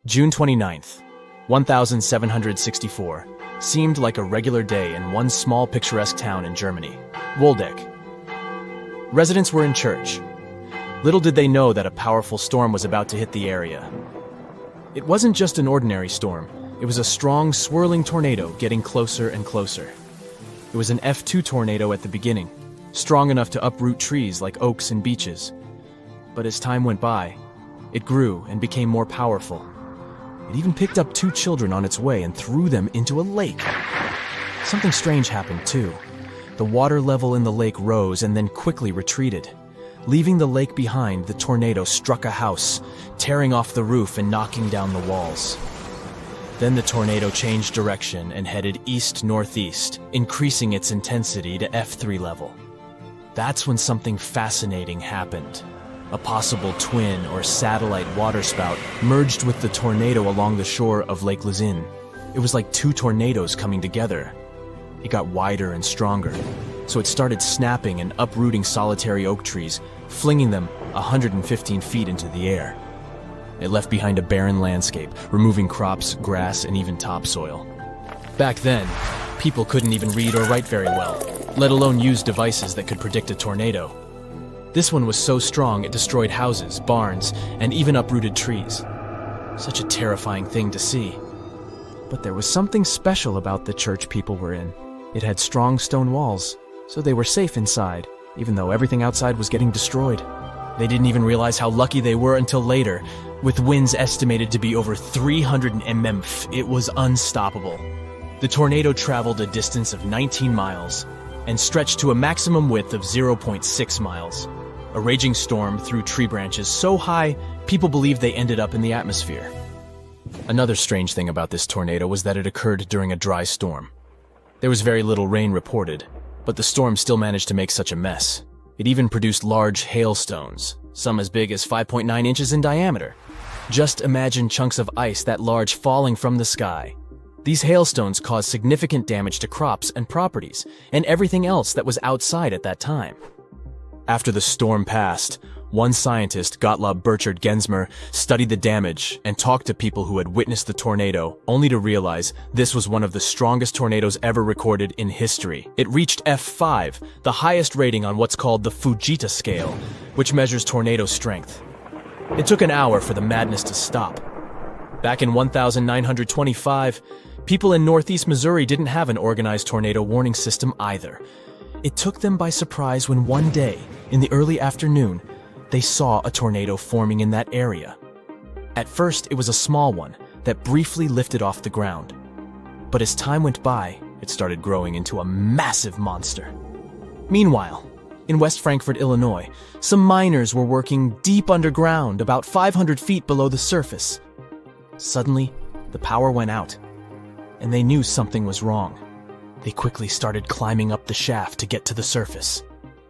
June 29th, 1764, seemed like a regular day in one small picturesque town in Germany, Waldeck. Residents were in church. Little did they know that a powerful storm was about to hit the area. It wasn't just an ordinary storm, it was a strong, swirling tornado getting closer and closer. It was an F2 tornado at the beginning, strong enough to uproot trees like oaks and beeches. But as time went by, it grew and became more powerful. It even picked up 2 children on its way and threw them into a lake. Something strange happened too. The water level in the lake rose and then quickly retreated. Leaving the lake behind, the tornado struck a house, tearing off the roof and knocking down the walls. Then the tornado changed direction and headed east-northeast, increasing its intensity to F3 level. That's when something fascinating happened. A possible twin or satellite waterspout merged with the tornado along the shore of Lake Luzin. It was like 2 tornadoes coming together. It got wider and stronger, so it started snapping and uprooting solitary oak trees, flinging them 115 feet into the air. It left behind a barren landscape, removing crops, grass, and even topsoil. Back then, people couldn't even read or write very well, let alone use devices that could predict a tornado. This one was so strong it destroyed houses, barns, and even uprooted trees. Such a terrifying thing to see. But there was something special about the church people were in. It had strong stone walls, so they were safe inside, even though everything outside was getting destroyed. They didn't even realize how lucky they were until later. With winds estimated to be over 300 mph, it was unstoppable. The tornado traveled a distance of 19 miles and stretched to a maximum width of 0.6 miles. A raging storm threw tree branches so high, people believed they ended up in the atmosphere. Another strange thing about this tornado was that it occurred during a dry storm. There was very little rain reported, but the storm still managed to make such a mess. It even produced large hailstones, some as big as 5.9 inches in diameter. Just imagine chunks of ice that large falling from the sky. These hailstones caused significant damage to crops and properties, and everything else that was outside at that time. After the storm passed, one scientist, Gottlob Burchard Gensmer, studied the damage and talked to people who had witnessed the tornado, only to realize this was one of the strongest tornadoes ever recorded in history. It reached F5, the highest rating on what's called the Fujita scale, which measures tornado strength. It took an hour for the madness to stop. Back in 1925, people in northeast Missouri didn't have an organized tornado warning system either. It took them by surprise when one day, in the early afternoon, they saw a tornado forming in that area. At first, it was a small one that briefly lifted off the ground. But as time went by, it started growing into a massive monster. Meanwhile, in West Frankfort, Illinois, some miners were working deep underground, about 500 feet below the surface. Suddenly, the power went out, and they knew something was wrong. They quickly started climbing up the shaft to get to the surface.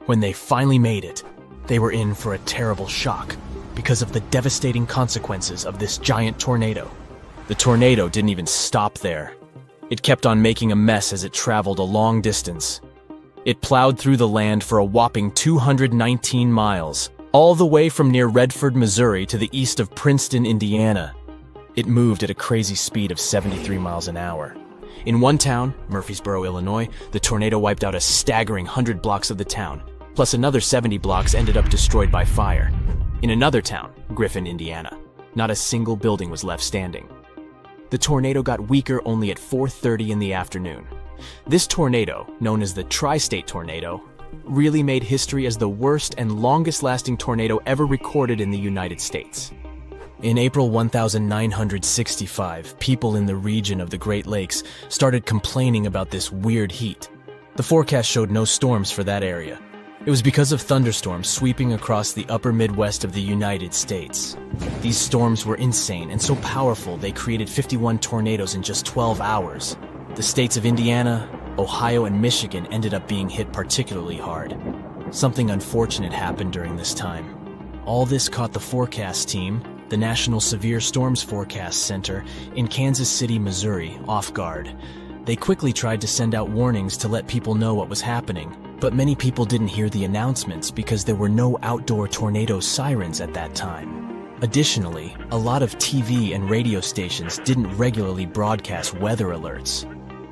When they finally made it, they were in for a terrible shock because of the devastating consequences of this giant tornado. The tornado didn't even stop there. It kept on making a mess as it traveled a long distance. It plowed through the land for a whopping 219 miles, all the way from near Redford, Missouri to the east of Princeton, Indiana. It moved at a crazy speed of 73 miles an hour. In one town, Murfreesboro, Illinois, the tornado wiped out a staggering 100 blocks of the town, plus another 70 blocks ended up destroyed by fire. In another town, Griffin, Indiana, not a single building was left standing. The tornado got weaker only at 4:30 in the afternoon. This tornado, known as the Tri-State Tornado, really made history as the worst and longest-lasting tornado ever recorded in the United States. In April 1965, people in the region of the Great Lakes started complaining about this weird heat. The forecast showed no storms for that area. It was because of thunderstorms sweeping across the upper Midwest of the United States. These storms were insane and so powerful they created 51 tornadoes in just 12 hours. The states of Indiana, Ohio, and Michigan ended up being hit particularly hard. Something unfortunate happened during this time. All this caught the forecast team, the National Severe Storms Forecast Center in Kansas City, Missouri, off guard. They quickly tried to send out warnings to let people know what was happening, but many people didn't hear the announcements because there were no outdoor tornado sirens at that time. Additionally, a lot of TV and radio stations didn't regularly broadcast weather alerts.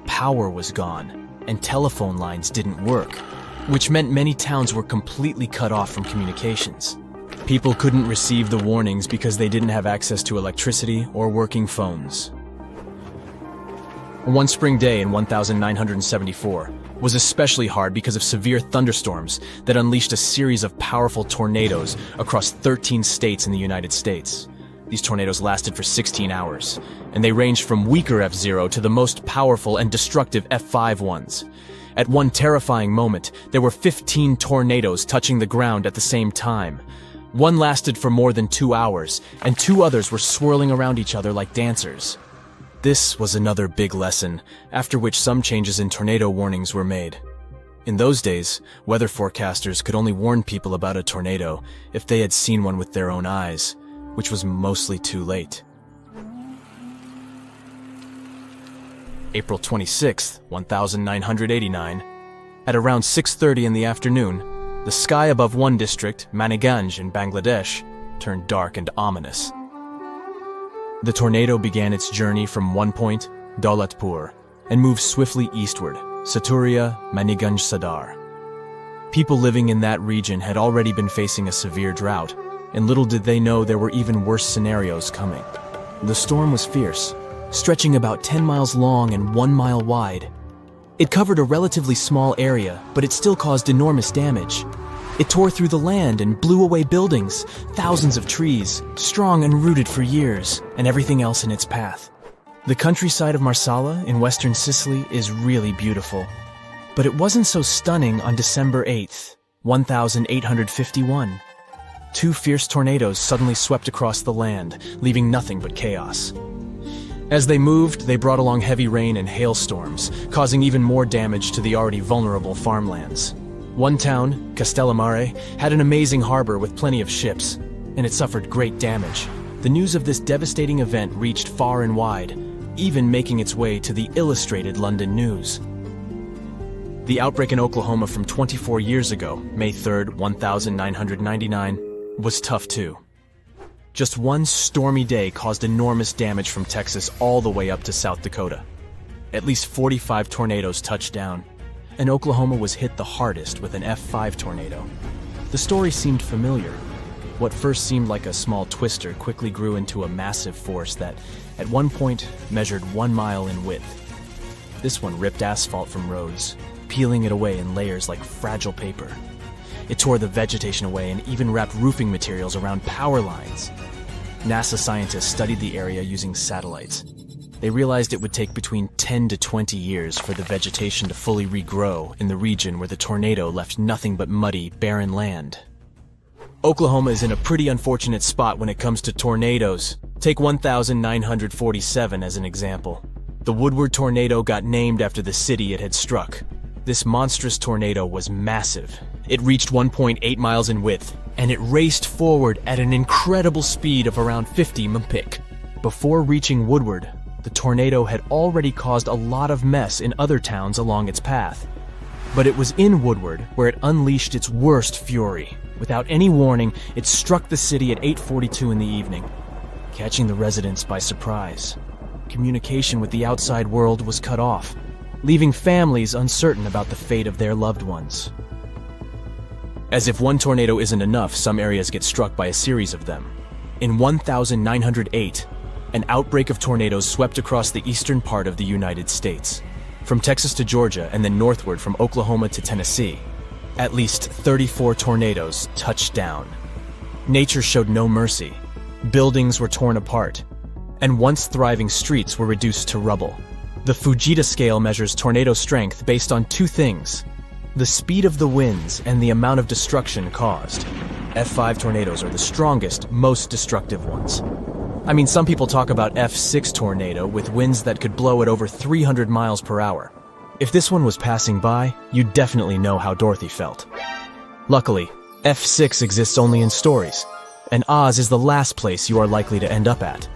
Power was gone, and telephone lines didn't work, which meant many towns were completely cut off from communications. People couldn't receive the warnings because they didn't have access to electricity or working phones. One spring day in 1974 was especially hard because of severe thunderstorms that unleashed a series of powerful tornadoes across 13 states in the United States. These tornadoes lasted for 16 hours, and they ranged from weaker F0 to the most powerful and destructive F5 ones. At one terrifying moment, there were 15 tornadoes touching the ground at the same time. One lasted for more than 2 hours, and 2 others were swirling around each other like dancers. This was another big lesson, after which some changes in tornado warnings were made. In those days, weather forecasters could only warn people about a tornado if they had seen one with their own eyes, which was mostly too late. April 26, 1989, at around 6:30 in the afternoon, the sky above one district, Maniganj in Bangladesh, turned dark and ominous. The tornado began its journey from one point, Daulatpur, and moved swiftly eastward, Saturia, Maniganj Sadar. People living in that region had already been facing a severe drought, and little did they know there were even worse scenarios coming. The storm was fierce, stretching about 10 miles long and 1 mile wide. It covered a relatively small area, but it still caused enormous damage. It tore through the land and blew away buildings, thousands of trees, strong and rooted for years, and everything else in its path. The countryside of Marsala in western Sicily is really beautiful. But it wasn't so stunning on December 8th, 1851. 2 fierce tornadoes suddenly swept across the land, leaving nothing but chaos. As they moved, they brought along heavy rain and hailstorms, causing even more damage to the already vulnerable farmlands. One town, Castellammare, had an amazing harbor with plenty of ships, and it suffered great damage. The news of this devastating event reached far and wide, even making its way to the Illustrated London News. The outbreak in Oklahoma from 24 years ago, May 3rd, 1999, was tough too. Just one stormy day caused enormous damage from Texas all the way up to South Dakota. At least 45 tornadoes touched down, and Oklahoma was hit the hardest with an F5 tornado. The story seemed familiar. What first seemed like a small twister quickly grew into a massive force that, at one point, measured 1 mile in width. This one ripped asphalt from roads, peeling it away in layers like fragile paper. It tore the vegetation away and even wrapped roofing materials around power lines. NASA scientists studied the area using satellites. They realized it would take between 10 to 20 years for the vegetation to fully regrow in the region where the tornado left nothing but muddy, barren land. Oklahoma is in a pretty unfortunate spot when it comes to tornadoes. Take 1947 as an example. The Woodward tornado got named after the city it had struck. This monstrous tornado was massive. It reached 1.8 miles in width, and it raced forward at an incredible speed of around 50 mph. Before reaching Woodward, the tornado had already caused a lot of mess in other towns along its path. But it was in Woodward where it unleashed its worst fury. Without any warning, it struck the city at 8:42 in the evening, catching the residents by surprise. Communication with the outside world was cut off, leaving families uncertain about the fate of their loved ones. As if one tornado isn't enough, some areas get struck by a series of them. In 1908, an outbreak of tornadoes swept across the eastern part of the United States, from Texas to Georgia and then northward from Oklahoma to Tennessee. At least 34 tornadoes touched down. Nature showed no mercy. Buildings were torn apart, and once thriving streets were reduced to rubble. The Fujita scale measures tornado strength based on 2 things: the speed of the winds and the amount of destruction caused. F5 tornadoes are the strongest, most destructive ones. I mean, some people talk about F6 tornado with winds that could blow at over 300 miles per hour. If this one was passing by, you'd definitely know how Dorothy felt. Luckily, F6 exists only in stories, and Oz is the last place you are likely to end up at.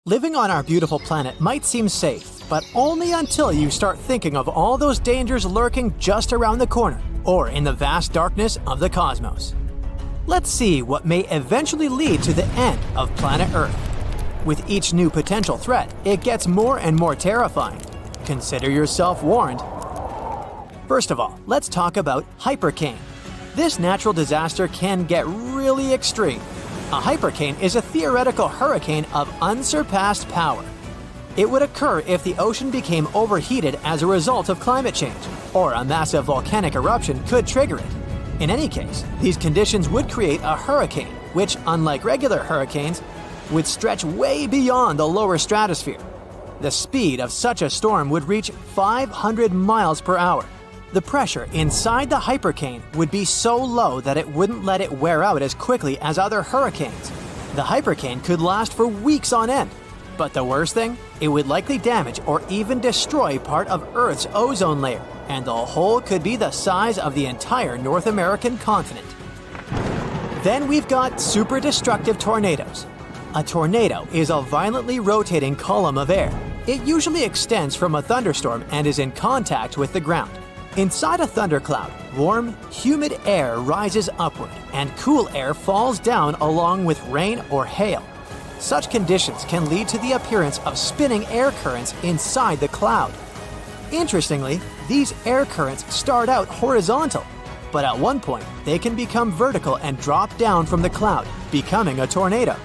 Living on our beautiful planet might seem safe, but only until you start thinking of all those dangers lurking just around the corner or in the vast darkness of the cosmos. Let's see what may eventually lead to the end of planet Earth. With each new potential threat, it gets more and more terrifying. Consider yourself warned. First of all, let's talk about hypercane. This natural disaster can get really extreme. A hypercane is a theoretical hurricane of unsurpassed power. It would occur if the ocean became overheated as a result of climate change, or a massive volcanic eruption could trigger it. In any case, these conditions would create a hurricane, which, unlike regular hurricanes, would stretch way beyond the lower stratosphere. The speed of such a storm would reach 500 miles per hour. The pressure inside the hypercane would be so low that it wouldn't let it wear out as quickly as other hurricanes. The hypercane could last for weeks on end. But the worst thing? It would likely damage or even destroy part of Earth's ozone layer, and the hole could be the size of the entire North American continent. Then we've got super destructive tornadoes. A tornado is a violently rotating column of air. It usually extends from a thunderstorm and is in contact with the ground. Inside a thundercloud, warm, humid air rises upward, and cool air falls down along with rain or hail. Such conditions can lead to the appearance of spinning air currents inside the cloud. Interestingly, these air currents start out horizontal, but at one point they can become vertical and drop down from the cloud, becoming a tornado.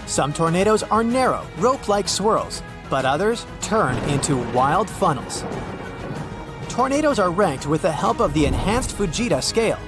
Some tornadoes are narrow, rope-like swirls, but others turn into wild funnels. Tornadoes are ranked with the help of the enhanced Fujita scale.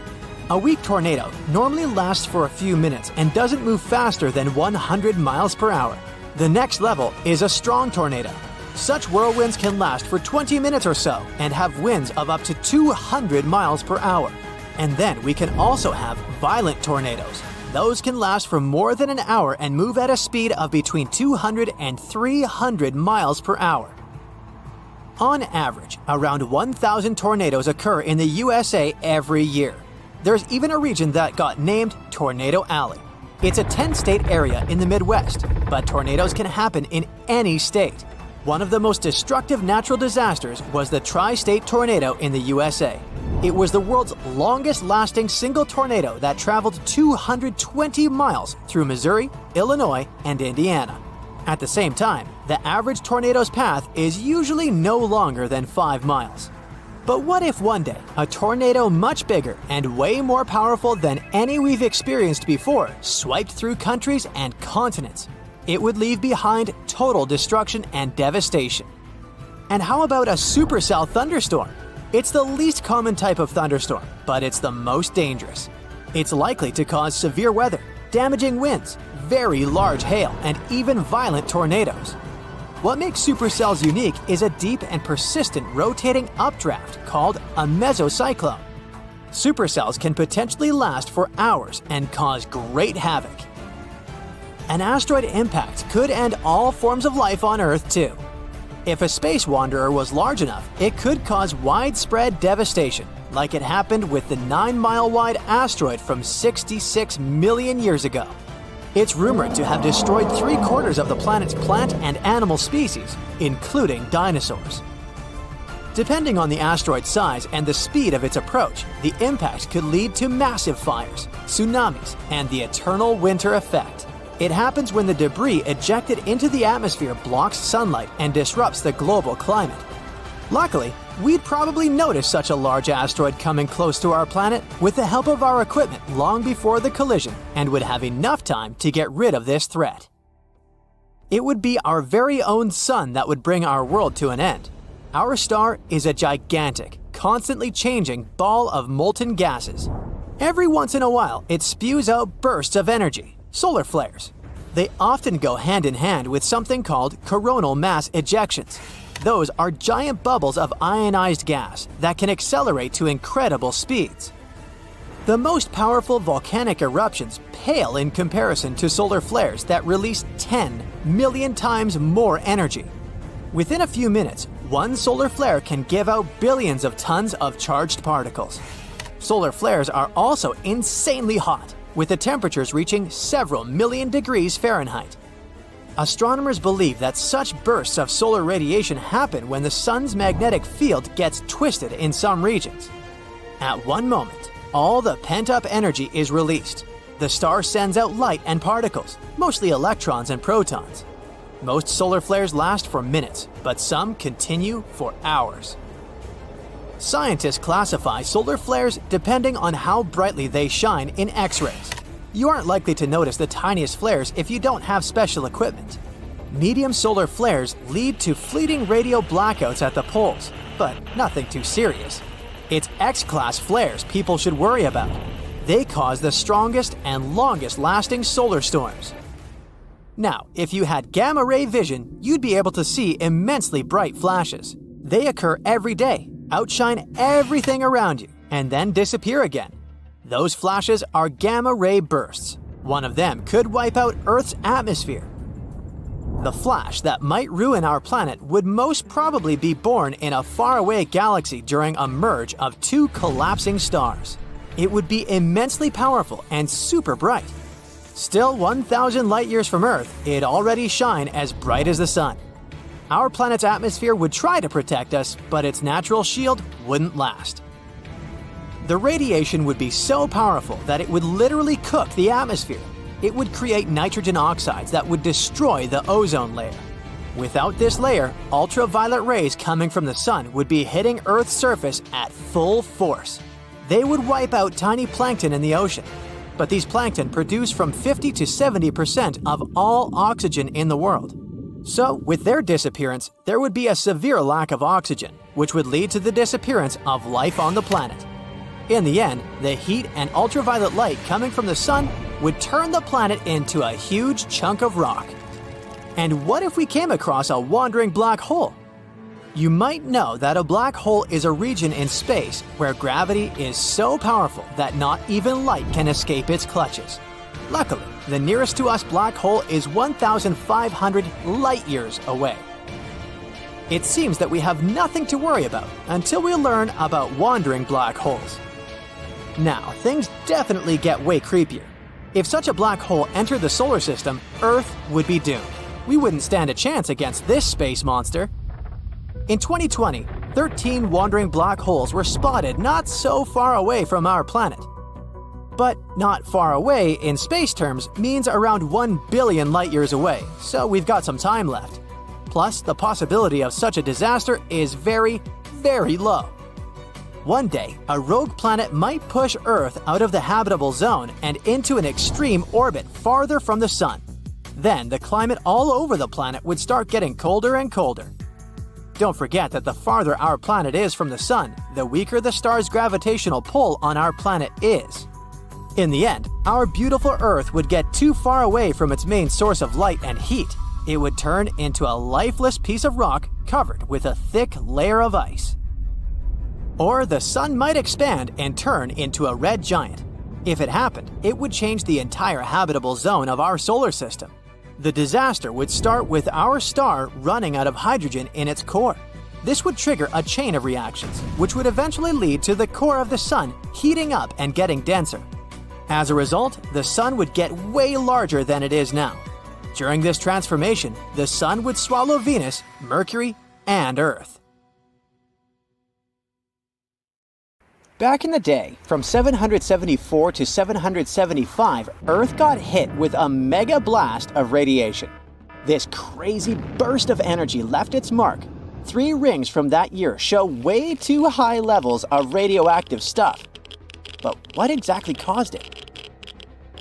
A weak tornado normally lasts for a few minutes and doesn't move faster than 100 miles per hour. The next level is a strong tornado. Such whirlwinds can last for 20 minutes or so and have winds of up to 200 miles per hour. And then we can also have violent tornadoes. Those can last for more than an hour and move at a speed of between 200 and 300 miles per hour. On average, around 1,000 tornadoes occur in the USA every year. There's even a region that got named Tornado Alley. It's a 10-state area in the Midwest, but tornadoes can happen in any state. One of the most destructive natural disasters was the tri-state tornado in the USA. It was the world's longest-lasting single tornado that traveled 220 miles through Missouri, Illinois, and Indiana. At the same time, the average tornado's path is usually no longer than 5 miles. But what if one day, a tornado much bigger and way more powerful than any we've experienced before swiped through countries and continents? It would leave behind total destruction and devastation. And how about a supercell thunderstorm? It's the least common type of thunderstorm, but it's the most dangerous. It's likely to cause severe weather, damaging winds, very large hail, and even violent tornadoes. What makes supercells unique is a deep and persistent rotating updraft called a mesocyclone. Supercells can potentially last for hours and cause great havoc. An asteroid impact could end all forms of life on Earth too. If a space wanderer was large enough, it could cause widespread devastation, like it happened with the 9-mile-wide asteroid from 66 million years ago. It's rumored to have destroyed 3/4 of the planet's plant and animal species, including dinosaurs. Depending on the asteroid's size and the speed of its approach, the impact could lead to massive fires, tsunamis, and the eternal winter effect. It happens when the debris ejected into the atmosphere blocks sunlight and disrupts the global climate. Luckily, we'd probably notice such a large asteroid coming close to our planet with the help of our equipment long before the collision and would have enough time to get rid of this threat. It would be our very own sun that would bring our world to an end. Our star is a gigantic, constantly changing ball of molten gases. Every once in a while, it spews out bursts of energy, solar flares. They often go hand in hand with something called coronal mass ejections. Those are giant bubbles of ionized gas that can accelerate to incredible speeds. The most powerful volcanic eruptions pale in comparison to solar flares that release 10 million times more energy. Within a few minutes, one solar flare can give out billions of tons of charged particles. Solar flares are also insanely hot, with the temperatures reaching several million degrees Fahrenheit. Astronomers believe that such bursts of solar radiation happen when the sun's magnetic field gets twisted in some regions. At one moment, all the pent-up energy is released. The star sends out light and particles, mostly electrons and protons. Most solar flares last for minutes, but some continue for hours. Scientists classify solar flares depending on how brightly they shine in X-rays. You aren't likely to notice the tiniest flares if you don't have special equipment. Medium solar flares lead to fleeting radio blackouts at the poles, but nothing too serious. It's X-class flares people should worry about. They cause the strongest and longest-lasting solar storms. Now, if you had gamma-ray vision, you'd be able to see immensely bright flashes. They occur every day, outshine everything around you, and then disappear again. Those flashes are gamma-ray bursts. One of them could wipe out Earth's atmosphere. The flash that might ruin our planet would most probably be born in a faraway galaxy during a merge of two collapsing stars. It would be immensely powerful and super bright. Still 1,000 light-years from Earth, it'd already shine as bright as the sun. Our planet's atmosphere would try to protect us, but its natural shield wouldn't last. The radiation would be so powerful that it would literally cook the atmosphere. It would create nitrogen oxides that would destroy the ozone layer. Without this layer, ultraviolet rays coming from the sun would be hitting Earth's surface at full force. They would wipe out tiny plankton in the ocean. But these plankton produce from 50 to 70% of all oxygen in the world. So, with their disappearance, there would be a severe lack of oxygen, which would lead to the disappearance of life on the planet. In the end, the heat and ultraviolet light coming from the sun would turn the planet into a huge chunk of rock. And what if we came across a wandering black hole? You might know that a black hole is a region in space where gravity is so powerful that not even light can escape its clutches. Luckily, the nearest to us black hole is 1,500 light-years away. It seems that we have nothing to worry about until we learn about wandering black holes. Now, things definitely get way creepier. If such a black hole entered the solar system, Earth would be doomed. We wouldn't stand a chance against this space monster. In 2020, 13 wandering black holes were spotted not so far away from our planet. But not far away in space terms means around 1 billion light-years away, so we've got some time left. Plus, the possibility of such a disaster is very, very low. One day, a rogue planet might push Earth out of the habitable zone and into an extreme orbit farther from the sun. Then, the climate all over the planet would start getting colder and colder. Don't forget that the farther our planet is from the sun, the weaker the star's gravitational pull on our planet is. In the end, our beautiful Earth would get too far away from its main source of light and heat. It would turn into a lifeless piece of rock covered with a thick layer of ice. Or the sun might expand and turn into a red giant. If it happened, it would change the entire habitable zone of our solar system. The disaster would start with our star running out of hydrogen in its core. This would trigger a chain of reactions, which would eventually lead to the core of the sun heating up and getting denser. As a result, the sun would get way larger than it is now. During this transformation, the sun would swallow Venus, Mercury, and Earth. Back in the day, from 774 to 775, Earth got hit with a mega blast of radiation. This crazy burst of energy left its mark. 3 rings from that year show way too high levels of radioactive stuff. But what exactly caused it?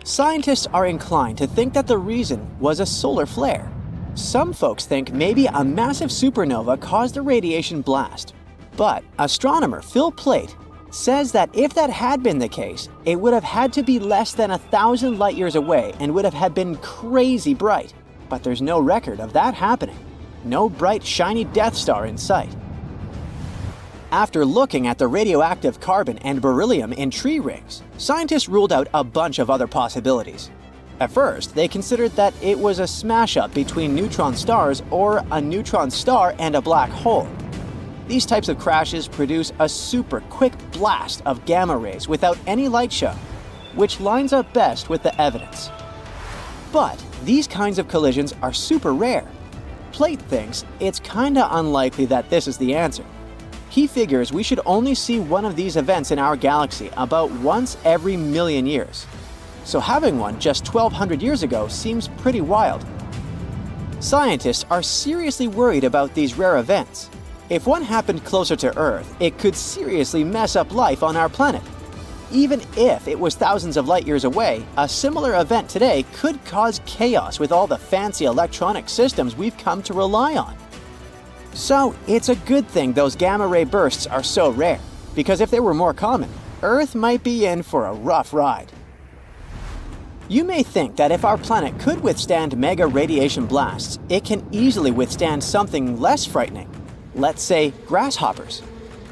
Scientists are inclined to think that the reason was a solar flare. Some folks think maybe a massive supernova caused the radiation blast. But astronomer Phil Plait says that if that had been the case, it would have had to be less than 1,000 light-years away and would have been crazy bright. But there's no record of that happening. No bright, shiny Death Star in sight. After looking at the radioactive carbon and beryllium in tree rings, scientists ruled out a bunch of other possibilities. At first, they considered that it was a smash-up between neutron stars or a neutron star and a black hole. These types of crashes produce a super quick blast of gamma rays without any light show, which lines up best with the evidence. But these kinds of collisions are super rare. Plate thinks it's kinda unlikely that this is the answer. He figures we should only see one of these events in our galaxy about once every million years. So having one just 1,200 years ago seems pretty wild. Scientists are seriously worried about these rare events. If one happened closer to Earth, it could seriously mess up life on our planet. Even if it was thousands of light years away, a similar event today could cause chaos with all the fancy electronic systems we've come to rely on. So it's a good thing those gamma-ray bursts are so rare, because if they were more common, Earth might be in for a rough ride. You may think that if our planet could withstand mega radiation blasts, it can easily withstand something less frightening. Let's say grasshoppers.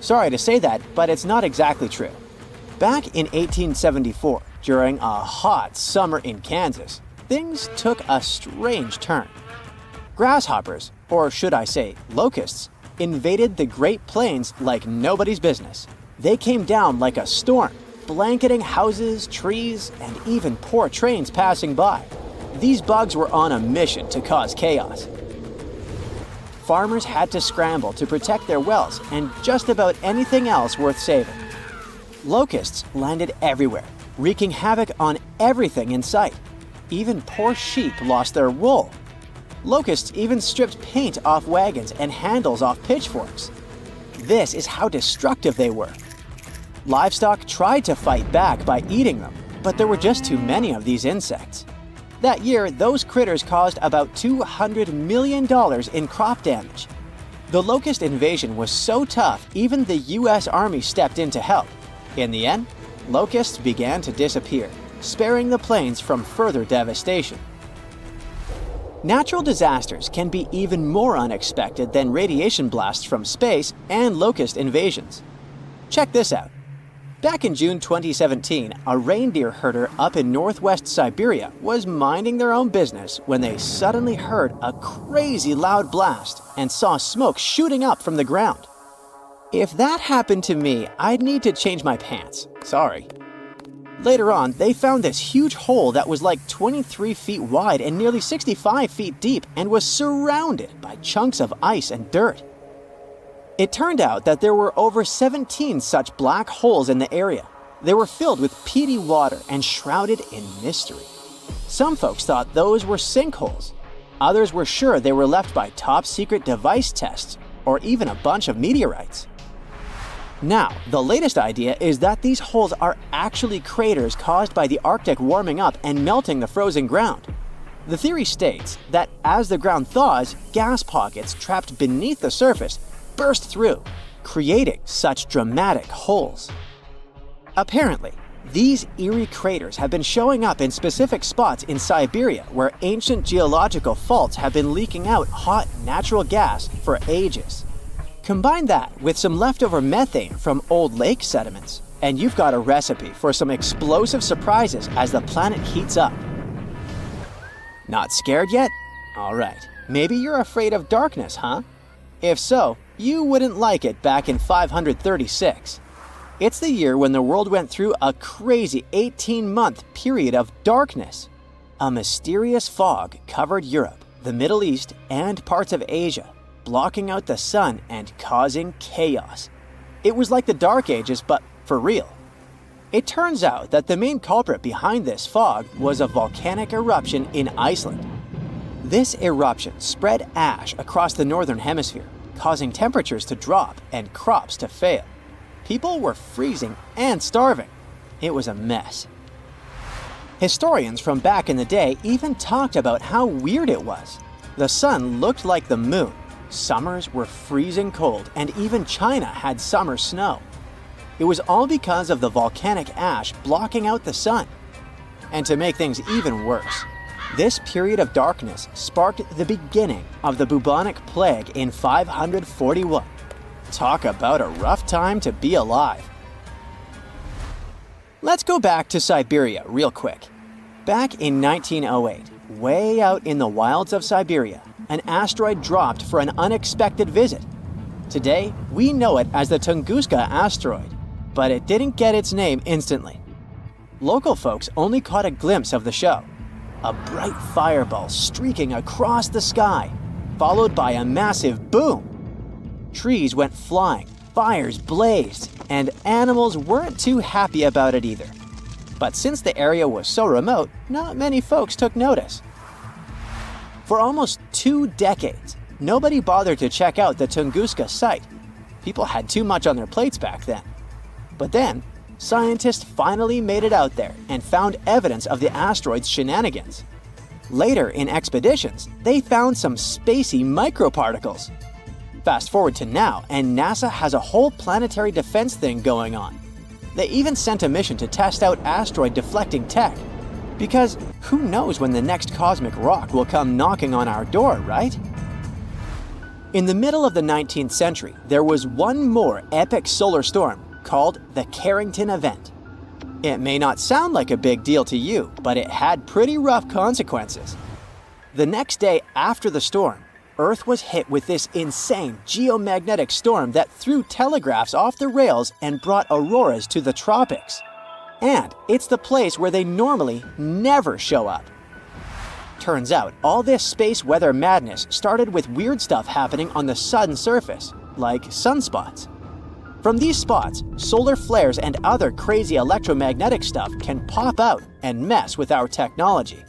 Sorry to say that, but it's not exactly true. Back in 1874, during a hot summer in Kansas, things took a strange turn. Grasshoppers, or should I say locusts, invaded the Great Plains like nobody's business. They came down like a storm, blanketing houses, trees, and even poor trains passing by. These bugs were on a mission to cause chaos. Farmers had to scramble to protect their wells and just about anything else worth saving. Locusts landed everywhere, wreaking havoc on everything in sight. Even poor sheep lost their wool. Locusts even stripped paint off wagons and handles off pitchforks. This is how destructive they were. Livestock tried to fight back by eating them, but there were just too many of these insects. That year, those critters caused about $200 million in crop damage. The locust invasion was so tough, even the US Army stepped in to help. In the end, locusts began to disappear, sparing the plains from further devastation. Natural disasters can be even more unexpected than radiation blasts from space and locust invasions. Check this out. Back in June 2017, a reindeer herder up in northwest Siberia was minding their own business when they suddenly heard a crazy loud blast and saw smoke shooting up from the ground. If that happened to me, I'd need to change my pants. Sorry. Later on, they found this huge hole that was like 23 feet wide and nearly 65 feet deep and was surrounded by chunks of ice and dirt. It turned out that there were over 17 such black holes in the area. They were filled with peaty water and shrouded in mystery. Some folks thought those were sinkholes. Others were sure they were left by top-secret device tests or even a bunch of meteorites. Now, the latest idea is that these holes are actually craters caused by the Arctic warming up and melting the frozen ground. The theory states that as the ground thaws, gas pockets trapped beneath the surface burst through, creating such dramatic holes. Apparently, these eerie craters have been showing up in specific spots in Siberia where ancient geological faults have been leaking out hot natural gas for ages. Combine that with some leftover methane from old lake sediments, and you've got a recipe for some explosive surprises as the planet heats up. Not scared yet? All right, maybe you're afraid of darkness, huh? If so, you wouldn't like it back in 536. It's the year when the world went through a crazy 18-month period of darkness. A mysterious fog covered Europe, the Middle East, and parts of Asia, blocking out the sun and causing chaos. It was like the Dark Ages, but for real. It turns out that the main culprit behind this fog was a volcanic eruption in Iceland. This eruption spread ash across the northern hemisphere, causing temperatures to drop and crops to fail. People were freezing and starving. It was a mess. Historians from back in the day even talked about how weird it was. The sun looked like the moon. Summers were freezing cold, and even China had summer snow. It was all because of the volcanic ash blocking out the sun. And to make things even worse, this period of darkness sparked the beginning of the bubonic plague in 541. Talk about a rough time to be alive. Let's go back to Siberia real quick. Back in 1908, way out in the wilds of Siberia, an asteroid dropped for an unexpected visit. Today, we know it as the Tunguska asteroid, but it didn't get its name instantly. Local folks only caught a glimpse of the show. a bright fireball streaking across the sky, followed by a massive boom. Trees went flying, fires blazed, and animals weren't too happy about it either. But since the area was so remote, not many folks took notice. For almost 2 decades, nobody bothered to check out the Tunguska site. People had too much on their plates back then. But then, scientists finally made it out there and found evidence of the asteroid's shenanigans. Later in expeditions, they found some spacey microparticles. Fast forward to now, and NASA has a whole planetary defense thing going on. They even sent a mission to test out asteroid deflecting tech. Because who knows when the next cosmic rock will come knocking on our door, right? In the middle of the 19th century, there was one more epic solar storm called the Carrington event. It may not sound like a big deal to you, but it had pretty rough consequences. The next day after the storm, Earth was hit with this insane geomagnetic storm that threw telegraphs off the rails and brought auroras to the tropics. And it's the place where they normally never show up. Turns out, all this space weather madness started with weird stuff happening on the sun's surface, like sunspots. From these spots, solar flares and other crazy electromagnetic stuff can pop out and mess with our technology.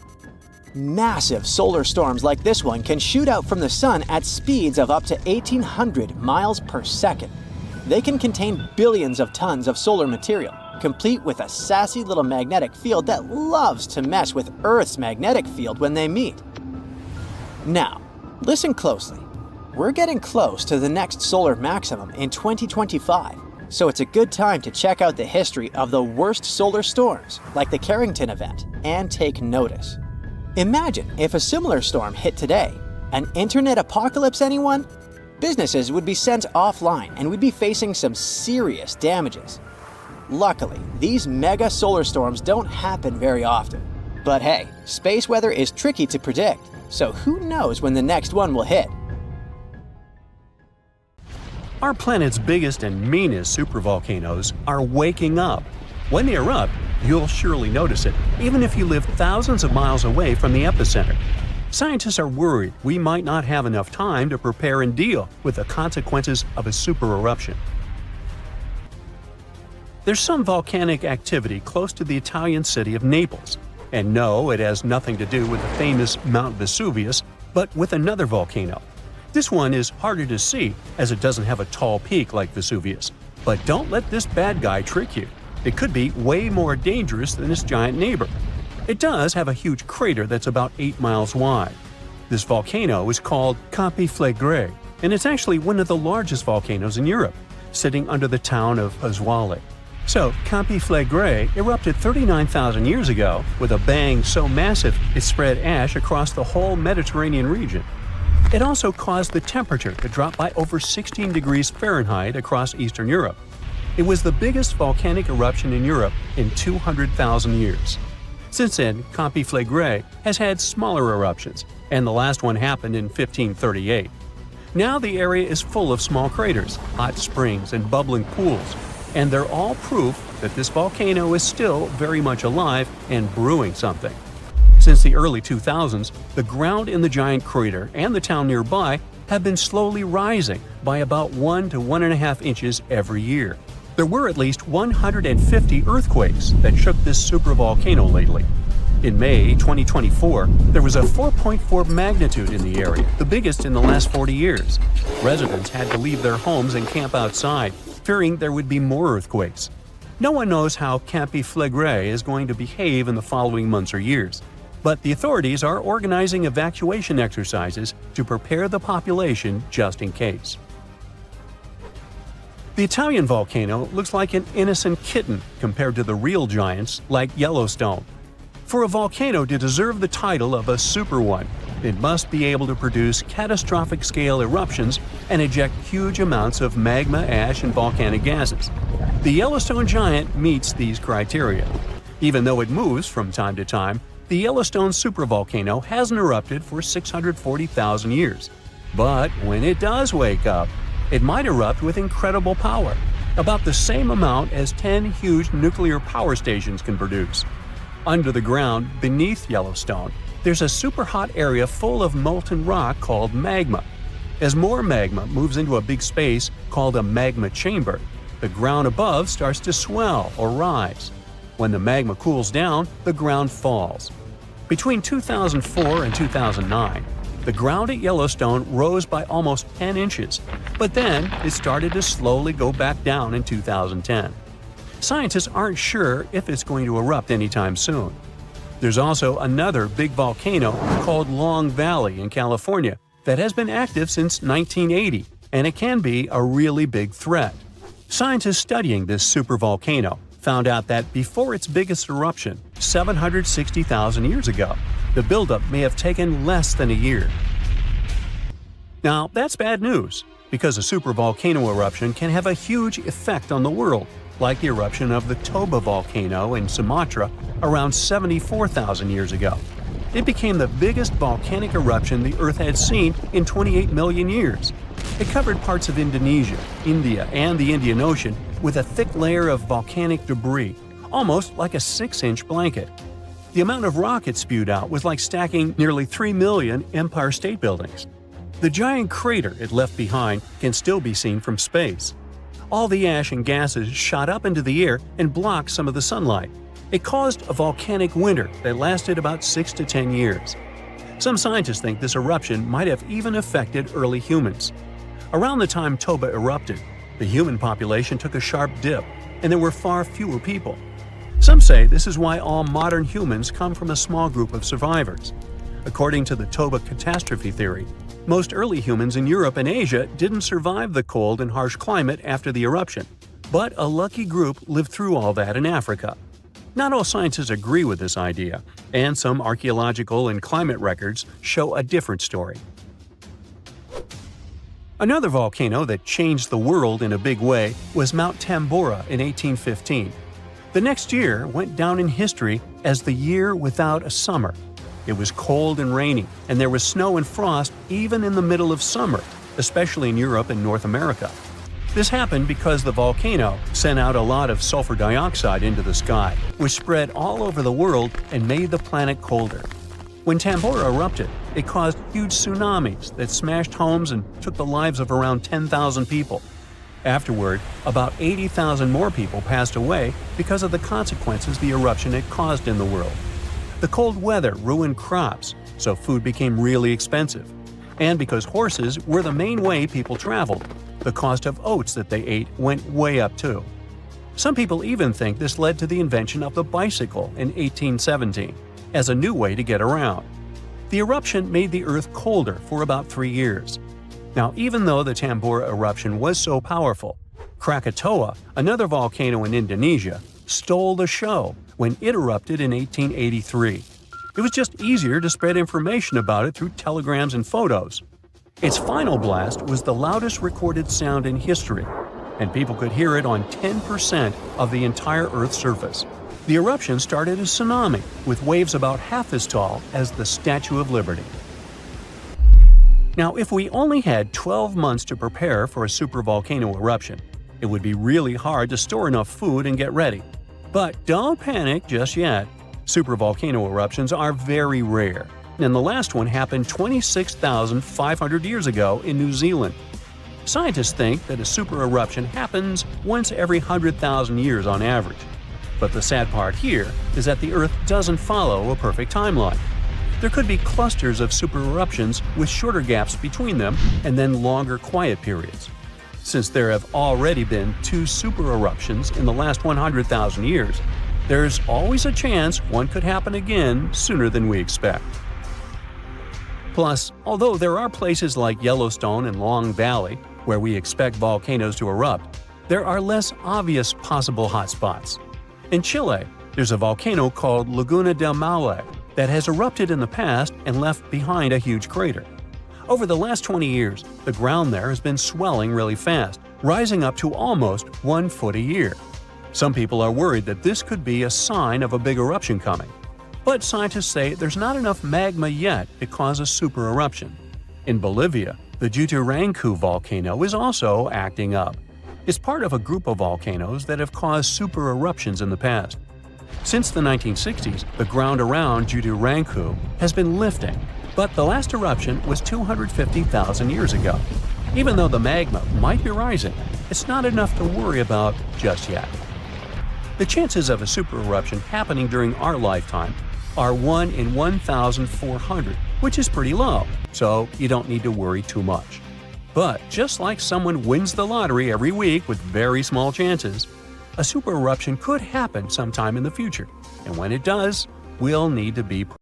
Massive solar storms like this one can shoot out from the sun at speeds of up to 1,800 miles per second. They can contain billions of tons of solar material, complete with a sassy little magnetic field that loves to mess with Earth's magnetic field when they meet. Now, listen closely. We're getting close to the next solar maximum in 2025, so it's a good time to check out the history of the worst solar storms, like the Carrington event, and take notice. Imagine if a similar storm hit today. An internet apocalypse, anyone? Businesses would be sent offline and we'd be facing some serious damages. Luckily, these mega solar storms don't happen very often. But hey, space weather is tricky to predict, so who knows when the next one will hit? Our planet's biggest and meanest supervolcanoes are waking up. When they erupt, you'll surely notice it, even if you live thousands of miles away from the epicenter. Scientists are worried we might not have enough time to prepare and deal with the consequences of a supereruption. There's some volcanic activity close to the Italian city of Naples. And no, it has nothing to do with the famous Mount Vesuvius, but with another volcano. This one is harder to see as it doesn't have a tall peak like Vesuvius. But don't let this bad guy trick you. It could be way more dangerous than its giant neighbor. It does have a huge crater that's about 8 miles wide. This volcano is called Campiflagre, and it's actually one of the largest volcanoes in Europe, sitting under the town of Pasquale. So, Campiflagre erupted 39,000 years ago with a bang so massive it spread ash across the whole Mediterranean region. It also caused the temperature to drop by over 16 degrees Fahrenheit across Eastern Europe. It was the biggest volcanic eruption in Europe in 200,000 years. Since then, Campiflagre has had smaller eruptions, and the last one happened in 1538. Now the area is full of small craters, hot springs, and bubbling pools, and they're all proof that this volcano is still very much alive and brewing something. Since the early 2000s, the ground in the giant crater and the town nearby have been slowly rising by about 1 to 1.5 inches every year. There were at least 150 earthquakes that shook this supervolcano lately. In May 2024, there was a 4.4 magnitude in the area, the biggest in the last 40 years. Residents had to leave their homes and camp outside, fearing there would be more earthquakes. No one knows how Campiflagre is going to behave in the following months or years, but the authorities are organizing evacuation exercises to prepare the population just in case. The Italian volcano looks like an innocent kitten compared to the real giants like Yellowstone. For a volcano to deserve the title of a super one, it must be able to produce catastrophic-scale eruptions and eject huge amounts of magma, ash, and volcanic gases. The Yellowstone giant meets these criteria. Even though it moves from time to time, the Yellowstone supervolcano hasn't erupted for 640,000 years. But when it does wake up, it might erupt with incredible power, about the same amount as 10 huge nuclear power stations can produce. Under the ground, beneath Yellowstone, There's a superhot area full of molten rock called magma. As more magma moves into a big space called a magma chamber, the ground above starts to swell or rise. When the magma cools down, the ground falls. Between 2004 and 2009, the ground at Yellowstone rose by almost 10 inches, but then it started to slowly go back down in 2010. Scientists aren't sure if it's going to erupt anytime soon. There's also another big volcano called Long Valley in California that has been active since 1980, and it can be a really big threat. Scientists studying this supervolcano found out that before its biggest eruption, 760,000 years ago, the buildup may have taken less than a year. Now, that's bad news, because a supervolcano eruption can have a huge effect on the world, like the eruption of the Toba volcano in Sumatra around 74,000 years ago. It became the biggest volcanic eruption the Earth had seen in 28 million years. It covered parts of Indonesia, India, and the Indian Ocean with a thick layer of volcanic debris, almost like a 6-inch blanket. The amount of rock it spewed out was like stacking nearly 3 million Empire State Buildings. The giant crater it left behind can still be seen from space. All the ash and gases shot up into the air and blocked some of the sunlight. It caused a volcanic winter that lasted about 6 to 10 years. Some scientists think this eruption might have even affected early humans. Around the time Toba erupted, the human population took a sharp dip, and there were far fewer people. Some say this is why all modern humans come from a small group of survivors. According to the Toba catastrophe theory, most early humans in Europe and Asia didn't survive the cold and harsh climate after the eruption, but a lucky group lived through all that in Africa. Not all scientists agree with this idea, and some archaeological and climate records show a different story. Another volcano that changed the world in a big way was Mount Tambora in 1815. The next year went down in history as the year without a summer. It was cold and rainy, and there was snow and frost even in the middle of summer, especially in Europe and North America. This happened because the volcano sent out a lot of sulfur dioxide into the sky, which spread all over the world and made the planet colder. When Tambora erupted, it caused huge tsunamis that smashed homes and took the lives of around 10,000 people. Afterward, about 80,000 more people passed away because of the consequences the eruption had caused in the world. The cold weather ruined crops, so food became really expensive. And because horses were the main way people traveled, the cost of oats that they ate went way up too. Some people even think this led to the invention of the bicycle in 1817 as a new way to get around. The eruption made the Earth colder for about 3 years. Now, even though the Tambora eruption was so powerful, Krakatoa, another volcano in Indonesia, stole the show when it erupted in 1883. It was just easier to spread information about it through telegrams and photos. Its final blast was the loudest recorded sound in history, and people could hear it on 10% of the entire Earth's surface. The eruption started a tsunami with waves about half as tall as the Statue of Liberty. Now, if we only had 12 months to prepare for a supervolcano eruption, it would be really hard to store enough food and get ready. But don't panic just yet. Supervolcano eruptions are very rare, and the last one happened 26,500 years ago in New Zealand. Scientists think that a super eruption happens once every 100,000 years on average. But the sad part here is that the Earth doesn't follow a perfect timeline. There could be clusters of super eruptions with shorter gaps between them and then longer quiet periods. Since there have already been 2 super eruptions in the last 100,000 years, there's always a chance one could happen again sooner than we expect. Plus, although there are places like Yellowstone and Long Valley where we expect volcanoes to erupt, there are less obvious possible hotspots. In Chile, there's a volcano called Laguna del Maule that has erupted in the past and left behind a huge crater. Over the last 20 years, the ground there has been swelling really fast, rising up to almost 1 foot a year. Some people are worried that this could be a sign of a big eruption coming. But scientists say there's not enough magma yet to cause a super eruption. In Bolivia, the Jutarancu volcano is also acting up. It's part of a group of volcanoes that have caused super eruptions in the past. Since the 1960s, the ground around Judu-Ranku has been lifting, but the last eruption was 250,000 years ago. Even though the magma might be rising, it's not enough to worry about just yet. The chances of a supereruption happening during our lifetime are 1 in 1,400, which is pretty low, so you don't need to worry too much. But just like someone wins the lottery every week with very small chances, a supereruption could happen sometime in the future, and when it does, we'll need to be prepared.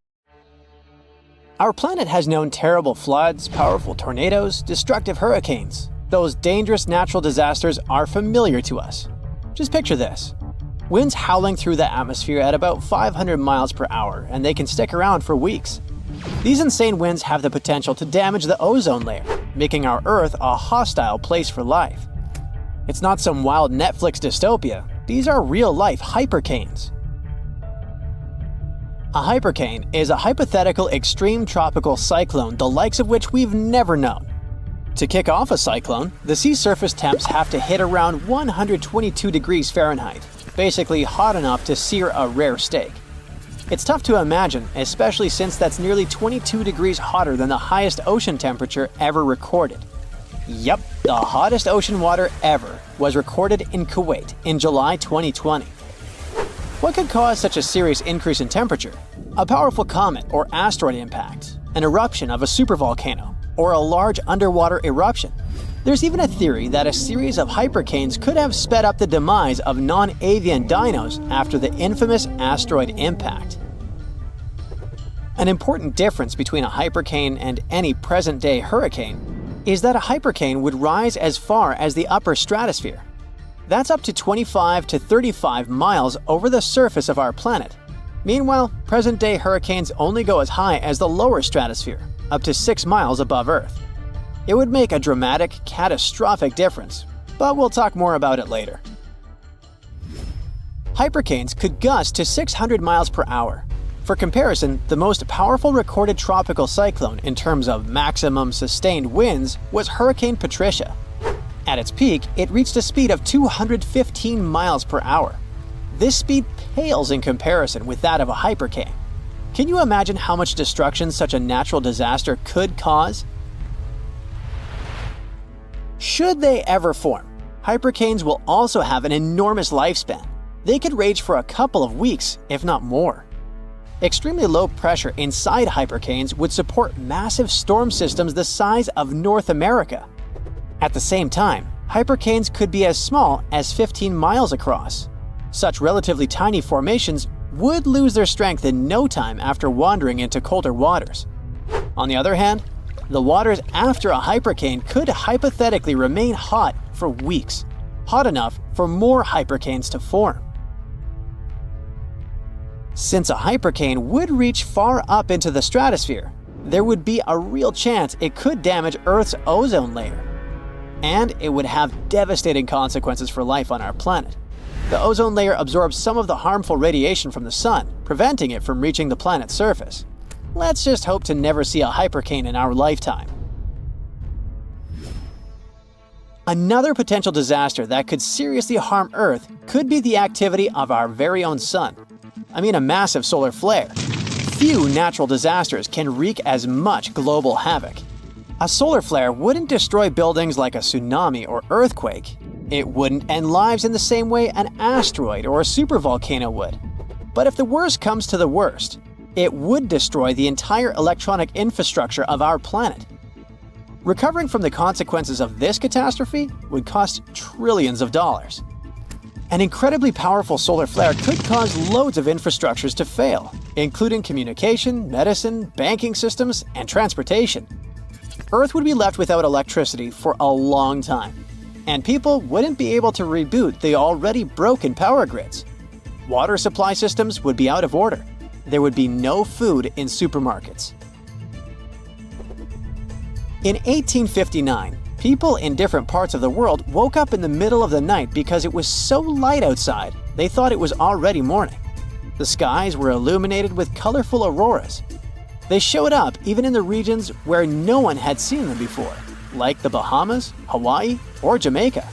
Our planet has known terrible floods, powerful tornadoes, destructive hurricanes. Those dangerous natural disasters are familiar to us. Just picture this. Winds howling through the atmosphere at about 500 miles per hour, and they can stick around for weeks. These insane winds have the potential to damage the ozone layer, making our Earth a hostile place for life. It's not some wild Netflix dystopia. These are real-life hypercanes. A hypercane is a hypothetical extreme tropical cyclone the likes of which we've never known. To kick off a cyclone, the sea surface temps have to hit around 122 degrees Fahrenheit, basically hot enough to sear a rare steak. It's tough to imagine, especially since that's nearly 22 degrees hotter than the highest ocean temperature ever recorded. Yep, the hottest ocean water ever was recorded in Kuwait in July 2020. What could cause such a serious increase in temperature? A powerful comet or asteroid impact, an eruption of a supervolcano, or a large underwater eruption. There's even a theory that a series of hypercanes could have sped up the demise of non-avian dinos after the infamous asteroid impact. An important difference between a hypercane and any present-day hurricane is that a hypercane would rise as far as the upper stratosphere. That's up to 25 to 35 miles over the surface of our planet. Meanwhile, present-day hurricanes only go as high as the lower stratosphere, up to 6 miles above Earth. It would make a dramatic, catastrophic difference, but we'll talk more about it later. Hypercanes could gust to 600 miles per hour. For comparison, the most powerful recorded tropical cyclone in terms of maximum sustained winds was Hurricane Patricia. At its peak, it reached a speed of 215 miles per hour. This speed pales in comparison with that of a hypercane. Can you imagine how much destruction such a natural disaster could cause? Should they ever form, hypercanes will also have an enormous lifespan. They could rage for a couple of weeks, if not more. Extremely low pressure inside hypercanes would support massive storm systems the size of North America. At the same time, hypercanes could be as small as 15 miles across. Such relatively tiny formations would lose their strength in no time after wandering into colder waters. On the other hand, the waters after a hypercane could hypothetically remain hot for weeks, hot enough for more hypercanes to form. Since a hypercane would reach far up into the stratosphere, there would be a real chance it could damage Earth's ozone layer. And it would have devastating consequences for life on our planet. The ozone layer absorbs some of the harmful radiation from the sun, preventing it from reaching the planet's surface. Let's just hope to never see a hypercane in our lifetime. Another potential disaster that could seriously harm Earth could be the activity of our very own sun. I mean a massive solar flare. Few natural disasters can wreak as much global havoc. A solar flare wouldn't destroy buildings like a tsunami or earthquake. It wouldn't end lives in the same way an asteroid or a supervolcano would. But if the worst comes to the worst, it would destroy the entire electronic infrastructure of our planet. Recovering from the consequences of this catastrophe would cost trillions of dollars. An incredibly powerful solar flare could cause loads of infrastructures to fail, including communication, medicine, banking systems, and transportation. Earth would be left without electricity for a long time, and people wouldn't be able to reboot the already broken power grids. Water supply systems would be out of order. There would be no food in supermarkets. In 1859, people in different parts of the world woke up in the middle of the night because it was so light outside, they thought it was already morning. The skies were illuminated with colorful auroras. They showed up even in the regions where no one had seen them before, like the Bahamas, Hawaii, or Jamaica.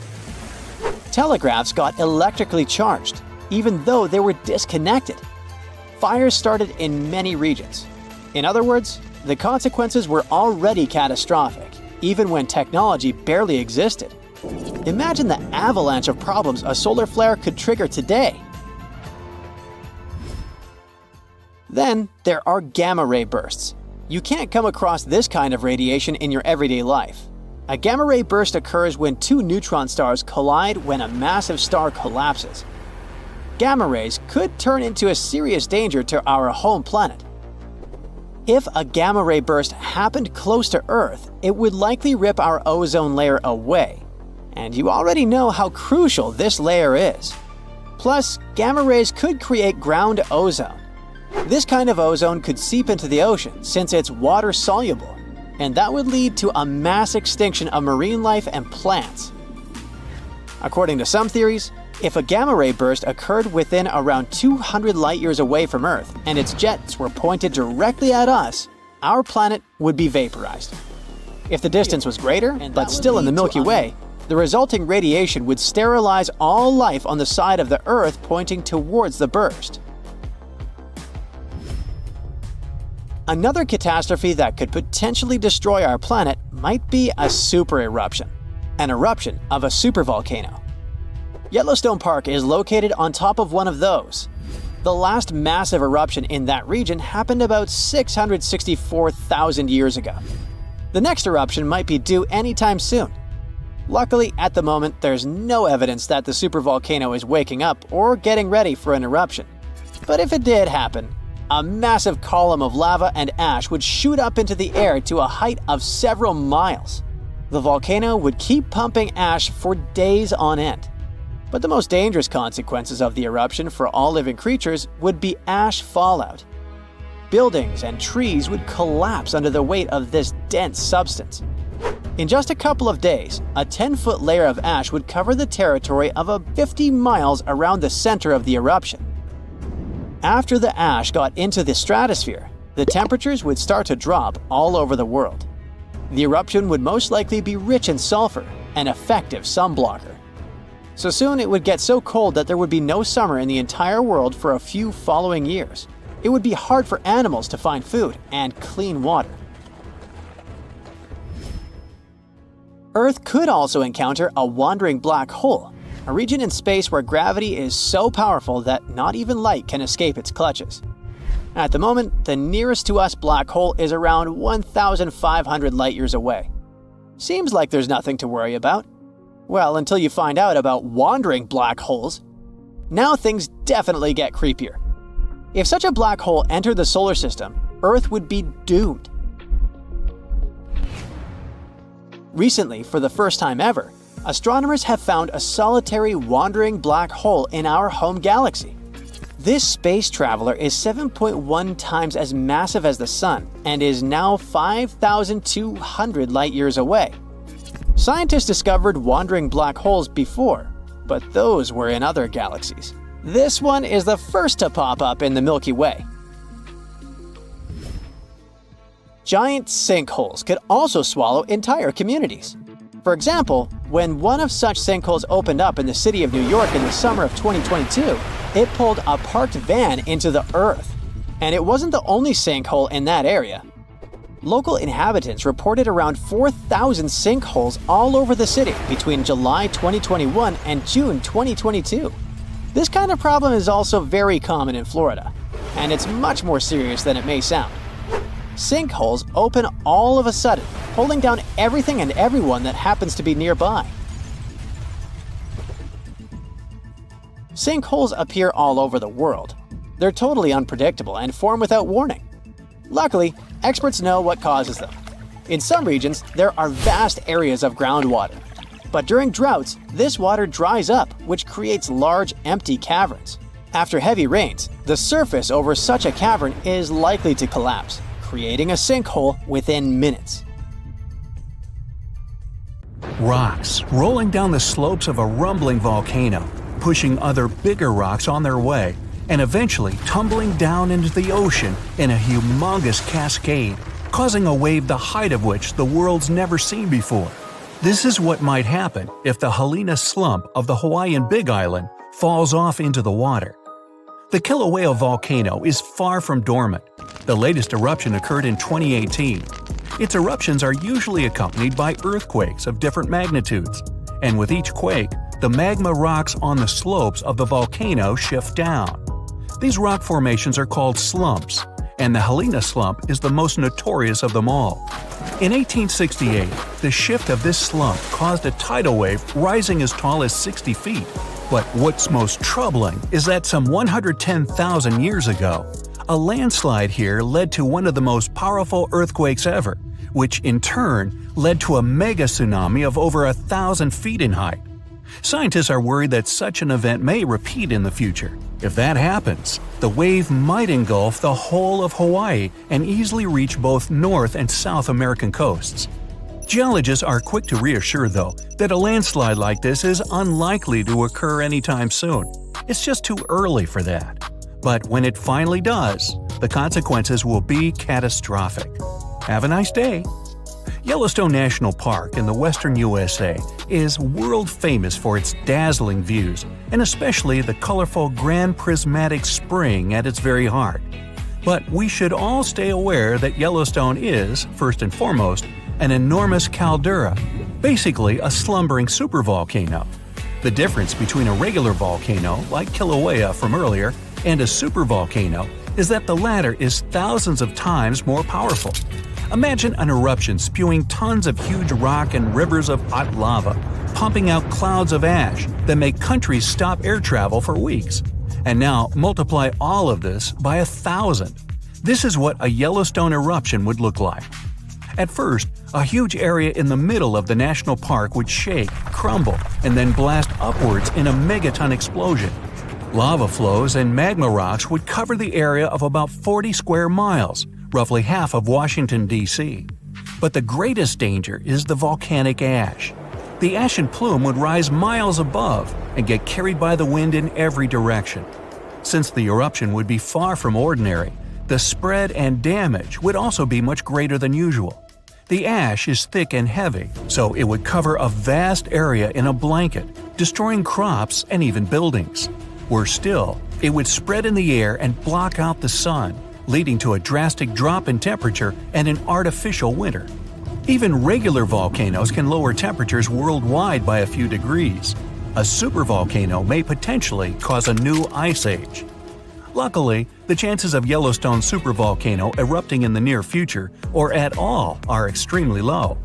Telegraphs got electrically charged. even though they were disconnected. Fires started in many regions. In other words, the consequences were already catastrophic, even when technology barely existed. Imagine the avalanche of problems a solar flare could trigger today. Then there are gamma-ray bursts. You can't come across this kind of radiation in your everyday life. A gamma-ray burst occurs when two neutron stars collide when a massive star collapses. Gamma rays could turn into a serious danger to our home planet. If a gamma-ray burst happened close to Earth, it would likely rip our ozone layer away. And you already know how crucial this layer is. Plus, gamma rays could create ground ozone. This kind of ozone could seep into the ocean since it's water-soluble, and that would lead to a mass extinction of marine life and plants. According to some theories, if a gamma-ray burst occurred within around 200 light-years away from Earth and its jets were pointed directly at us, our planet would be vaporized. If the distance was greater, but still in the Milky Way, the resulting radiation would sterilize all life on the side of the Earth pointing towards the burst. Another catastrophe that could potentially destroy our planet might be a super eruption, an eruption of a supervolcano. Yellowstone Park is located on top of one of those. The last massive eruption in that region happened about 664,000 years ago. The next eruption might be due anytime soon. Luckily, at the moment, there's no evidence that the supervolcano is waking up or getting ready for an eruption. But if it did happen, a massive column of lava and ash would shoot up into the air to a height of several miles. The volcano would keep pumping ash for days on end. But the most dangerous consequences of the eruption for all living creatures would be ash fallout. Buildings and trees would collapse under the weight of this dense substance. In just a couple of days, a 10-foot layer of ash would cover the territory of 50 miles around the center of the eruption. After the ash got into the stratosphere, the temperatures would start to drop all over the world. The eruption would most likely be rich in sulfur, an effective sunblocker. So soon it would get so cold that there would be no summer in the entire world for a few following years. It would be hard for animals to find food and clean water. Earth could also encounter a wandering black hole, a region in space where gravity is so powerful that not even light can escape its clutches. At the moment, the nearest to us black hole is around 1,500 light-years away. Seems like there's nothing to worry about. Well, until you find out about wandering black holes. Now things definitely get creepier. If such a black hole entered the solar system, Earth would be doomed. Recently, for the first time ever, astronomers have found a solitary wandering black hole in our home galaxy. This space traveler is 7.1 times as massive as the Sun and is now 5,200 light-years away. Scientists discovered wandering black holes before, but those were in other galaxies. This one is the first to pop up in the Milky Way. Giant sinkholes could also swallow entire communities. For example, when one of such sinkholes opened up in the city of New York in the summer of 2022, it pulled a parked van into the earth. And it wasn't the only sinkhole in that area. Local inhabitants reported around 4,000 sinkholes all over the city between July 2021 and June 2022. This kind of problem is also very common in Florida, and it's much more serious than it may sound. Sinkholes open all of a sudden, pulling down everything and everyone that happens to be nearby. Sinkholes appear all over the world. They're totally unpredictable and form without warning. Luckily, experts know what causes them. In some regions, there are vast areas of groundwater. But during droughts, this water dries up, which creates large, empty caverns. After heavy rains, the surface over such a cavern is likely to collapse, creating a sinkhole within minutes. Rocks rolling down the slopes of a rumbling volcano, pushing other bigger rocks on their way, and eventually tumbling down into the ocean in a humongous cascade, causing a wave the height of which the world's never seen before. This is what might happen if the Helena slump of the Hawaiian Big Island falls off into the water. The Kilauea volcano is far from dormant. The latest eruption occurred in 2018. Its eruptions are usually accompanied by earthquakes of different magnitudes, and with each quake, the magma rocks on the slopes of the volcano shift down. These rock formations are called slumps, and the Helena slump is the most notorious of them all. In 1868, the shift of this slump caused a tidal wave rising as tall as 60 feet. But what's most troubling is that some 110,000 years ago, a landslide here led to one of the most powerful earthquakes ever, which in turn led to a mega tsunami of over 1,000 feet in height. Scientists are worried that such an event may repeat in the future. If that happens, the wave might engulf the whole of Hawaii and easily reach both North and South American coasts. Geologists are quick to reassure, though, that a landslide like this is unlikely to occur anytime soon. It's just too early for that. But when it finally does, the consequences will be catastrophic. Have a nice day! Yellowstone National Park in the western USA is world famous for its dazzling views, and especially the colorful Grand Prismatic Spring at its very heart. But we should all stay aware that Yellowstone is, first and foremost, an enormous caldera, basically a slumbering supervolcano. The difference between a regular volcano, like Kilauea from earlier, and a supervolcano is that the latter is thousands of times more powerful. Imagine an eruption spewing tons of huge rock and rivers of hot lava, pumping out clouds of ash that make countries stop air travel for weeks. And now multiply all of this by 1,000. This is what a Yellowstone eruption would look like. At first, a huge area in the middle of the national park would shake, crumble, and then blast upwards in a megaton explosion. Lava flows and magma rocks would cover the area of about 40 square miles, roughly half of Washington, D.C. But the greatest danger is the volcanic ash. The ashen plume would rise miles above and get carried by the wind in every direction. Since the eruption would be far from ordinary, the spread and damage would also be much greater than usual. The ash is thick and heavy, so it would cover a vast area in a blanket, destroying crops and even buildings. Worse still, it would spread in the air and block out the sun, leading to a drastic drop in temperature and an artificial winter. Even regular volcanoes can lower temperatures worldwide by a few degrees. A supervolcano may potentially cause a new ice age. Luckily, the chances of Yellowstone supervolcano erupting in the near future, or at all, are extremely low.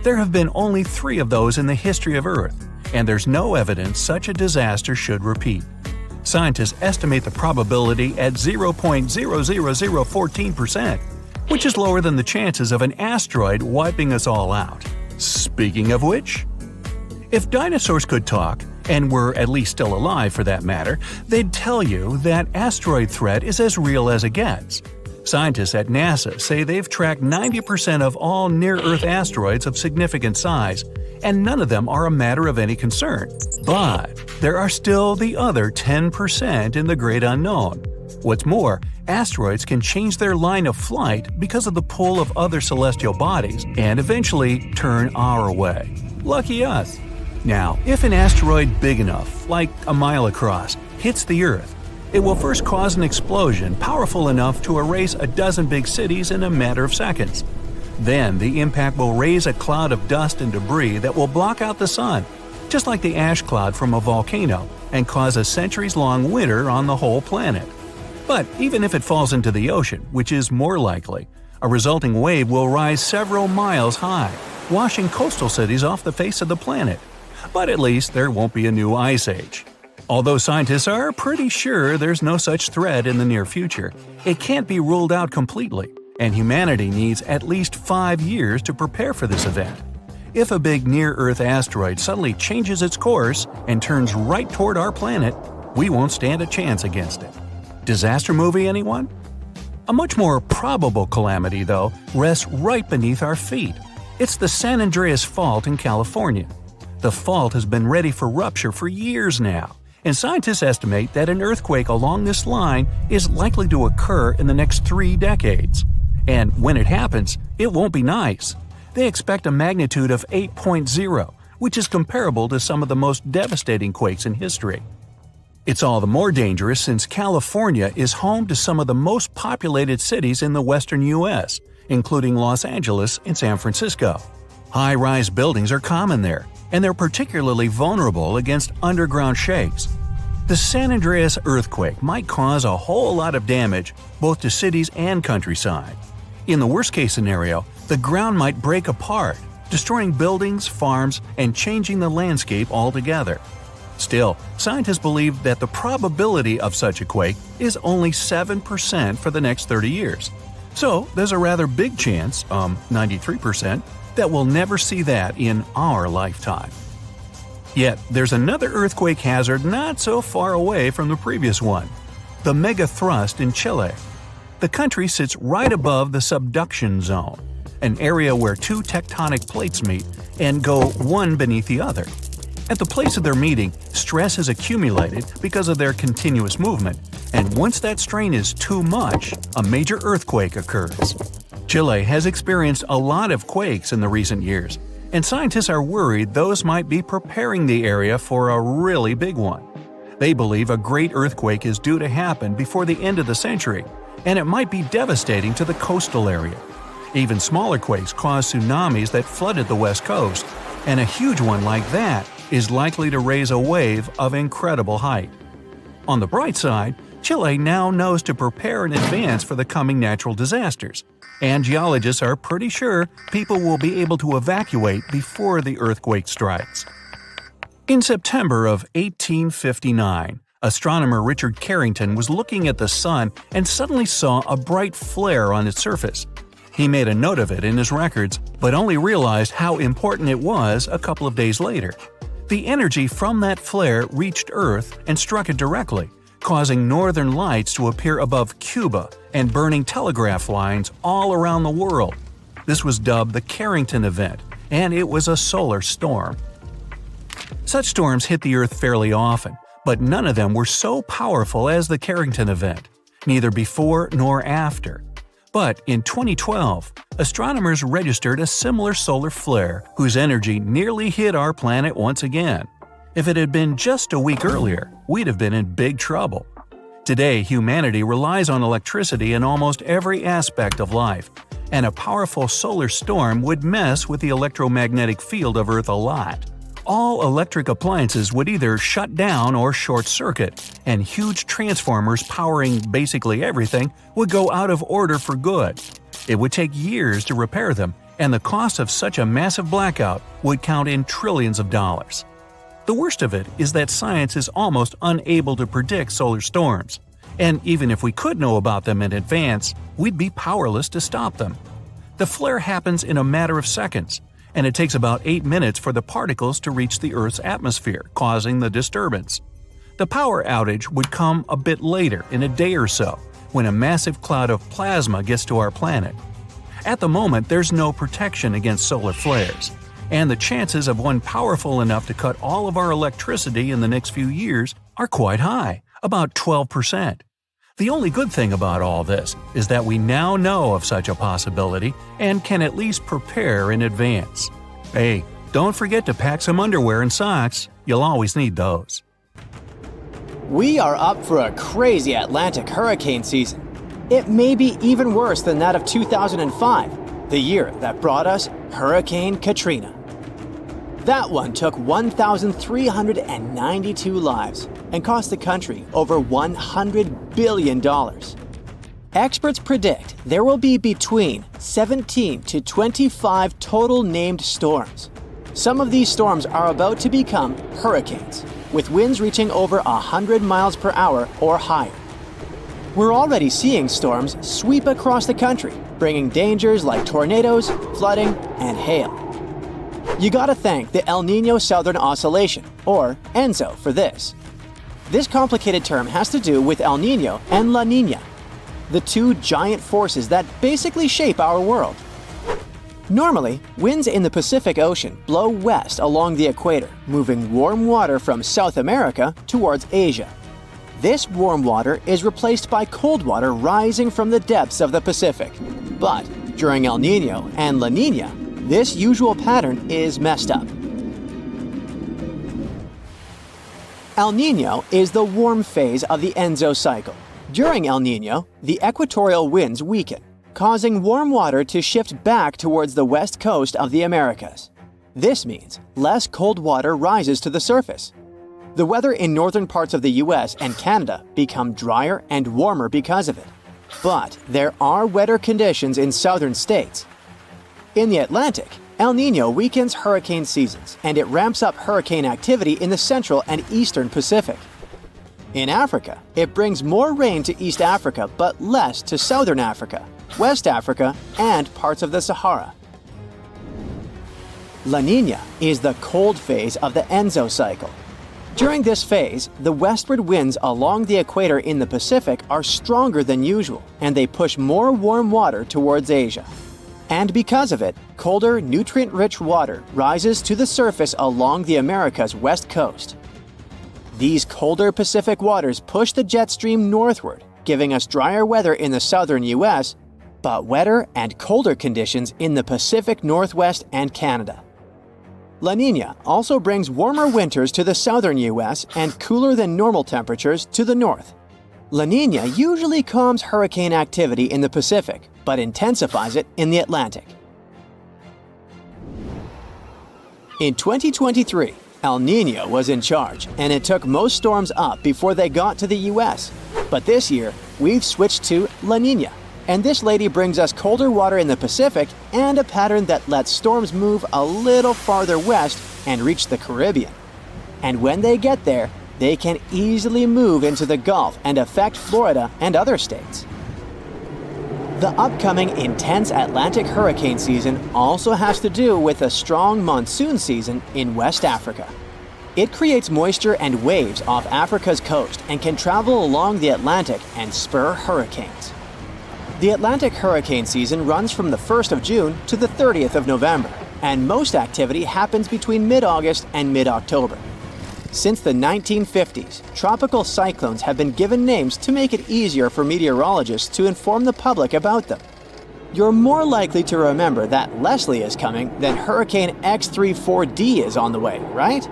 There have been only 3 of those in the history of Earth, and there's no evidence such a disaster should repeat. Scientists estimate the probability at 0.00014%, which is lower than the chances of an asteroid wiping us all out. Speaking of which, if dinosaurs could talk, and were at least still alive for that matter, they'd tell you that asteroid threat is as real as it gets. Scientists at NASA say they've tracked 90% of all near-Earth asteroids of significant size, and none of them are a matter of any concern. But there are still the other 10% in the great unknown. What's more, asteroids can change their line of flight because of the pull of other celestial bodies and eventually turn our way. Lucky us! Now, if an asteroid big enough, like a mile across, hits the Earth, it will first cause an explosion powerful enough to erase a dozen big cities in a matter of seconds. Then the impact will raise a cloud of dust and debris that will block out the sun, just like the ash cloud from a volcano, and cause a centuries-long winter on the whole planet. But even if it falls into the ocean, which is more likely, a resulting wave will rise several miles high, washing coastal cities off the face of the planet. But at least there won't be a new ice age. Although scientists are pretty sure there's no such threat in the near future, it can't be ruled out completely, and humanity needs at least 5 years to prepare for this event. If a big near-Earth asteroid suddenly changes its course and turns right toward our planet, we won't stand a chance against it. Disaster movie, anyone? A much more probable calamity, though, rests right beneath our feet. It's the San Andreas Fault in California. The fault has been ready for rupture for years now, and scientists estimate that an earthquake along this line is likely to occur in the next 3 decades. And when it happens, it won't be nice. They expect a magnitude of 8.0, which is comparable to some of the most devastating quakes in history. It's all the more dangerous since California is home to some of the most populated cities in the western U.S., including Los Angeles and San Francisco. High-rise buildings are common there, and they're particularly vulnerable against underground shakes. The San Andreas earthquake might cause a whole lot of damage both to cities and countryside. In the worst-case scenario, the ground might break apart, destroying buildings, farms, and changing the landscape altogether. Still, scientists believe that the probability of such a quake is only 7% for the next 30 years. So, there's a rather big chance, 93%, that we'll never see that in our lifetime. Yet, there's another earthquake hazard not so far away from the previous one: the megathrust in Chile. The country sits right above the subduction zone, an area where two tectonic plates meet and go one beneath the other. At the place of their meeting, stress has accumulated because of their continuous movement, and once that strain is too much, a major earthquake occurs. Chile has experienced a lot of quakes in the recent years, and scientists are worried those might be preparing the area for a really big one. They believe a great earthquake is due to happen before the end of the century, and it might be devastating to the coastal area. Even smaller quakes caused tsunamis that flooded the west coast, and a huge one like that is likely to raise a wave of incredible height. On the bright side, Chile now knows to prepare in advance for the coming natural disasters, and geologists are pretty sure people will be able to evacuate before the earthquake strikes. In September of 1859, astronomer Richard Carrington was looking at the sun and suddenly saw a bright flare on its surface. He made a note of it in his records, but only realized how important it was a couple of days later. The energy from that flare reached Earth and struck it directly, causing northern lights to appear above Cuba and burning telegraph lines all around the world. This was dubbed the Carrington event, and it was a solar storm. Such storms hit the Earth fairly often, but none of them were so powerful as the Carrington event, neither before nor after. But in 2012, astronomers registered a similar solar flare whose energy nearly hit our planet once again. If it had been just a week earlier, we'd have been in big trouble. Today, humanity relies on electricity in almost every aspect of life, and a powerful solar storm would mess with the electromagnetic field of Earth a lot. All electric appliances would either shut down or short-circuit, and huge transformers powering basically everything would go out of order for good. It would take years to repair them, and the cost of such a massive blackout would count in trillions of dollars. The worst of it is that science is almost unable to predict solar storms, and even if we could know about them in advance, we'd be powerless to stop them. The flare happens in a matter of seconds, and it takes about 8 minutes for the particles to reach the Earth's atmosphere, causing the disturbance. The power outage would come a bit later, in a day or so, when a massive cloud of plasma gets to our planet. At the moment, there's no protection against solar flares, and the chances of one powerful enough to cut all of our electricity in the next few years are quite high, about 12%. The only good thing about all this is that we now know of such a possibility and can at least prepare in advance. Hey, don't forget to pack some underwear and socks. You'll always need those. We are up for a crazy Atlantic hurricane season. It may be even worse than that of 2005, the year that brought us Hurricane Katrina. That one took 1,392 lives and cost the country over $100 billion. Experts predict there will be between 17 to 25 total named storms. Some of these storms are about to become hurricanes, with winds reaching over 100 miles per hour or higher. We're already seeing storms sweep across the country, bringing dangers like tornadoes, flooding, and hail. You gotta thank the El Niño Southern Oscillation, or ENSO, for this. This complicated term has to do with El Niño and La Niña, the two giant forces that basically shape our world. Normally, winds in the Pacific Ocean blow west along the equator, moving warm water from South America towards Asia. This warm water is replaced by cold water rising from the depths of the Pacific. But during El Niño and La Niña, this usual pattern is messed up. El Niño is the warm phase of the Enso cycle. During El Niño, the equatorial winds weaken, causing warm water to shift back towards the west coast of the Americas. This means less cold water rises to the surface. The weather in northern parts of the US and Canada become drier and warmer because of it. But there are wetter conditions in southern states. In the Atlantic, El Niño weakens hurricane seasons, and it ramps up hurricane activity in the central and eastern Pacific. In Africa, it brings more rain to East Africa but less to southern Africa, West Africa, and parts of the Sahara. La Niña is the cold phase of the Enso cycle. During this phase, the westward winds along the equator in the Pacific are stronger than usual, and they push more warm water towards Asia. And because of it, colder, nutrient-rich water rises to the surface along the Americas' west coast. These colder Pacific waters push the jet stream northward, giving us drier weather in the southern US, but wetter and colder conditions in the Pacific Northwest and Canada. La Niña also brings warmer winters to the southern US and cooler than normal temperatures to the north. La Niña usually calms hurricane activity in the Pacific, but intensifies it in the Atlantic. In 2023, El Niño was in charge, and it took most storms up before they got to the US. But this year, we've switched to La Niña, and this lady brings us colder water in the Pacific and a pattern that lets storms move a little farther west and reach the Caribbean. And when they get there, they can easily move into the Gulf and affect Florida and other states. The upcoming intense Atlantic hurricane season also has to do with a strong monsoon season in West Africa. It creates moisture and waves off Africa's coast and can travel along the Atlantic and spur hurricanes. The Atlantic hurricane season runs from the 1st of June to the 30th of November, and most activity happens between mid-August and mid-October. Since the 1950s, tropical cyclones have been given names to make it easier for meteorologists to inform the public about them. You're more likely to remember that Leslie is coming than Hurricane X34D is on the way, right?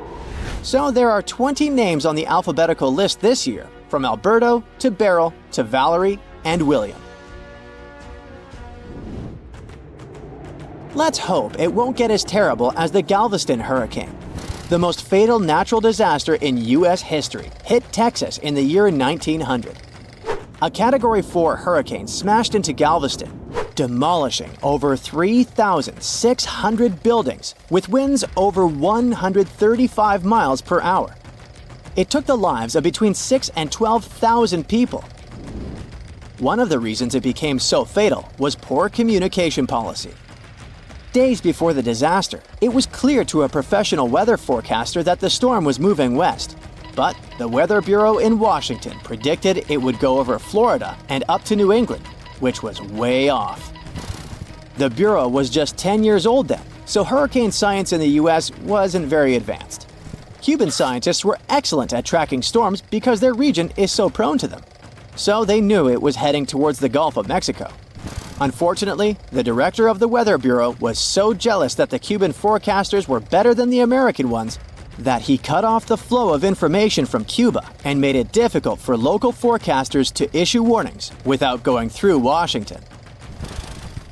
So there are 20 names on the alphabetical list this year, from Alberto to Beryl to Valerie and William. Let's hope it won't get as terrible as the Galveston hurricane. The most fatal natural disaster in U.S. history hit Texas in the year 1900. A Category 4 hurricane smashed into Galveston, demolishing over 3,600 buildings with winds over 135 miles per hour. It took the lives of between 6,000 and 12,000 people. One of the reasons it became so fatal was poor communication policy. Days before the disaster, it was clear to a professional weather forecaster that the storm was moving west. But the Weather Bureau in Washington predicted it would go over Florida and up to New England, which was way off. The Bureau was just 10 years old then, so hurricane science in the US wasn't very advanced. Cuban scientists were excellent at tracking storms because their region is so prone to them. So they knew it was heading towards the Gulf of Mexico. Unfortunately, the director of the Weather Bureau was so jealous that the Cuban forecasters were better than the American ones that he cut off the flow of information from Cuba and made it difficult for local forecasters to issue warnings without going through Washington.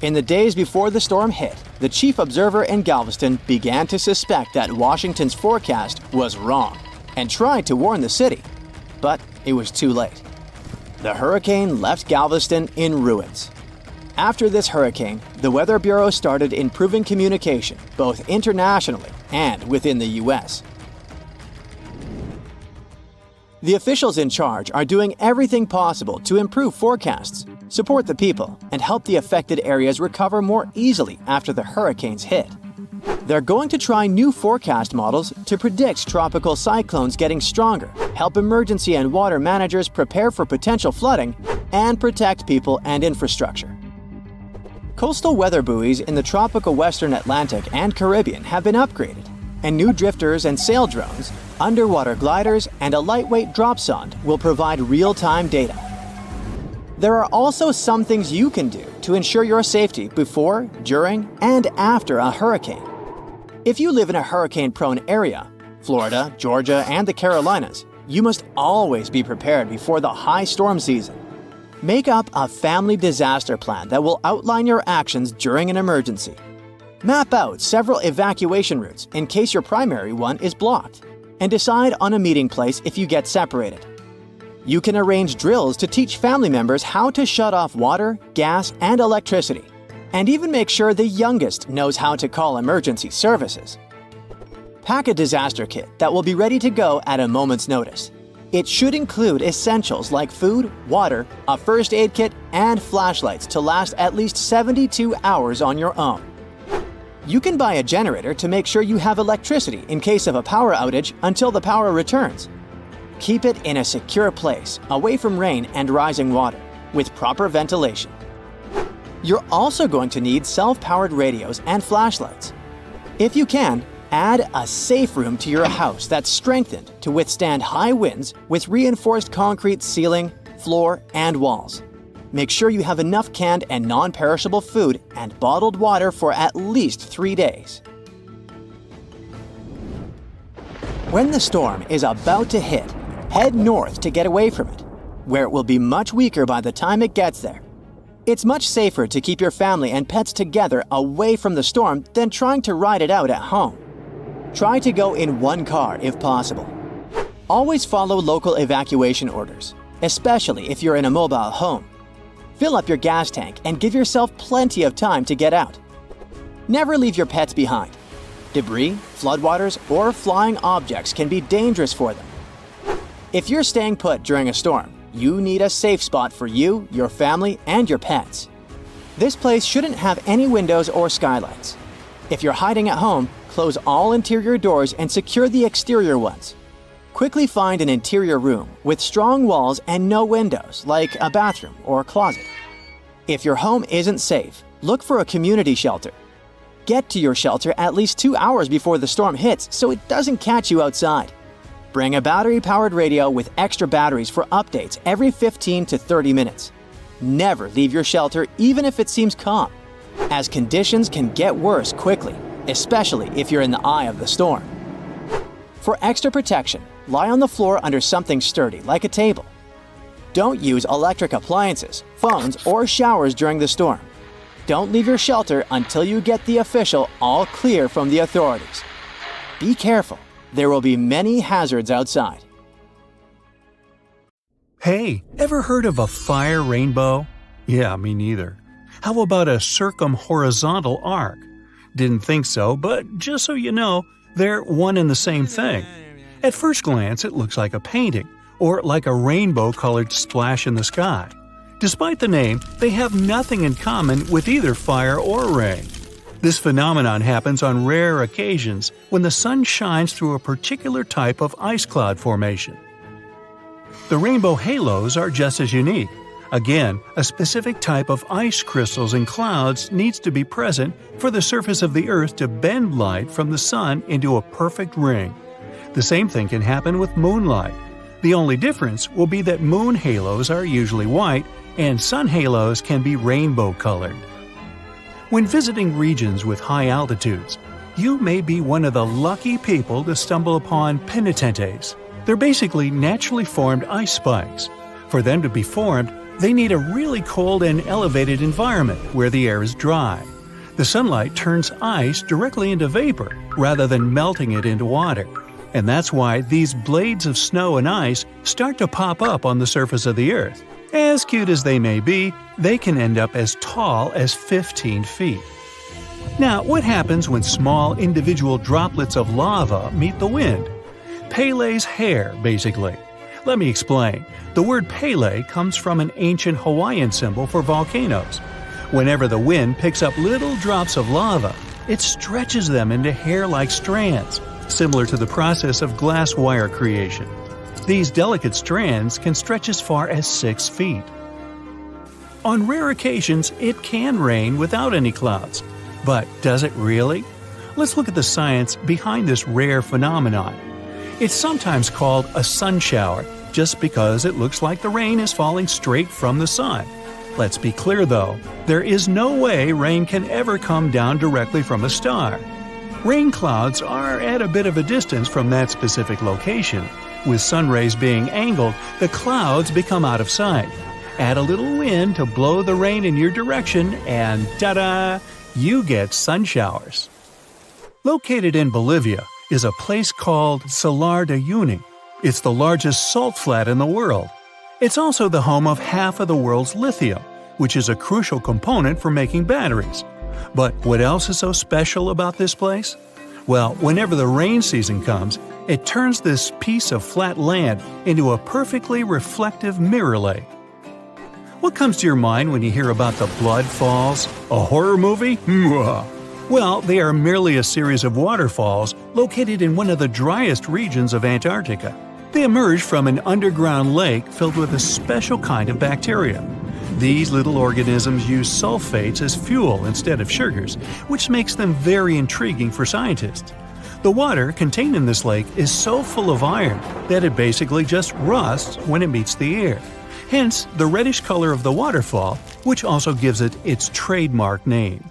In the days before the storm hit, the chief observer in Galveston began to suspect that Washington's forecast was wrong and tried to warn the city, but it was too late. The hurricane left Galveston in ruins. After this hurricane, the Weather Bureau started improving communication, both internationally and within the U.S. The officials in charge are doing everything possible to improve forecasts, support the people, and help the affected areas recover more easily after the hurricanes hit. They're going to try new forecast models to predict tropical cyclones getting stronger, help emergency and water managers prepare for potential flooding, and protect people and infrastructure. Coastal weather buoys in the tropical western Atlantic and Caribbean have been upgraded, and new drifters and sail drones, underwater gliders, and a lightweight drop sonde will provide real-time data. There are also some things you can do to ensure your safety before, during, and after a hurricane. If you live in a hurricane-prone area, Florida, Georgia, and the Carolinas, you must always be prepared before the high storm season. Make up a family disaster plan that will outline your actions during an emergency. Map out several evacuation routes in case your primary one is blocked, and decide on a meeting place if you get separated. You can arrange drills to teach family members how to shut off water, gas, and electricity, and even make sure the youngest knows how to call emergency services. Pack a disaster kit that will be ready to go at a moment's notice. It should include essentials like food, water, a first aid kit, and flashlights to last at least 72 hours on your own. You can buy a generator to make sure you have electricity in case of a power outage until the power returns. Keep it in a secure place, away from rain and rising water, with proper ventilation. You're also going to need self-powered radios and flashlights. If you can, add a safe room to your house that's strengthened to withstand high winds with reinforced concrete ceiling, floor, and walls. Make sure you have enough canned and non-perishable food and bottled water for at least 3 days. When the storm is about to hit, head north to get away from it, where it will be much weaker by the time it gets there. It's much safer to keep your family and pets together away from the storm than trying to ride it out at home. Try to go in one car if possible. Always follow local evacuation orders, especially if you're in a mobile home. Fill up your gas tank and give yourself plenty of time to get out. Never leave your pets behind. Debris, floodwaters, or flying objects can be dangerous for them. If you're staying put during a storm, you need a safe spot for you, your family, and your pets. This place shouldn't have any windows or skylights. If you're hiding at home, close all interior doors and secure the exterior ones. Quickly find an interior room with strong walls and no windows, like a bathroom or closet. If your home isn't safe, look for a community shelter. Get to your shelter at least 2 hours before the storm hits so it doesn't catch you outside. Bring a battery-powered radio with extra batteries for updates every 15 to 30 minutes. Never leave your shelter even if it seems calm, as conditions can get worse quickly, especially if you're in the eye of the storm. For extra protection, lie on the floor under something sturdy like a table. Don't use electric appliances, phones, or showers during the storm. Don't leave your shelter until you get the official all clear from the authorities. Be careful. There will be many hazards outside. Hey, ever heard of a fire rainbow? Yeah, me neither. How about a circumhorizontal arc? Didn't think so, but just so you know, they're one and the same thing. At first glance, it looks like a painting, or like a rainbow-colored splash in the sky. Despite the name, they have nothing in common with either fire or rain. This phenomenon happens on rare occasions when the sun shines through a particular type of ice cloud formation. The rainbow halos are just as unique. Again, a specific type of ice crystals in clouds needs to be present for the surface of the Earth to bend light from the sun into a perfect ring. The same thing can happen with moonlight. The only difference will be that moon halos are usually white and sun halos can be rainbow-colored. When visiting regions with high altitudes, you may be one of the lucky people to stumble upon penitentes. They're basically naturally formed ice spikes. For them to be formed, they need a really cold and elevated environment where the air is dry. The sunlight turns ice directly into vapor rather than melting it into water. And that's why these blades of snow and ice start to pop up on the surface of the Earth. As cute as they may be, they can end up as tall as 15 feet. Now, what happens when small individual droplets of lava meet the wind? Pele's hair, basically. Let me explain. The word Pele comes from an ancient Hawaiian symbol for volcanoes. Whenever the wind picks up little drops of lava, it stretches them into hair-like strands, similar to the process of glass wire creation. These delicate strands can stretch as far as 6 feet. On rare occasions, it can rain without any clouds. But does it really? Let's look at the science behind this rare phenomenon. It's sometimes called a sun shower, just because it looks like the rain is falling straight from the sun. Let's be clear though, there is no way rain can ever come down directly from a star. Rain clouds are at a bit of a distance from that specific location, With sun rays being angled, the clouds become out of sight. Add a little wind to blow the rain in your direction, and ta-da! You get sun showers. Located in Bolivia is a place called Salar de Uyuni. It's the largest salt flat in the world. It's also the home of half of the world's lithium, which is a crucial component for making batteries. But what else is so special about this place? Well, whenever the rain season comes, it turns this piece of flat land into a perfectly reflective mirror lake. What comes to your mind when you hear about the Blood Falls? A horror movie? Well, they are merely a series of waterfalls located in one of the driest regions of Antarctica. They emerge from an underground lake filled with a special kind of bacteria. These little organisms use sulfates as fuel instead of sugars, which makes them very intriguing for scientists. The water contained in this lake is so full of iron that it basically just rusts when it meets the air. Hence, the reddish color of the waterfall, which also gives it its trademark name.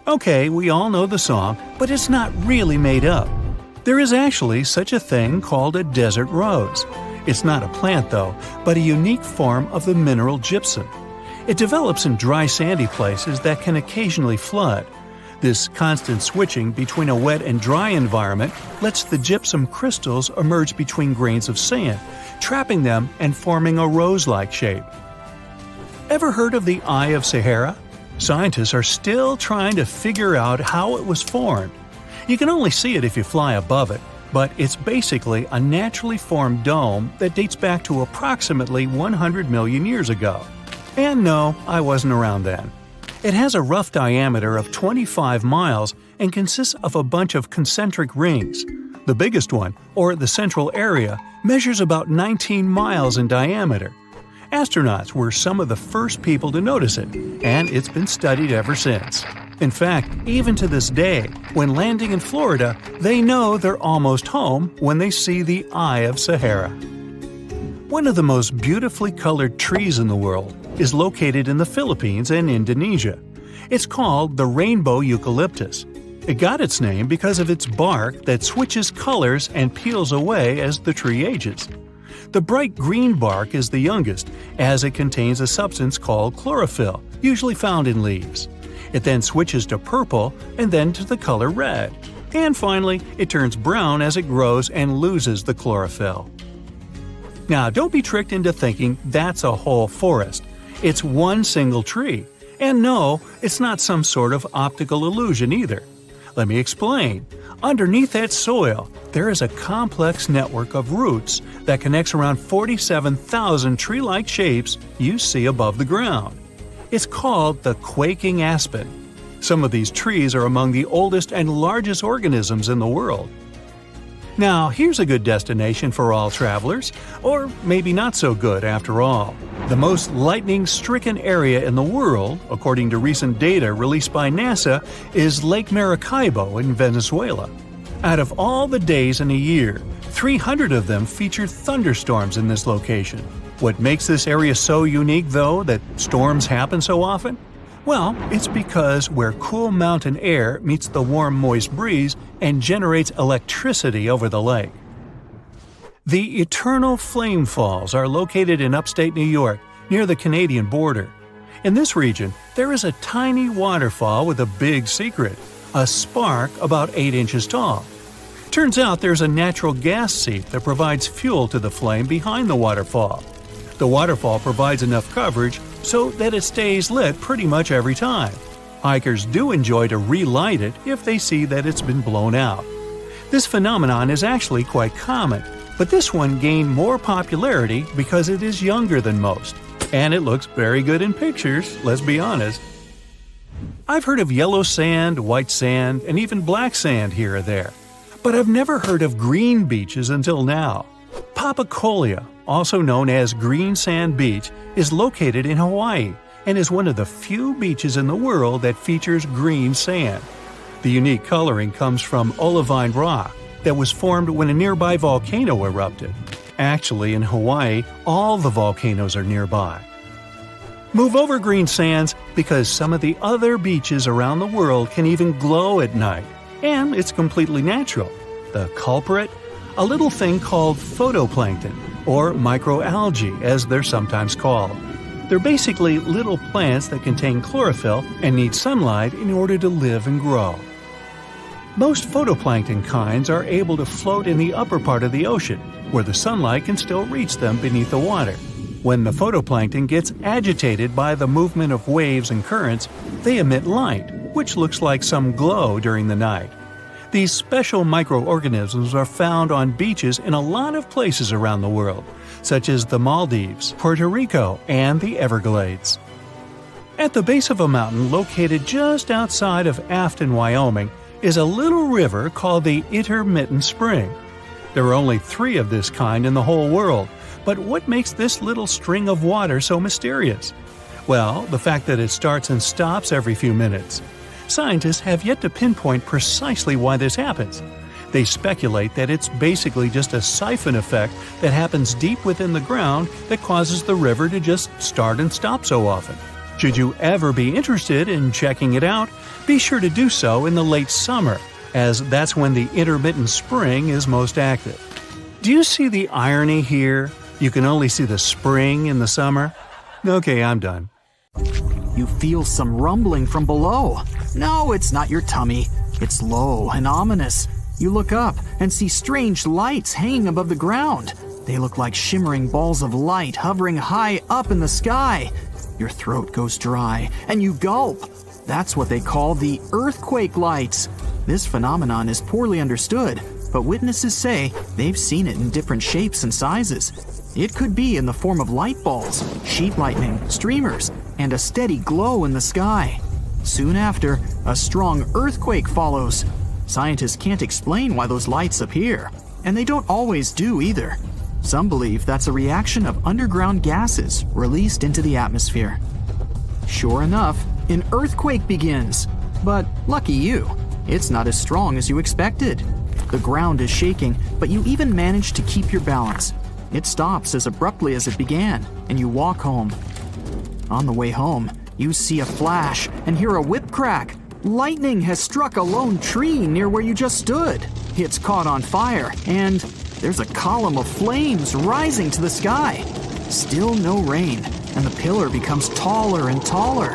Okay, we all know the song, but it's not really made up. There is actually such a thing called a desert rose. It's not a plant though, but a unique form of the mineral gypsum. It develops in dry sandy places that can occasionally flood. This constant switching between a wet and dry environment lets the gypsum crystals emerge between grains of sand, trapping them and forming a rose-like shape. Ever heard of the Eye of Sahara? Scientists are still trying to figure out how it was formed. You can only see it if you fly above it, but it's basically a naturally formed dome that dates back to approximately 100 million years ago. And no, I wasn't around then. It has a rough diameter of 25 miles and consists of a bunch of concentric rings. The biggest one, or the central area, measures about 19 miles in diameter. Astronauts were some of the first people to notice it, and it's been studied ever since. In fact, even to this day, when landing in Florida, they know they're almost home when they see the Eye of Sahara. One of the most beautifully colored trees in the world is located in the Philippines and Indonesia. It's called the rainbow eucalyptus. It got its name because of its bark that switches colors and peels away as the tree ages. The bright green bark is the youngest, as it contains a substance called chlorophyll, usually found in leaves. It then switches to purple and then to the color red. And finally, it turns brown as it grows and loses the chlorophyll. Now, don't be tricked into thinking that's a whole forest. It's one single tree. And no, it's not some sort of optical illusion either. Let me explain. Underneath that soil, there is a complex network of roots that connects around 47,000 tree-like shapes you see above the ground. It's called the quaking aspen. Some of these trees are among the oldest and largest organisms in the world. Now, here's a good destination for all travelers, or maybe not so good after all. The most lightning-stricken area in the world, according to recent data released by NASA, is Lake Maracaibo in Venezuela. Out of all the days in a year, 300 of them feature thunderstorms in this location. What makes this area so unique, though, that storms happen so often? Well, it's because where cool mountain air meets the warm, moist breeze and generates electricity over the lake. The Eternal Flame Falls are located in upstate New York, near the Canadian border. In this region, there is a tiny waterfall with a big secret, a spark about 8 inches tall. Turns out there's a natural gas seep that provides fuel to the flame behind the waterfall. The waterfall provides enough coverage so that it stays lit pretty much every time. Hikers do enjoy to relight it if they see that it's been blown out. This phenomenon is actually quite common, but this one gained more popularity because it is younger than most. And it looks very good in pictures, let's be honest. I've heard of yellow sand, white sand, and even black sand here or there. But I've never heard of green beaches until now. Papacolia, also known as Green Sand Beach, is located in Hawaii and is one of the few beaches in the world that features green sand. The unique coloring comes from olivine rock that was formed when a nearby volcano erupted. Actually, in Hawaii, all the volcanoes are nearby. Move over green sands because some of the other beaches around the world can even glow at night, and it's completely natural. The culprit? a little thing called photoplankton, or microalgae as they're sometimes called. They're basically little plants that contain chlorophyll and need sunlight in order to live and grow. Most photoplankton kinds are able to float in the upper part of the ocean, where the sunlight can still reach them beneath the water. When the photoplankton gets agitated by the movement of waves and currents, they emit light, which looks like some glow during the night. These special microorganisms are found on beaches in a lot of places around the world, such as the Maldives, Puerto Rico, and the Everglades. At the base of a mountain located just outside of Afton, Wyoming, is a little river called the Intermittent Spring. There are only 3 of this kind in the whole world, but what makes this little string of water so mysterious? Well, the fact that it starts and stops every few minutes. Scientists have yet to pinpoint precisely why this happens. They speculate that it's basically just a siphon effect that happens deep within the ground that causes the river to just start and stop so often. Should you ever be interested in checking it out, be sure to do so in the late summer, as that's when the intermittent spring is most active. Do you see the irony here? You can only see the spring in the summer? Okay, I'm done. You feel some rumbling from below. No, it's not your tummy. It's low and ominous. You look up and see strange lights hanging above the ground. They look like shimmering balls of light hovering high up in the sky. Your throat goes dry and you gulp. That's what they call the earthquake lights. This phenomenon is poorly understood, but witnesses say they've seen it in different shapes and sizes. It could be in the form of light balls, sheet lightning, streamers, and a steady glow in the sky. Soon after, a strong earthquake follows. Scientists can't explain why those lights appear, and they don't always do either. Some believe that's a reaction of underground gases released into the atmosphere. Sure enough, an earthquake begins. But lucky you, it's not as strong as you expected. The ground is shaking, but you even manage to keep your balance. It stops as abruptly as it began, and you walk home. On the way home, you see a flash and hear a whip crack. Lightning has struck a lone tree near where you just stood. It's caught on fire, and there's a column of flames rising to the sky. Still no rain, and the pillar becomes taller and taller.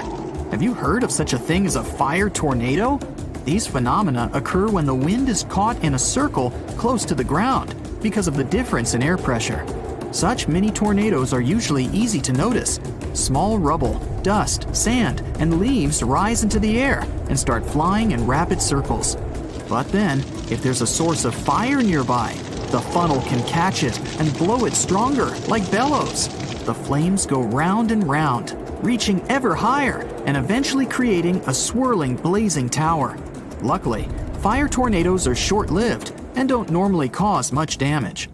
Have you heard of such a thing as a fire tornado? These phenomena occur when the wind is caught in a circle close to the ground because of the difference in air pressure. Such mini tornadoes are usually easy to notice. Small rubble, dust, sand, and leaves rise into the air and start flying in rapid circles. But then, if there's a source of fire nearby, the funnel can catch it and blow it stronger, like bellows. The flames go round and round, reaching ever higher and eventually creating a swirling, blazing tower. Luckily, fire tornadoes are short-lived and don't normally cause much damage.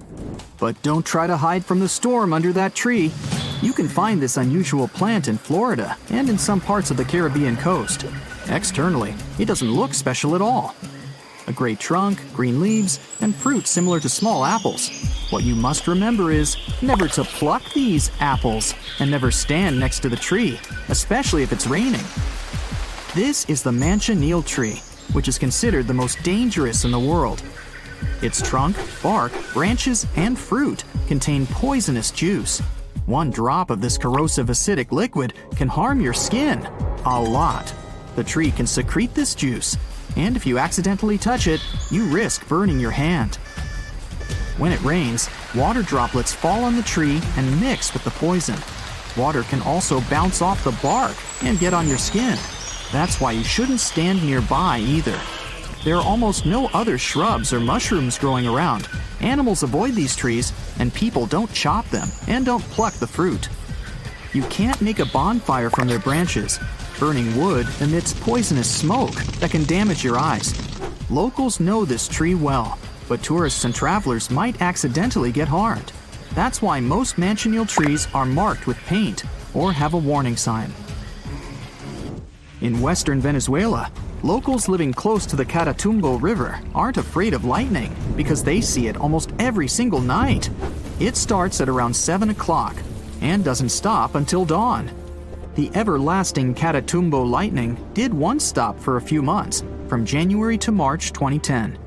But don't try to hide from the storm under that tree. You can find this unusual plant in Florida and in some parts of the Caribbean coast. Externally, it doesn't look special at all. A gray trunk, green leaves, and fruit similar to small apples. What you must remember is never to pluck these apples and never stand next to the tree, especially if it's raining. This is the manchineel tree, which is considered the most dangerous in the world. Its trunk, bark, branches, and fruit contain poisonous juice. One drop of this corrosive acidic liquid can harm your skin a lot. The tree can secrete this juice, and if you accidentally touch it, you risk burning your hand. When it rains, water droplets fall on the tree and mix with the poison. Water can also bounce off the bark and get on your skin. That's why you shouldn't stand nearby either. There are almost no other shrubs or mushrooms growing around. Animals avoid these trees, and people don't chop them and don't pluck the fruit. You can't make a bonfire from their branches. Burning wood emits poisonous smoke that can damage your eyes. Locals know this tree well, but tourists and travelers might accidentally get harmed. That's why most manchineel trees are marked with paint or have a warning sign. In western Venezuela, locals living close to the Catatumbo River aren't afraid of lightning because they see it almost every single night. It starts at around 7 o'clock and doesn't stop until dawn. The everlasting Catatumbo lightning did once stop for a few months, from January to March 2010.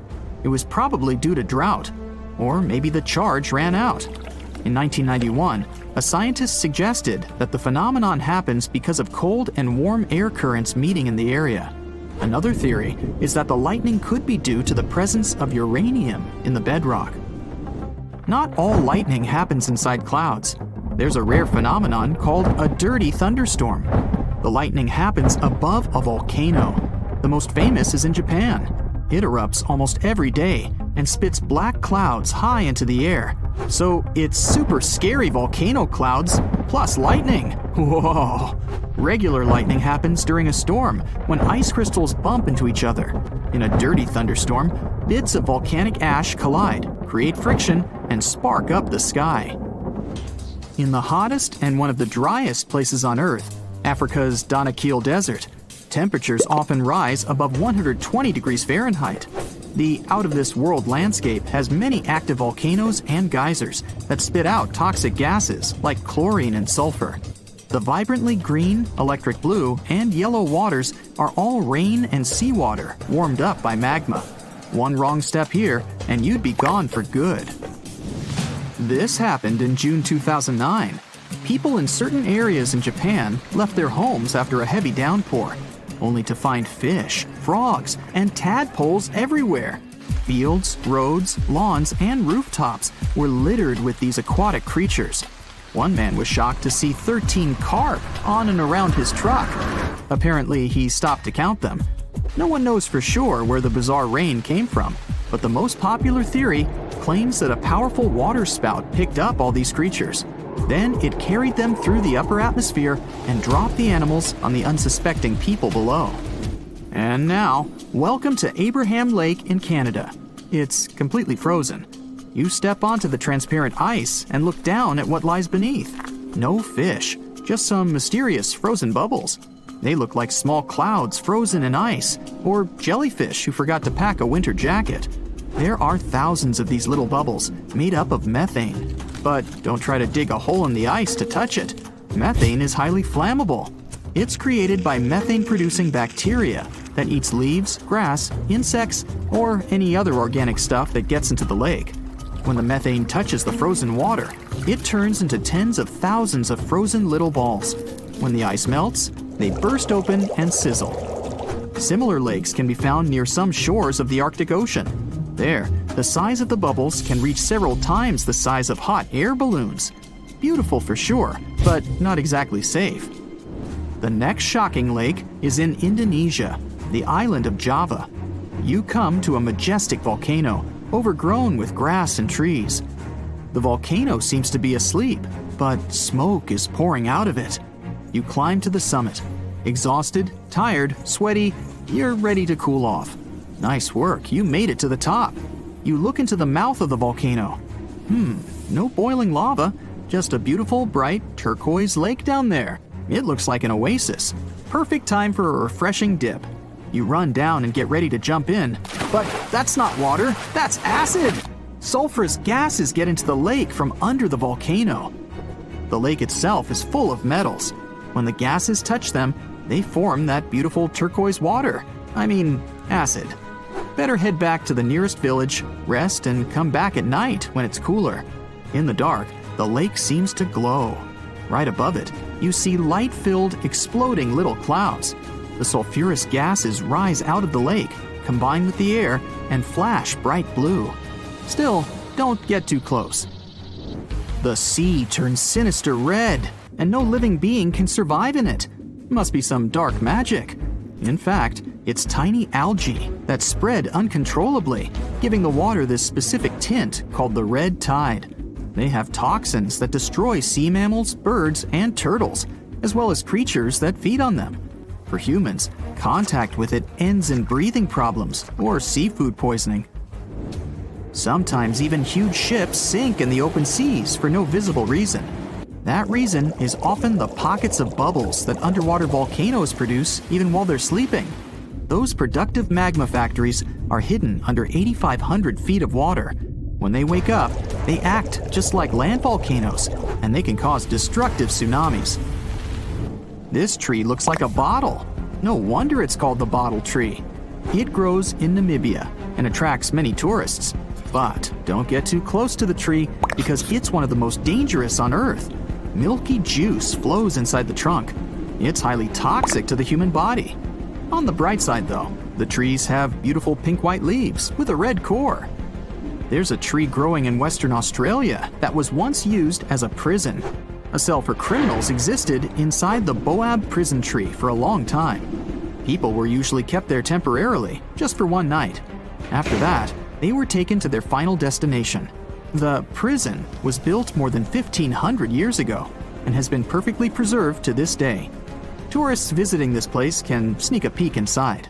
It was probably due to drought, Or maybe the charge ran out. In 1991, a scientist suggested that the phenomenon happens because of cold and warm air currents meeting in the area. Another theory is that the lightning could be due to the presence of uranium in the bedrock. Not all lightning happens inside clouds. There's a rare phenomenon called a dirty thunderstorm. The lightning happens above a volcano. The most famous is in Japan. It erupts almost every day and spits black clouds high into the air. So it's super scary volcano clouds plus lightning. Whoa! Regular lightning happens during a storm when ice crystals bump into each other. In a dirty thunderstorm, bits of volcanic ash collide, create friction, and spark up the sky. In the hottest and one of the driest places on Earth, Africa's Danakil Desert, temperatures often rise above 120 degrees Fahrenheit. The out-of-this-world landscape has many active volcanoes and geysers that spit out toxic gases like chlorine and sulfur. The vibrantly green, electric blue, and yellow waters are all rain and seawater warmed up by magma. One wrong step here, and you'd be gone for good. This happened in June 2009. People in certain areas in Japan left their homes after a heavy downpour, only to find fish, frogs, and tadpoles everywhere. Fields, roads, lawns, and rooftops were littered with these aquatic creatures. One man was shocked to see 13 carp on and around his truck. Apparently, he stopped to count them. No one knows for sure where the bizarre rain came from, but the most popular theory claims that a powerful water spout picked up all these creatures. Then it carried them through the upper atmosphere and dropped the animals on the unsuspecting people below. And now, welcome to Abraham Lake in Canada. It's completely frozen. You step onto the transparent ice and look down at what lies beneath. No fish, just some mysterious frozen bubbles. They look like small clouds frozen in ice, or jellyfish who forgot to pack a winter jacket. There are thousands of these little bubbles made up of methane. But don't try to dig a hole in the ice to touch it. Methane is highly flammable. It's created by methane-producing bacteria that eats leaves, grass, insects, or any other organic stuff that gets into the lake. When the methane touches the frozen water, it turns into tens of thousands of frozen little balls. When the ice melts, they burst open and sizzle. Similar lakes can be found near some shores of the Arctic Ocean. There, the size of the bubbles can reach several times the size of hot air balloons. Beautiful for sure, but not exactly safe. The next shocking lake is in Indonesia, the island of Java. You come to a majestic volcano, overgrown with grass and trees. The volcano seems to be asleep, but smoke is pouring out of it. You climb to the summit. Exhausted, tired, sweaty, you're ready to cool off. Nice work, you made it to the top. You look into the mouth of the volcano. No boiling lava, just a beautiful, bright, turquoise lake down there. It looks like an oasis. Perfect time for a refreshing dip. You run down and get ready to jump in. But that's not water, that's acid! Sulfurous gases get into the lake from under the volcano. The lake itself is full of metals. When the gases touch them, they form that beautiful turquoise water. Acid. Better head back to the nearest village, rest, and come back at night when it's cooler. In the dark, the lake seems to glow. Right above it, you see light-filled, exploding little clouds. The sulfurous gases rise out of the lake, combine with the air, and flash bright blue. Still, don't get too close. The sea turns sinister red, and no living being can survive in it. Must be some dark magic. In fact, it's tiny algae that spread uncontrollably, giving the water this specific tint called the red tide. They have toxins that destroy sea mammals, birds, and turtles, as well as creatures that feed on them. For humans, contact with it ends in breathing problems or seafood poisoning. Sometimes even huge ships sink in the open seas for no visible reason. That reason is often the pockets of bubbles that underwater volcanoes produce even while they're sleeping. Those productive magma factories are hidden under 8,500 feet of water. When they wake up, they act just like land volcanoes, and they can cause destructive tsunamis. This tree looks like a bottle. No wonder it's called the bottle tree. It grows in Namibia and attracts many tourists. But don't get too close to the tree because it's one of the most dangerous on Earth. Milky juice flows inside the trunk. It's highly toxic to the human body. On the bright side, though, the trees have beautiful pink-white leaves with a red core. There's a tree growing in Western Australia that was once used as a prison. A cell for criminals existed inside the Boab prison tree for a long time. People were usually kept there temporarily, just for one night. After that, they were taken to their final destination. The prison was built more than 1,500 years ago and has been perfectly preserved to this day. Tourists visiting this place can sneak a peek inside.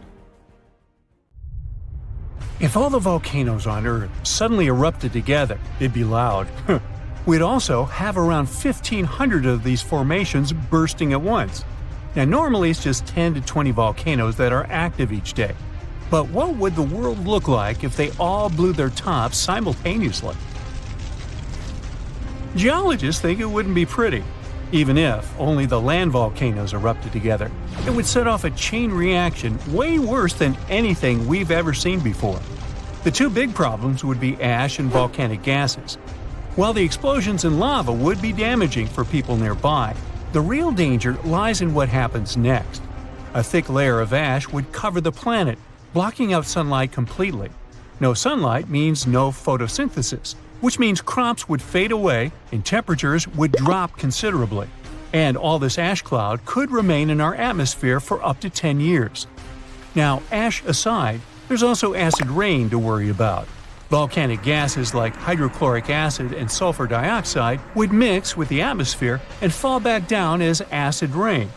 If all the volcanoes on Earth suddenly erupted together, it'd be loud. We'd also have around 1,500 of these formations bursting at once. Now normally it's just 10 to 20 volcanoes that are active each day. But what would the world look like if they all blew their tops simultaneously? Geologists think it wouldn't be pretty. Even if only the land volcanoes erupted together, it would set off a chain reaction way worse than anything we've ever seen before. The two big problems would be ash and volcanic gases. While the explosions in lava would be damaging for people nearby, the real danger lies in what happens next. A thick layer of ash would cover the planet, blocking out sunlight completely. No sunlight means no photosynthesis, which means crops would fade away and temperatures would drop considerably. And all this ash cloud could remain in our atmosphere for up to 10 years. Now, ash aside, there's also acid rain to worry about. Volcanic gases like hydrochloric acid and sulfur dioxide would mix with the atmosphere and fall back down as acid rain.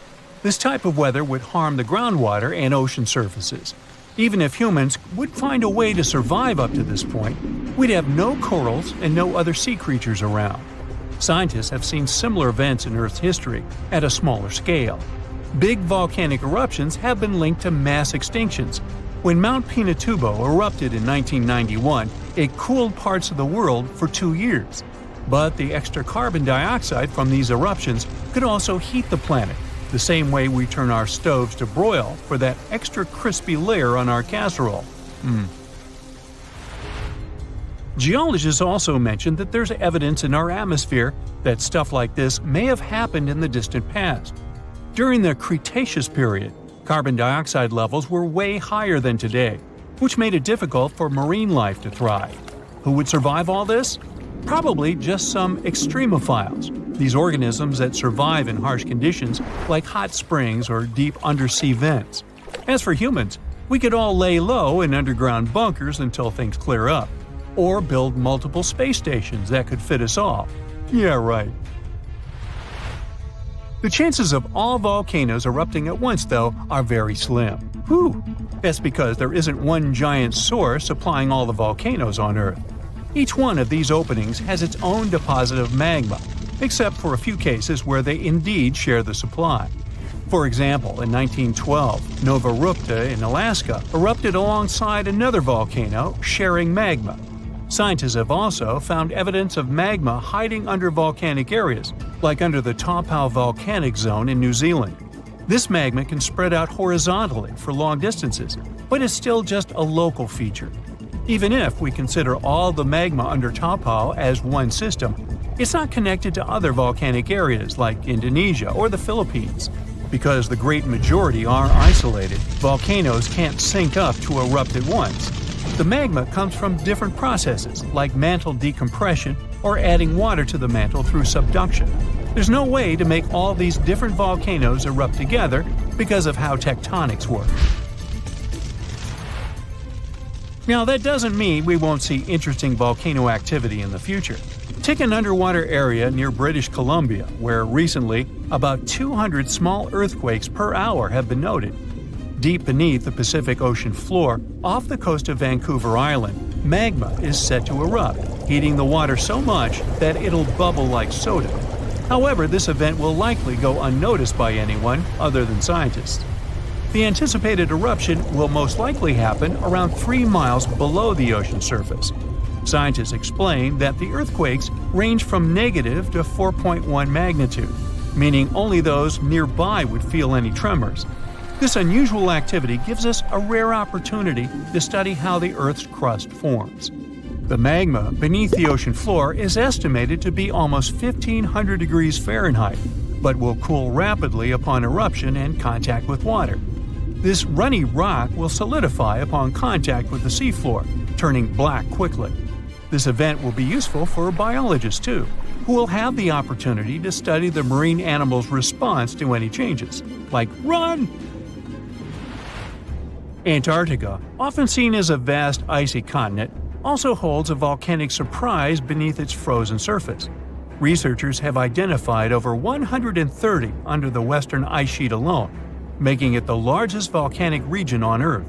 This type of weather would harm the groundwater and ocean surfaces. Even if humans would find a way to survive up to this point, we'd have no corals and no other sea creatures around. Scientists have seen similar events in Earth's history at a smaller scale. Big volcanic eruptions have been linked to mass extinctions. When Mount Pinatubo erupted in 1991, it cooled parts of the world for 2 years. But the extra carbon dioxide from these eruptions could also heat the planet, the same way we turn our stoves to broil for that extra crispy layer on our casserole. Geologists also mentioned that there's evidence in our atmosphere that stuff like this may have happened in the distant past. During the Cretaceous period, carbon dioxide levels were way higher than today, which made it difficult for marine life to thrive. Who would survive all this? Probably just some extremophiles, these organisms that survive in harsh conditions like hot springs or deep undersea vents. As for humans, we could all lay low in underground bunkers until things clear up, or build multiple space stations that could fit us all. Yeah, right. The chances of all volcanoes erupting at once, though, are very slim. Whew! That's because there isn't one giant source supplying all the volcanoes on Earth. Each one of these openings has its own deposit of magma, except for a few cases where they indeed share the supply. For example, in 1912, Nova Rupta in Alaska erupted alongside another volcano sharing magma. Scientists have also found evidence of magma hiding under volcanic areas, like under the Taupau volcanic zone in New Zealand. This magma can spread out horizontally for long distances, but is still just a local feature. Even if we consider all the magma under Taupau as one system, it's not connected to other volcanic areas like Indonesia or the Philippines. Because the great majority are isolated, volcanoes can't sync up to erupt at once. The magma comes from different processes like mantle decompression or adding water to the mantle through subduction. There's no way to make all these different volcanoes erupt together because of how tectonics work. Now, that doesn't mean we won't see interesting volcano activity in the future. Take an underwater area near British Columbia, where recently about 200 small earthquakes per hour have been noted. Deep beneath the Pacific Ocean floor, off the coast of Vancouver Island, magma is set to erupt, heating the water so much that it'll bubble like soda. However, this event will likely go unnoticed by anyone other than scientists. The anticipated eruption will most likely happen around 3 miles below the ocean surface. Scientists explain that the earthquakes range from negative to 4.1 magnitude, meaning only those nearby would feel any tremors. This unusual activity gives us a rare opportunity to study how the Earth's crust forms. The magma beneath the ocean floor is estimated to be almost 1,500 degrees Fahrenheit, but will cool rapidly upon eruption and contact with water. This runny rock will solidify upon contact with the seafloor, turning black quickly. This event will be useful for biologists too, who will have the opportunity to study the marine animal's response to any changes, like run! Antarctica, often seen as a vast icy continent, also holds a volcanic surprise beneath its frozen surface. Researchers have identified over 130 under the western ice sheet alone, making it the largest volcanic region on Earth.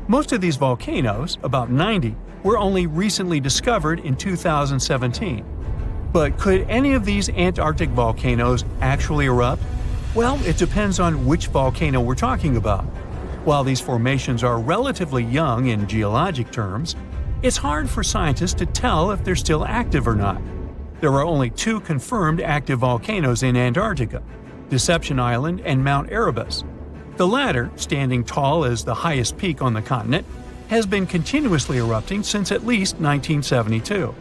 Most of these volcanoes, about 90, were only recently discovered in 2017. But could any of these Antarctic volcanoes actually erupt? Well, it depends on which volcano we're talking about. While these formations are relatively young in geologic terms, it's hard for scientists to tell if they're still active or not. There are only 2 confirmed active volcanoes in Antarctica, Deception Island and Mount Erebus. The latter, standing tall as the highest peak on the continent, has been continuously erupting since at least 1972.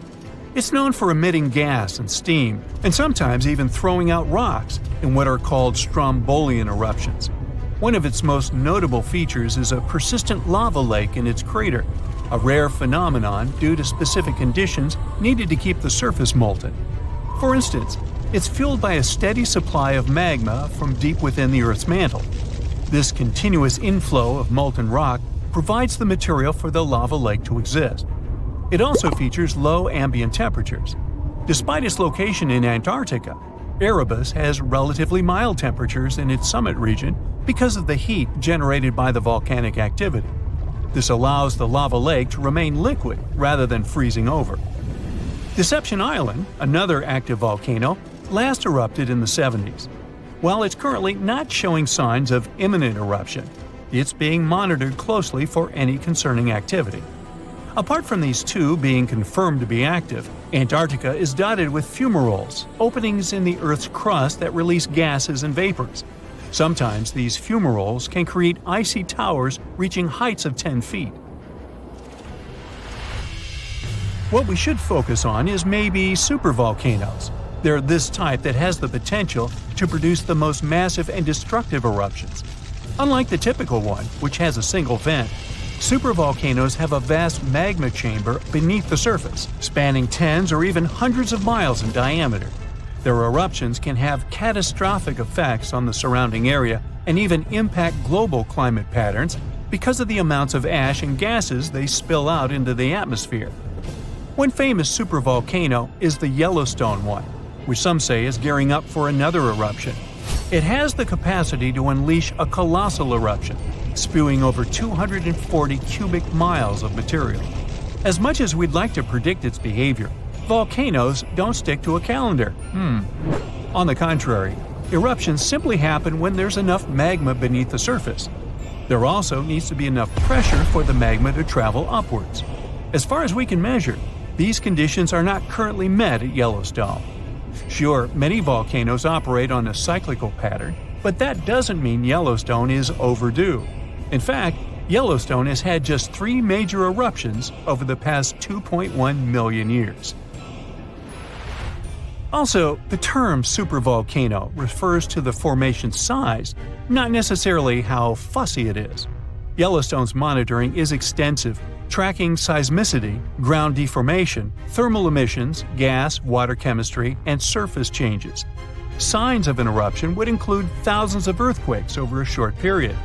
It's known for emitting gas and steam, and sometimes even throwing out rocks in what are called strombolian eruptions. One of its most notable features is a persistent lava lake in its crater, a rare phenomenon due to specific conditions needed to keep the surface molten. For instance, it's fueled by a steady supply of magma from deep within the Earth's mantle. This continuous inflow of molten rock provides the material for the lava lake to exist. It also features low ambient temperatures. Despite its location in Antarctica, Erebus has relatively mild temperatures in its summit region because of the heat generated by the volcanic activity. This allows the lava lake to remain liquid rather than freezing over. Deception Island, another active volcano, last erupted in the 70s. While it's currently not showing signs of imminent eruption, it's being monitored closely for any concerning activity. Apart from these 2 being confirmed to be active, Antarctica is dotted with fumaroles, openings in the Earth's crust that release gases and vapors. Sometimes these fumaroles can create icy towers reaching heights of 10 feet. What we should focus on is maybe supervolcanoes. They're this type that has the potential to produce the most massive and destructive eruptions. Unlike the typical one, which has a single vent, supervolcanoes have a vast magma chamber beneath the surface, spanning tens or even hundreds of miles in diameter. Their eruptions can have catastrophic effects on the surrounding area and even impact global climate patterns because of the amounts of ash and gases they spill out into the atmosphere. One famous supervolcano is the Yellowstone one, which some say is gearing up for another eruption. It has the capacity to unleash a colossal eruption, spewing over 240 cubic miles of material. As much as we'd like to predict its behavior, volcanoes don't stick to a calendar. On the contrary, eruptions simply happen when there's enough magma beneath the surface. There also needs to be enough pressure for the magma to travel upwards. As far as we can measure, these conditions are not currently met at Yellowstone. Sure, many volcanoes operate on a cyclical pattern, but that doesn't mean Yellowstone is overdue. In fact, Yellowstone has had just 3 major eruptions over the past 2.1 million years. Also, the term supervolcano refers to the formation's size, not necessarily how fussy it is. Yellowstone's monitoring is extensive, tracking seismicity, ground deformation, thermal emissions, gas, water chemistry, and surface changes. Signs of an eruption would include thousands of earthquakes over a short period.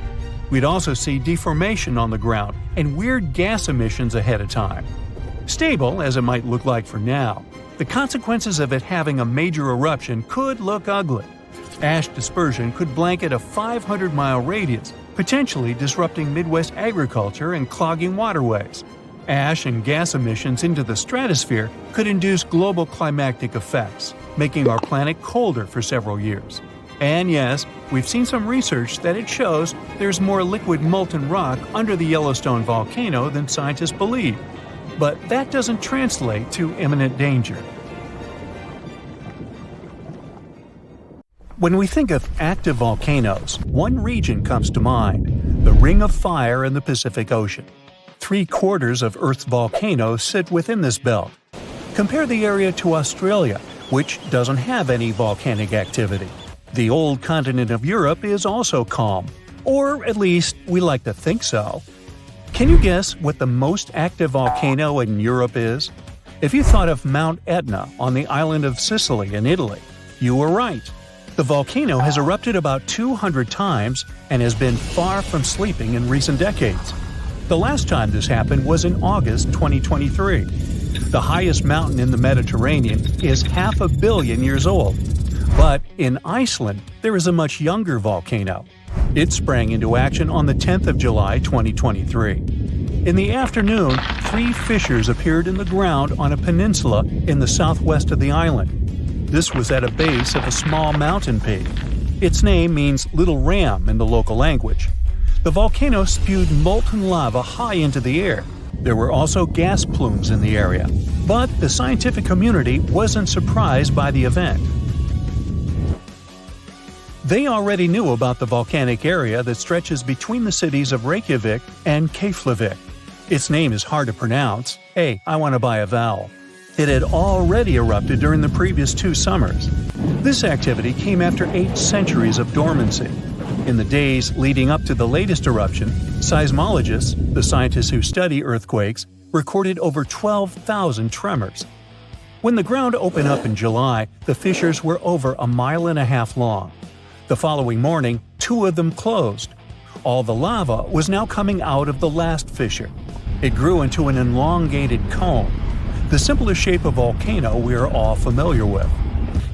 We'd also see deformation on the ground and weird gas emissions ahead of time. Stable, as it might look like for now, the consequences of it having a major eruption could look ugly. Ash dispersion could blanket a 500-mile radius, potentially disrupting Midwest agriculture and clogging waterways. Ash and gas emissions into the stratosphere could induce global climatic effects, making our planet colder for several years. And yes, we've seen some research that it shows there's more liquid molten rock under the Yellowstone volcano than scientists believe. But that doesn't translate to imminent danger. When we think of active volcanoes, one region comes to mind: the Ring of Fire in the Pacific Ocean. 3/4 of Earth's volcanoes sit within this belt. Compare the area to Australia, which doesn't have any volcanic activity. The old continent of Europe is also calm, or at least we like to think so. Can you guess what the most active volcano in Europe is? If you thought of Mount Etna on the island of Sicily in Italy, you were right. The volcano has erupted about 200 times and has been far from sleeping in recent decades. The last time this happened was in August 2023. The highest mountain in the Mediterranean is 500 million years old. But in Iceland, there is a much younger volcano. It sprang into action on the 10th of July 2023. In the afternoon, 3 fissures appeared in the ground on a peninsula in the southwest of the island. This was at a base of a small mountain peak. Its name means Little Ram in the local language. The volcano spewed molten lava high into the air. There were also gas plumes in the area. But the scientific community wasn't surprised by the event. They already knew about the volcanic area that stretches between the cities of Reykjavik and Keflavik. Its name is hard to pronounce. Hey, I want to buy a vowel. It had already erupted during the previous 2 summers. This activity came after 8 centuries of dormancy. In the days leading up to the latest eruption, seismologists, the scientists who study earthquakes, recorded over 12,000 tremors. When the ground opened up in July, the fissures were over 1.5 miles long. The following morning, 2 of them closed. All the lava was now coming out of the last fissure. It grew into an elongated cone, the simplest shape of volcano we are all familiar with.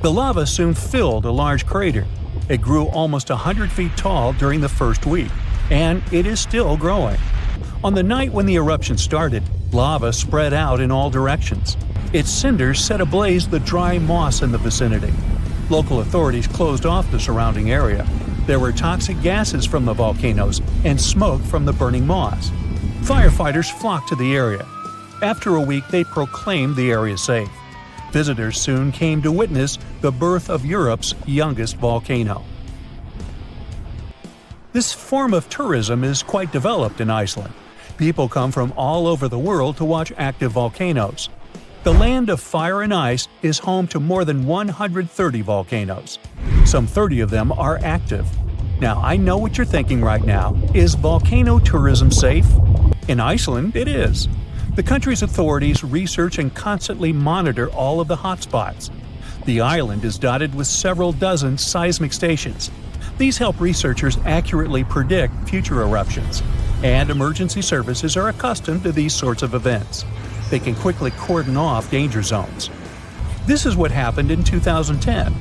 The lava soon filled a large crater. It grew almost 100 feet tall during the first week, and it is still growing. On the night when the eruption started, lava spread out in all directions. Its cinders set ablaze the dry moss in the vicinity. Local authorities closed off the surrounding area. There were toxic gases from the volcanoes and smoke from the burning moss. Firefighters flocked to the area. After a week, they proclaimed the area safe. Visitors soon came to witness the birth of Europe's youngest volcano. This form of tourism is quite developed in Iceland. People come from all over the world to watch active volcanoes. The land of fire and ice is home to more than 130 volcanoes. Some 30 of them are active. Now, I know what you're thinking right now. Is volcano tourism safe? In Iceland, it is. The country's authorities research and constantly monitor all of the hotspots. The island is dotted with several dozen seismic stations. These help researchers accurately predict future eruptions, and emergency services are accustomed to these sorts of events. They can quickly cordon off danger zones. This is what happened in 2010.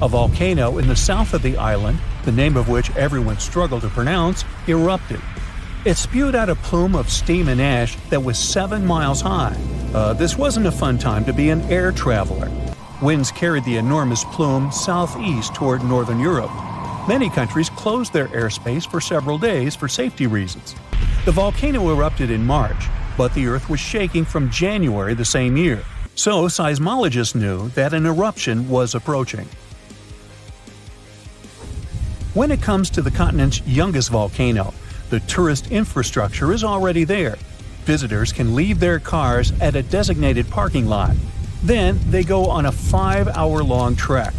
A volcano in the south of the island, the name of which everyone struggled to pronounce, erupted. It spewed out a plume of steam and ash that was 7 miles high. This wasn't a fun time to be an air traveler. Winds carried the enormous plume southeast toward northern Europe. Many countries closed their airspace for several days for safety reasons. The volcano erupted in March, but the Earth was shaking from January the same year, so seismologists knew that an eruption was approaching. When it comes to the continent's youngest volcano, the tourist infrastructure is already there. Visitors can leave their cars at a designated parking lot. Then they go on a 5-hour-long trek.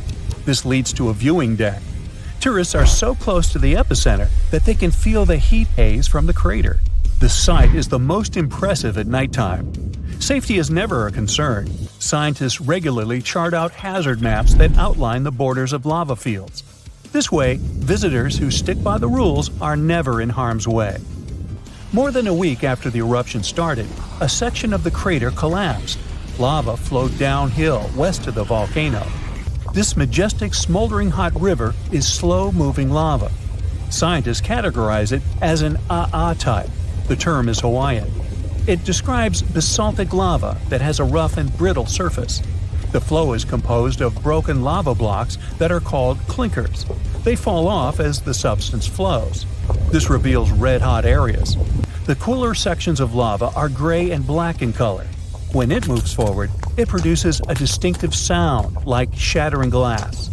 This leads to a viewing deck. Tourists are so close to the epicenter that they can feel the heat haze from the crater. The sight is the most impressive at nighttime. Safety is never a concern. Scientists regularly chart out hazard maps that outline the borders of lava fields. This way, visitors who stick by the rules are never in harm's way. More than a week after the eruption started, a section of the crater collapsed. Lava flowed downhill west of the volcano. This majestic, smoldering hot river is slow-moving lava. Scientists categorize it as an AA type. The term is Hawaiian. It describes basaltic lava that has a rough and brittle surface. The flow is composed of broken lava blocks that are called clinkers. They fall off as the substance flows. This reveals red-hot areas. The cooler sections of lava are gray and black in color. When it moves forward, it produces a distinctive sound like shattering glass.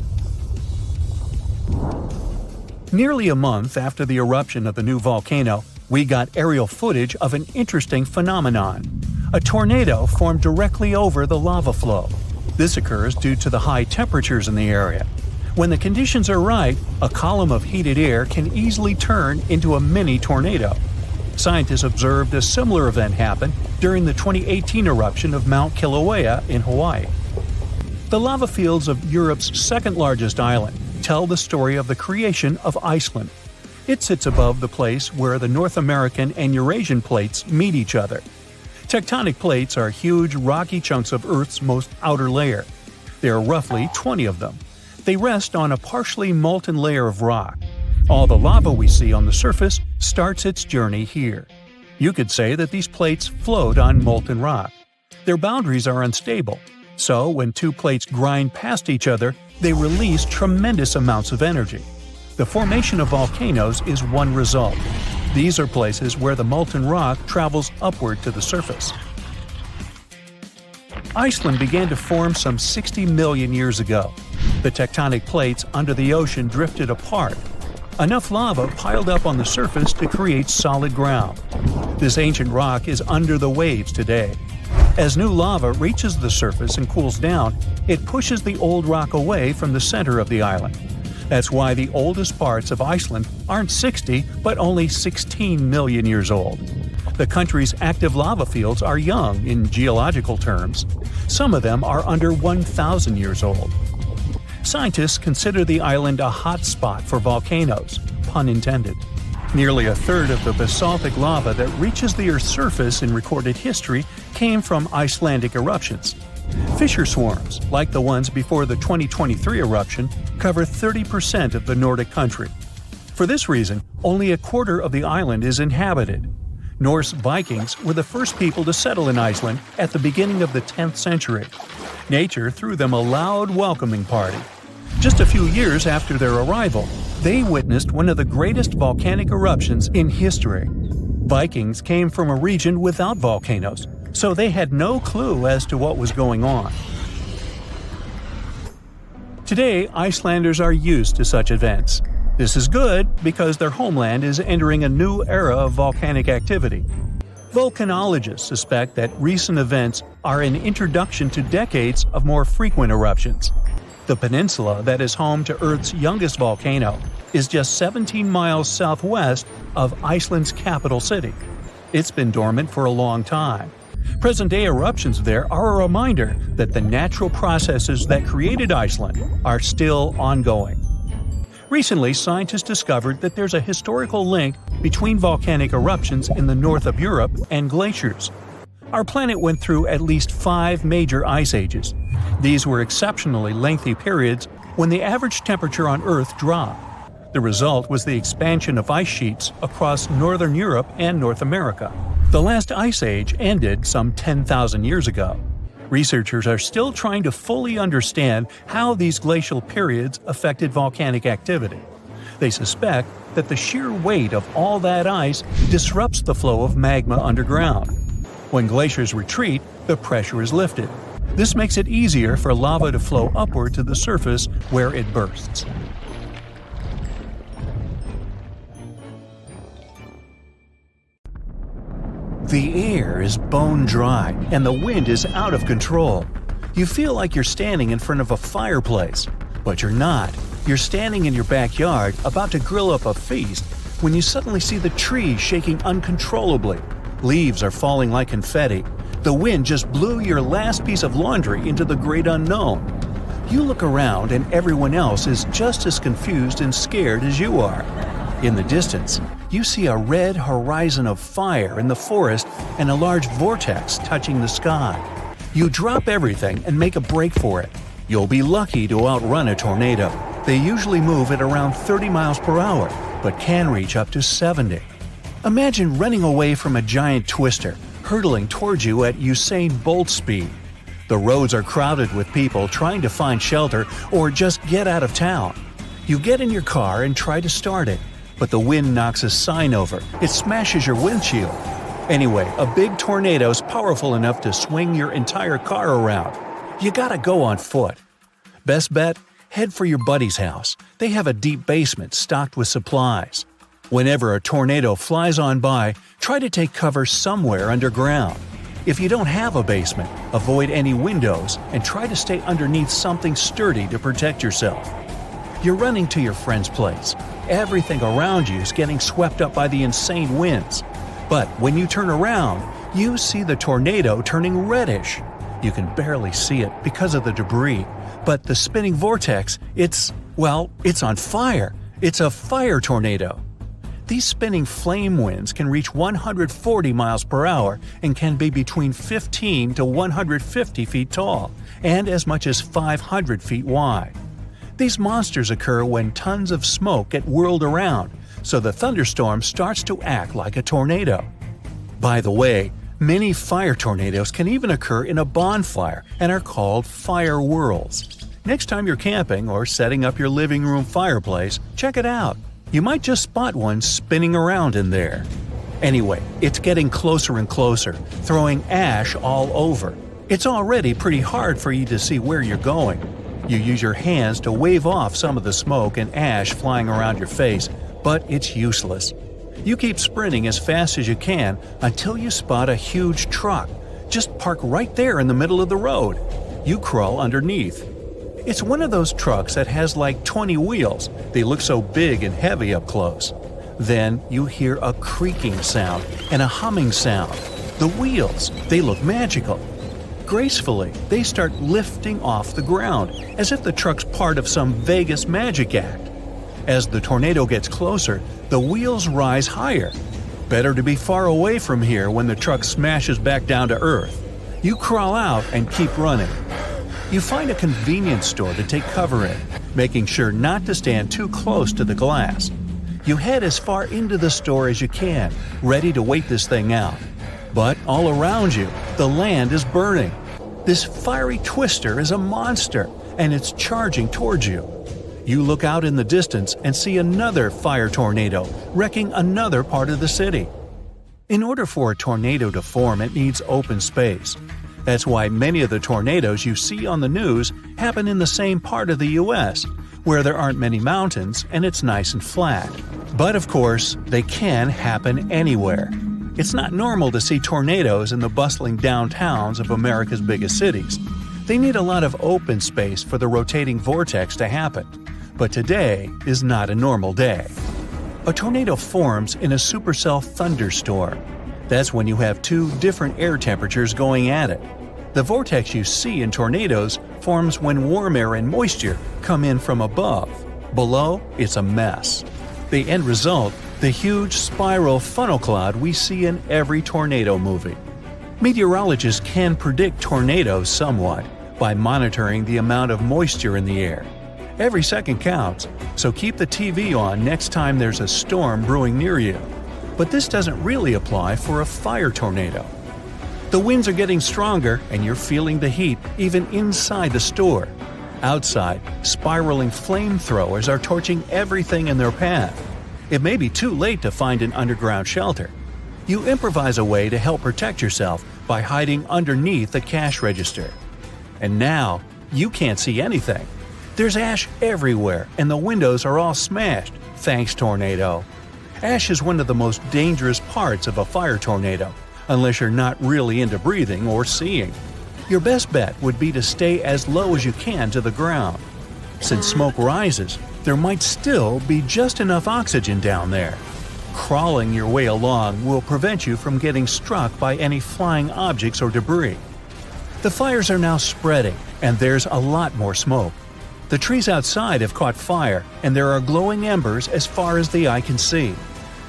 Nearly a month after the eruption of the new volcano, We got aerial footage of an interesting phenomenon. A tornado formed directly over the lava flow. This occurs due to the high temperatures in the area. When the conditions are right, a column of heated air can easily turn into a mini tornado. Scientists observed a similar event happen during the 2018 eruption of Mount Kilauea in Hawaii. The lava fields of Europe's second-largest island tell the story of the creation of Iceland. It sits above the place where the North American and Eurasian plates meet each other. Tectonic plates are huge, rocky chunks of Earth's most outer layer. There are roughly 20 of them. They rest on a partially molten layer of rock. All the lava we see on the surface starts its journey here. You could say that these plates float on molten rock. Their boundaries are unstable, so when two plates grind past each other, they release tremendous amounts of energy. The formation of volcanoes is one result. These are places where the molten rock travels upward to the surface. Iceland began to form some 60 million years ago. The tectonic plates under the ocean drifted apart. Enough lava piled up on the surface to create solid ground. This ancient rock is under the waves today. As new lava reaches the surface and cools down, it pushes the old rock away from the center of the island. That's why the oldest parts of Iceland aren't 60, but only 16 million years old. The country's active lava fields are young in geological terms. Some of them are under 1,000 years old. Scientists consider the island a hot spot for volcanoes, pun intended. Nearly a third of the basaltic lava that reaches the Earth's surface in recorded history came from Icelandic eruptions. Fissure swarms, like the ones before the 2023 eruption, cover 30% of the Nordic country. For this reason, only a quarter of the island is inhabited. Norse Vikings were the first people to settle in Iceland at the beginning of the 10th century. Nature threw them a loud welcoming party. Just a few years after their arrival, they witnessed one of the greatest volcanic eruptions in history. Vikings came from a region without volcanoes, so they had no clue as to what was going on. Today, Icelanders are used to such events. This is good because their homeland is entering a new era of volcanic activity. Volcanologists suspect that recent events are an introduction to decades of more frequent eruptions. The peninsula that is home to Earth's youngest volcano is just 17 miles southwest of Iceland's capital city. It's been dormant for a long time. Present-day eruptions there are a reminder that the natural processes that created Iceland are still ongoing. Recently, scientists discovered that there's a historical link between volcanic eruptions in the north of Europe and glaciers. Our planet went through at least 5 major ice ages. These were exceptionally lengthy periods when the average temperature on Earth dropped. The result was the expansion of ice sheets across northern Europe and North America. The last ice age ended some 10,000 years ago. Researchers are still trying to fully understand how these glacial periods affected volcanic activity. They suspect that the sheer weight of all that ice disrupts the flow of magma underground. When glaciers retreat, the pressure is lifted. This makes it easier for lava to flow upward to the surface where it bursts. The air is bone dry and the wind is out of control. You feel like you're standing in front of a fireplace, but you're not. You're standing in your backyard about to grill up a feast when you suddenly see the trees shaking uncontrollably. Leaves are falling like confetti. The wind just blew your last piece of laundry into the great unknown. You look around and everyone else is just as confused and scared as you are. In the distance, you see a red horizon of fire in the forest and a large vortex touching the sky. You drop everything and make a break for it. You'll be lucky to outrun a tornado. They usually move at around 30 miles per hour, but can reach up to 70. Imagine running away from a giant twister, hurtling towards you at Usain Bolt speed. The roads are crowded with people trying to find shelter or just get out of town. You get in your car and try to start it, but the wind knocks a sign over. It smashes your windshield. Anyway, a big tornado is powerful enough to swing your entire car around. You gotta go on foot. Best bet? Head for your buddy's house. They have a deep basement stocked with supplies. Whenever a tornado flies on by, try to take cover somewhere underground. If you don't have a basement, avoid any windows and try to stay underneath something sturdy to protect yourself. You're running to your friend's place. Everything around you is getting swept up by the insane winds. But when you turn around, you see the tornado turning reddish. You can barely see it because of the debris, but the spinning vortex, it's on fire. It's a fire tornado. These spinning flame winds can reach 140 miles per hour and can be between 15 to 150 feet tall and as much as 500 feet wide. These monsters occur when tons of smoke get whirled around, so the thunderstorm starts to act like a tornado. By the way, many fire tornadoes can even occur in a bonfire and are called fire whirls. Next time you're camping or setting up your living room fireplace, check it out. You might just spot one spinning around in there. Anyway, it's getting closer and closer, throwing ash all over. It's already pretty hard for you to see where you're going. You use your hands to wave off some of the smoke and ash flying around your face, but it's useless. You keep sprinting as fast as you can until you spot a huge truck. Just park right there in the middle of the road. You crawl underneath. It's one of those trucks that has like 20 wheels. They look so big and heavy up close. Then you hear a creaking sound and a humming sound. The wheels, they look magical. Gracefully, they start lifting off the ground, as if the truck's part of some Vegas magic act. As the tornado gets closer, the wheels rise higher. Better to be far away from here when the truck smashes back down to earth. You crawl out and keep running. You find a convenience store to take cover in, making sure not to stand too close to the glass. You head as far into the store as you can, ready to wait this thing out. But all around you, the land is burning. This fiery twister is a monster, and it's charging towards you. You look out in the distance and see another fire tornado wrecking another part of the city. In order for a tornado to form, it needs open space. That's why many of the tornadoes you see on the news happen in the same part of the U.S., where there aren't many mountains and it's nice and flat. But of course, they can happen anywhere. It's not normal to see tornadoes in the bustling downtowns of America's biggest cities. They need a lot of open space for the rotating vortex to happen. But today is not a normal day. A tornado forms in a supercell thunderstorm. That's when you have two different air temperatures going at it. The vortex you see in tornadoes forms when warm air and moisture come in from above. Below, it's a mess. The end result, the huge spiral funnel cloud we see in every tornado movie. Meteorologists can predict tornadoes somewhat by monitoring the amount of moisture in the air. Every second counts, so keep the TV on next time there's a storm brewing near you. But this doesn't really apply for a fire tornado. The winds are getting stronger and you're feeling the heat even inside the store. Outside, spiraling flamethrowers are torching everything in their path. It may be too late to find an underground shelter. You improvise a way to help protect yourself by hiding underneath the cash register. And now, you can't see anything. There's ash everywhere and the windows are all smashed. Thanks, tornado. Ash is one of the most dangerous parts of a fire tornado, unless you're not really into breathing or seeing. Your best bet would be to stay as low as you can to the ground. Since smoke rises, there might still be just enough oxygen down there. Crawling your way along will prevent you from getting struck by any flying objects or debris. The fires are now spreading, and there's a lot more smoke. The trees outside have caught fire, and there are glowing embers as far as the eye can see.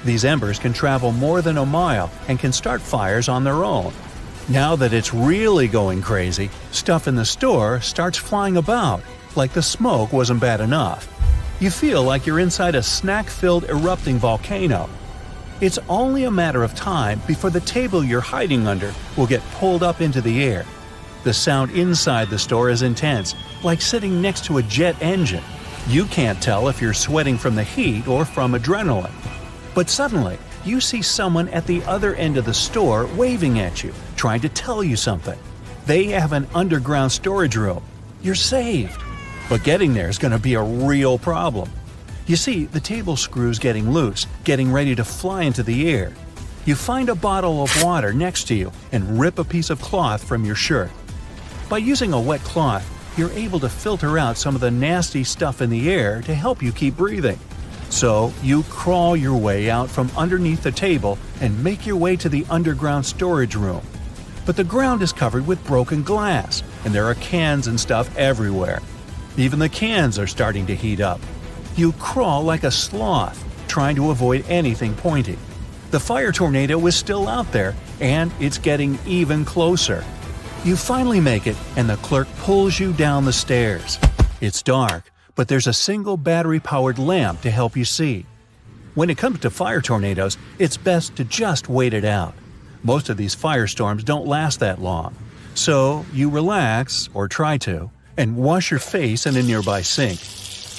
These embers can travel more than a mile and can start fires on their own. Now that it's really going crazy, stuff in the store starts flying about, like the smoke wasn't bad enough. You feel like you're inside a snack-filled erupting volcano. It's only a matter of time before the table you're hiding under will get pulled up into the air. The sound inside the store is intense, like sitting next to a jet engine. You can't tell if you're sweating from the heat or from adrenaline. But suddenly, you see someone at the other end of the store waving at you, trying to tell you something. They have an underground storage room. You're saved. But getting there is going to be a real problem. You see the table screws getting loose, getting ready to fly into the air. You find a bottle of water next to you and rip a piece of cloth from your shirt. By using a wet cloth, you're able to filter out some of the nasty stuff in the air to help you keep breathing. So you crawl your way out from underneath the table and make your way to the underground storage room. But the ground is covered with broken glass, and there are cans and stuff everywhere. Even the cans are starting to heat up. You crawl like a sloth, trying to avoid anything pointy. The fire tornado is still out there, and it's getting even closer. You finally make it, and the clerk pulls you down the stairs. It's dark, but there's a single battery-powered lamp to help you see. When it comes to fire tornadoes, it's best to just wait it out. Most of these firestorms don't last that long. So you relax, or try to, and wash your face in a nearby sink.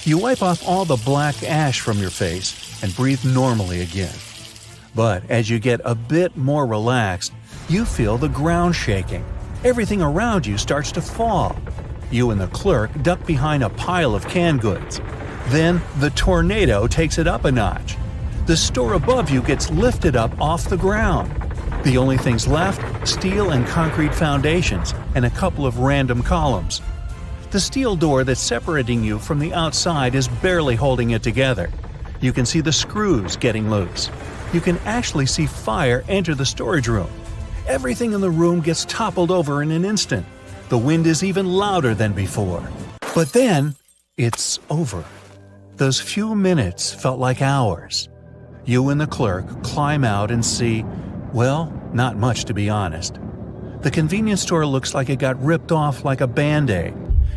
You wipe off all the black ash from your face and breathe normally again. But as you get a bit more relaxed, you feel the ground shaking. Everything around you starts to fall. You and the clerk duck behind a pile of canned goods. Then the tornado takes it up a notch. The store above you gets lifted up off the ground. The only things left, steel and concrete foundations and a couple of random columns. The steel door that's separating you from the outside is barely holding it together. You can see the screws getting loose. You can actually see fire enter the storage room. Everything in the room gets toppled over in an instant. The wind is even louder than before. But then, it's over. Those few minutes felt like hours. You and the clerk climb out and see, well, not much to be honest. The convenience store looks like it got ripped off like a Band-Aid.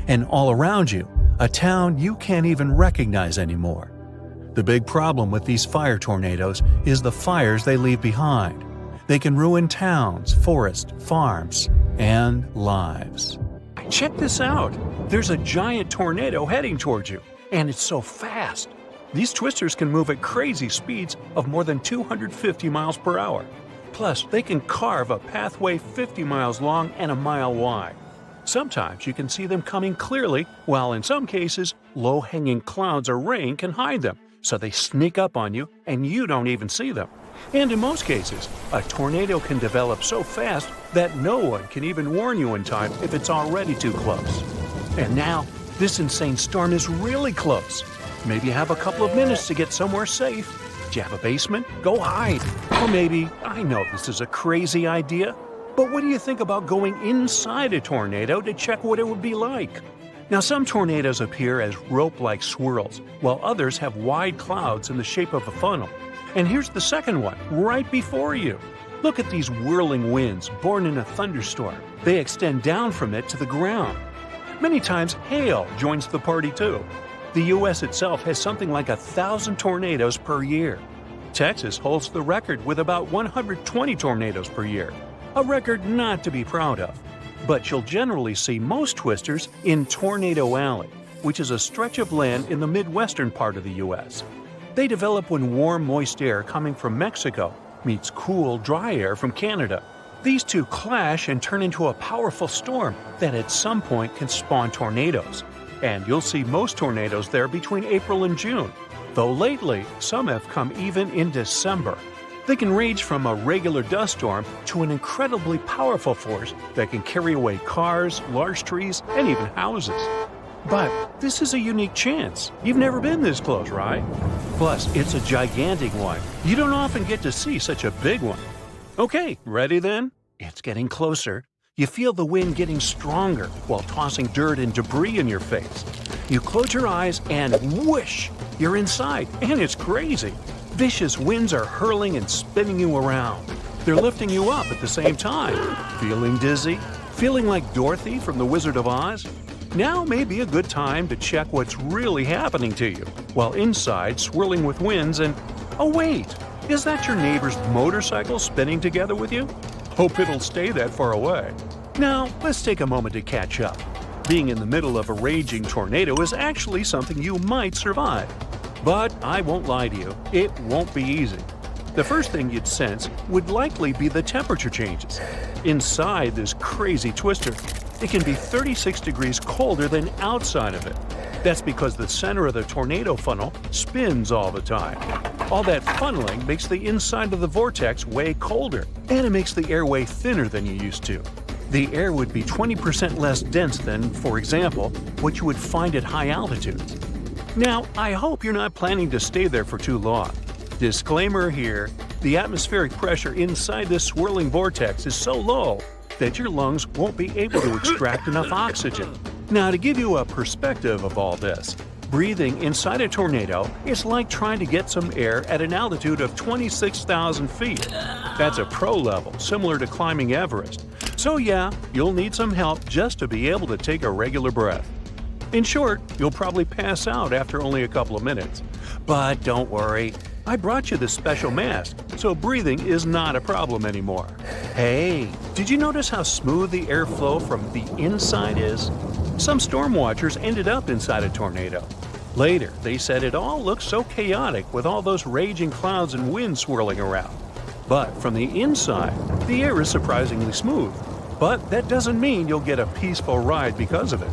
And all around you, a town you can't even recognize anymore. The big problem with these fire tornadoes is the fires they leave behind. They can ruin towns, forests, farms, and lives. Check this out! There's a giant tornado heading towards you, and it's so fast. These twisters can move at crazy speeds of more than 250 miles per hour. Plus, they can carve a pathway 50 miles long and a mile wide. Sometimes you can see them coming clearly, while in some cases, low-hanging clouds or rain can hide them, so they sneak up on you and you don't even see them. And in most cases, a tornado can develop so fast that no one can even warn you in time if it's already too close. And now, this insane storm is really close. Maybe you have a couple of minutes to get somewhere safe. Do you have a basement? Go hide. Or maybe, I know this is a crazy idea, but what do you think about going inside a tornado to check what it would be like? Now, some tornadoes appear as rope-like swirls, while others have wide clouds in the shape of a funnel. And here's the second one, right before you. Look at these whirling winds born in a thunderstorm. They extend down from it to the ground. Many times, hail joins the party too. The U.S. itself has something like 1,000 tornadoes per year. Texas holds the record with about 120 tornadoes per year, a record not to be proud of. But you'll generally see most twisters in Tornado Alley, which is a stretch of land in the midwestern part of the U.S. They develop when warm, moist air coming from Mexico meets cool, dry air from Canada. These two clash and turn into a powerful storm that at some point can spawn tornadoes. And you'll see most tornadoes there between April and June, though lately some have come even in December. They can range from a regular dust storm to an incredibly powerful force that can carry away cars, large trees, and even houses. But this is a unique chance. You've never been this close, right? Plus, it's a gigantic one. You don't often get to see such a big one. Okay, ready then? It's getting closer. You feel the wind getting stronger while tossing dirt and debris in your face. You close your eyes and whoosh! You're inside, and it's crazy. Vicious winds are hurling and spinning you around. They're lifting you up at the same time. Feeling dizzy? Feeling like Dorothy from The Wizard of Oz? Now may be a good time to check what's really happening to you, while inside swirling with winds and… oh wait! Is that your neighbor's motorcycle spinning together with you? Hope it'll stay that far away. Now, let's take a moment to catch up. Being in the middle of a raging tornado is actually something you might survive. But I won't lie to you, it won't be easy. The first thing you'd sense would likely be the temperature changes. Inside this crazy twister, it can be 36 degrees colder than outside of it. That's because the center of the tornado funnel spins all the time. All that funneling makes the inside of the vortex way colder, and it makes the airway thinner than you used to. The air would be 20% less dense than, for example, what you would find at high altitudes. Now, I hope you're not planning to stay there for too long. Disclaimer here, the atmospheric pressure inside this swirling vortex is so low that your lungs won't be able to extract enough oxygen. Now, to give you a perspective of all this, breathing inside a tornado is like trying to get some air at an altitude of 26,000 feet. That's a pro level, similar to climbing Everest. So yeah, you'll need some help just to be able to take a regular breath. In short, you'll probably pass out after only a couple of minutes. But don't worry, I brought you this special mask, so breathing is not a problem anymore. Hey, did you notice how smooth the airflow from the inside is? Some storm watchers ended up inside a tornado. Later, they said it all looked so chaotic with all those raging clouds and wind swirling around. But from the inside, the air is surprisingly smooth. But that doesn't mean you'll get a peaceful ride because of it.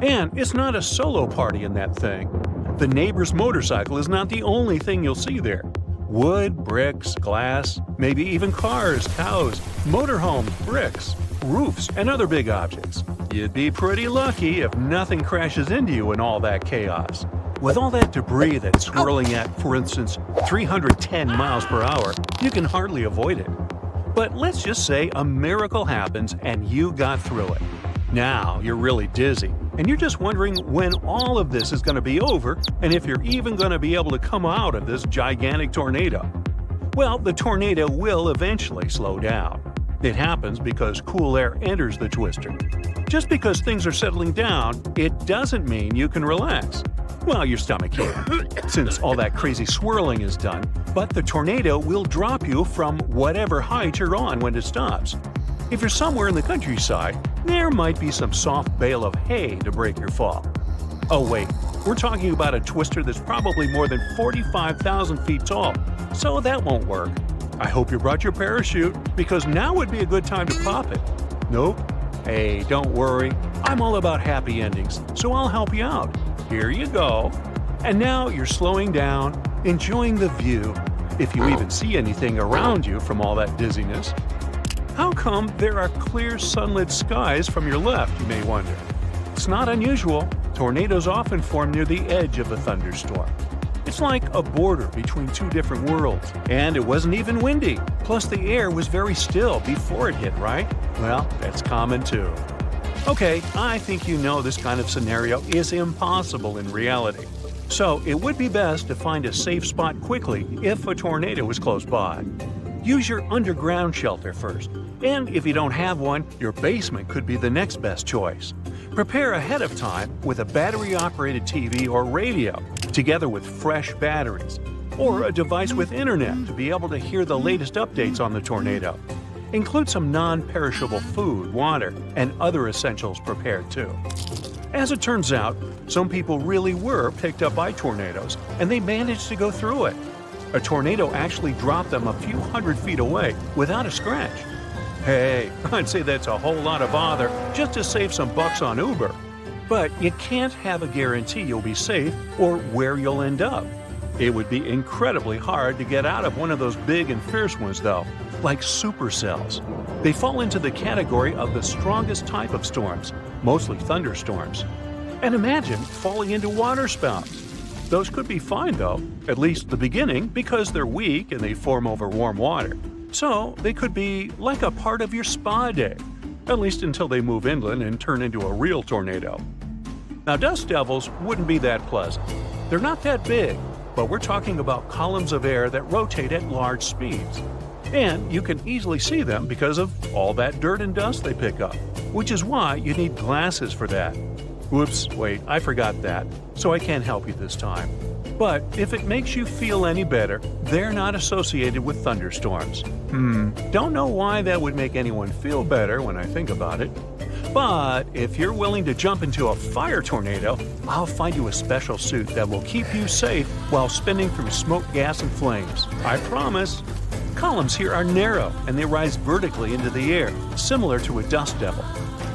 And it's not a solo party in that thing. The neighbor's motorcycle is not the only thing you'll see there. Wood, bricks, glass, maybe even cars, cows, motorhomes, bricks, roofs, and other big objects. You'd be pretty lucky if nothing crashes into you in all that chaos. With all that debris that's swirling at, for instance, 310 miles per hour, you can hardly avoid it. But let's just say a miracle happens and you got through it. Now you're really dizzy, and you're just wondering when all of this is going to be over and if you're even going to be able to come out of this gigantic tornado. Well, the tornado will eventually slow down. It happens because cool air enters the twister. Just because things are settling down, it doesn't mean you can relax. Well, your stomach can, since all that crazy swirling is done, but the tornado will drop you from whatever height you're on when it stops. If you're somewhere in the countryside, there might be some soft bale of hay to break your fall. Oh wait, we're talking about a twister that's probably more than 45,000 feet tall, so that won't work. I hope you brought your parachute, because now would be a good time to pop it. Nope. Hey, don't worry. I'm all about happy endings, so I'll help you out. Here you go. And now you're slowing down, enjoying the view, if you even see anything around you from all that dizziness. How come there are clear sunlit skies from your left, you may wonder? It's not unusual. Tornadoes often form near the edge of a thunderstorm. It's like a border between two different worlds. And it wasn't even windy. Plus the air was very still before it hit, right? Well, that's common too. Okay, I think you know this kind of scenario is impossible in reality. So it would be best to find a safe spot quickly if a tornado is close by. Use your underground shelter first. And if you don't have one, your basement could be the next best choice. Prepare ahead of time with a battery-operated TV or radio, together with fresh batteries, or a device with internet to be able to hear the latest updates on the tornado. Include some non-perishable food, water, and other essentials prepared too. As it turns out, some people really were picked up by tornadoes, and they managed to go through it. A tornado actually dropped them a few hundred feet away without a scratch. Hey, I'd say that's a whole lot of bother just to save some bucks on Uber. But you can't have a guarantee you'll be safe or where you'll end up. It would be incredibly hard to get out of one of those big and fierce ones, though, like supercells. They fall into the category of the strongest type of storms, mostly thunderstorms. And imagine falling into waterspouts. Those could be fine, though, at least the beginning, because they're weak and they form over warm water. So they could be like a part of your spa day, at least until they move inland and turn into a real tornado. Now, dust devils wouldn't be that pleasant. They're not that big, but we're talking about columns of air that rotate at large speeds. And you can easily see them because of all that dirt and dust they pick up, which is why you need glasses for that. Whoops, wait, I forgot that, so I can't help you this time. But if it makes you feel any better, they're not associated with thunderstorms. Don't know why that would make anyone feel better when I think about it. But if you're willing to jump into a fire tornado, I'll find you a special suit that will keep you safe while spinning through smoke, gas, and flames. I promise. Columns here are narrow, and they rise vertically into the air, similar to a dust devil.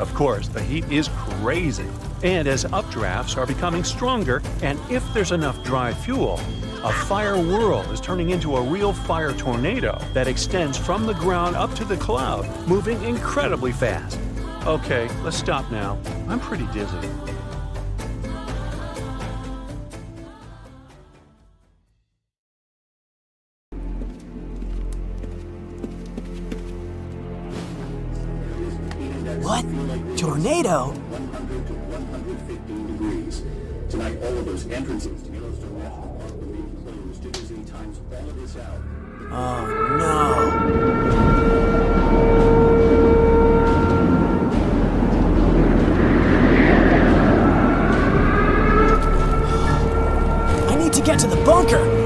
Of course, the heat is crazy. And as updrafts are becoming stronger, and if there's enough dry fuel, a fire whirl is turning into a real fire tornado that extends from the ground up to the cloud, moving incredibly fast. Okay, let's stop now. I'm pretty dizzy. What? Tornado? 100 to 115 degrees. Tonight, all of those entrances to Yellowstone National Park will be closed. Visiting times all of this out. Oh no. I need to get to the bunker.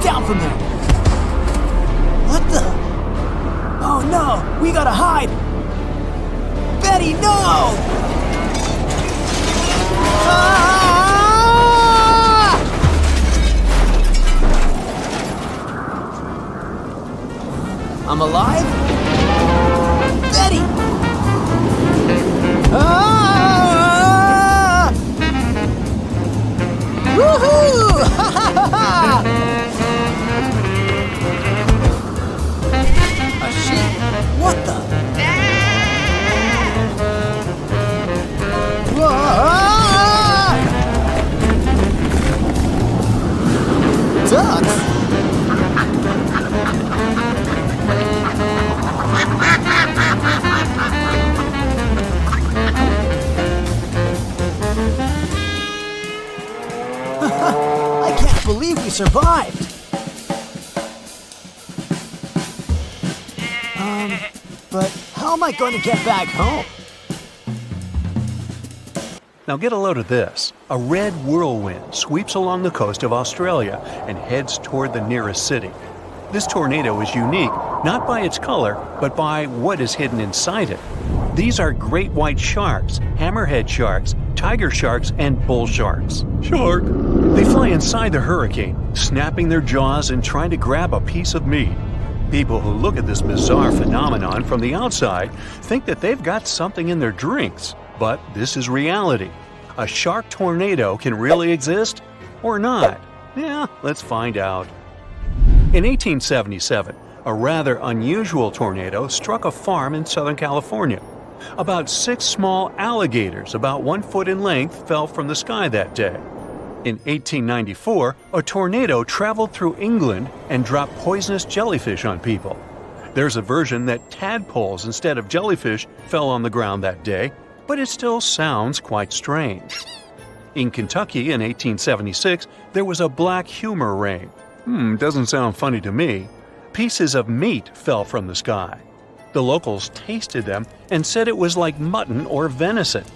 Down from there. What the? Oh no, we gotta hide. Betty, no! Ah! I'm alive? Betty! Ah! Woohoo! Ha ha ha ha! What the? Ducks? I can't believe we survived. But how am I going to get back home? Now get a load of this. A red whirlwind sweeps along the coast of Australia and heads toward the nearest city. This tornado is unique, not by its color, but by what is hidden inside it. These are great white sharks, hammerhead sharks, tiger sharks, and bull sharks. Shark! They fly inside the hurricane, snapping their jaws and trying to grab a piece of meat. People who look at this bizarre phenomenon from the outside think that they've got something in their drinks. But this is reality. A shark tornado can really exist or not. Yeah, let's find out. In 1877, a rather unusual tornado struck a farm in Southern California. About 6 small alligators, about 1 foot in length, fell from the sky that day. In 1894, a tornado traveled through England and dropped poisonous jellyfish on people. There's a version that tadpoles instead of jellyfish fell on the ground that day, but it still sounds quite strange. In Kentucky in 1876, there was a black humor rain. Doesn't sound funny to me. Pieces of meat fell from the sky. The locals tasted them and said it was like mutton or venison.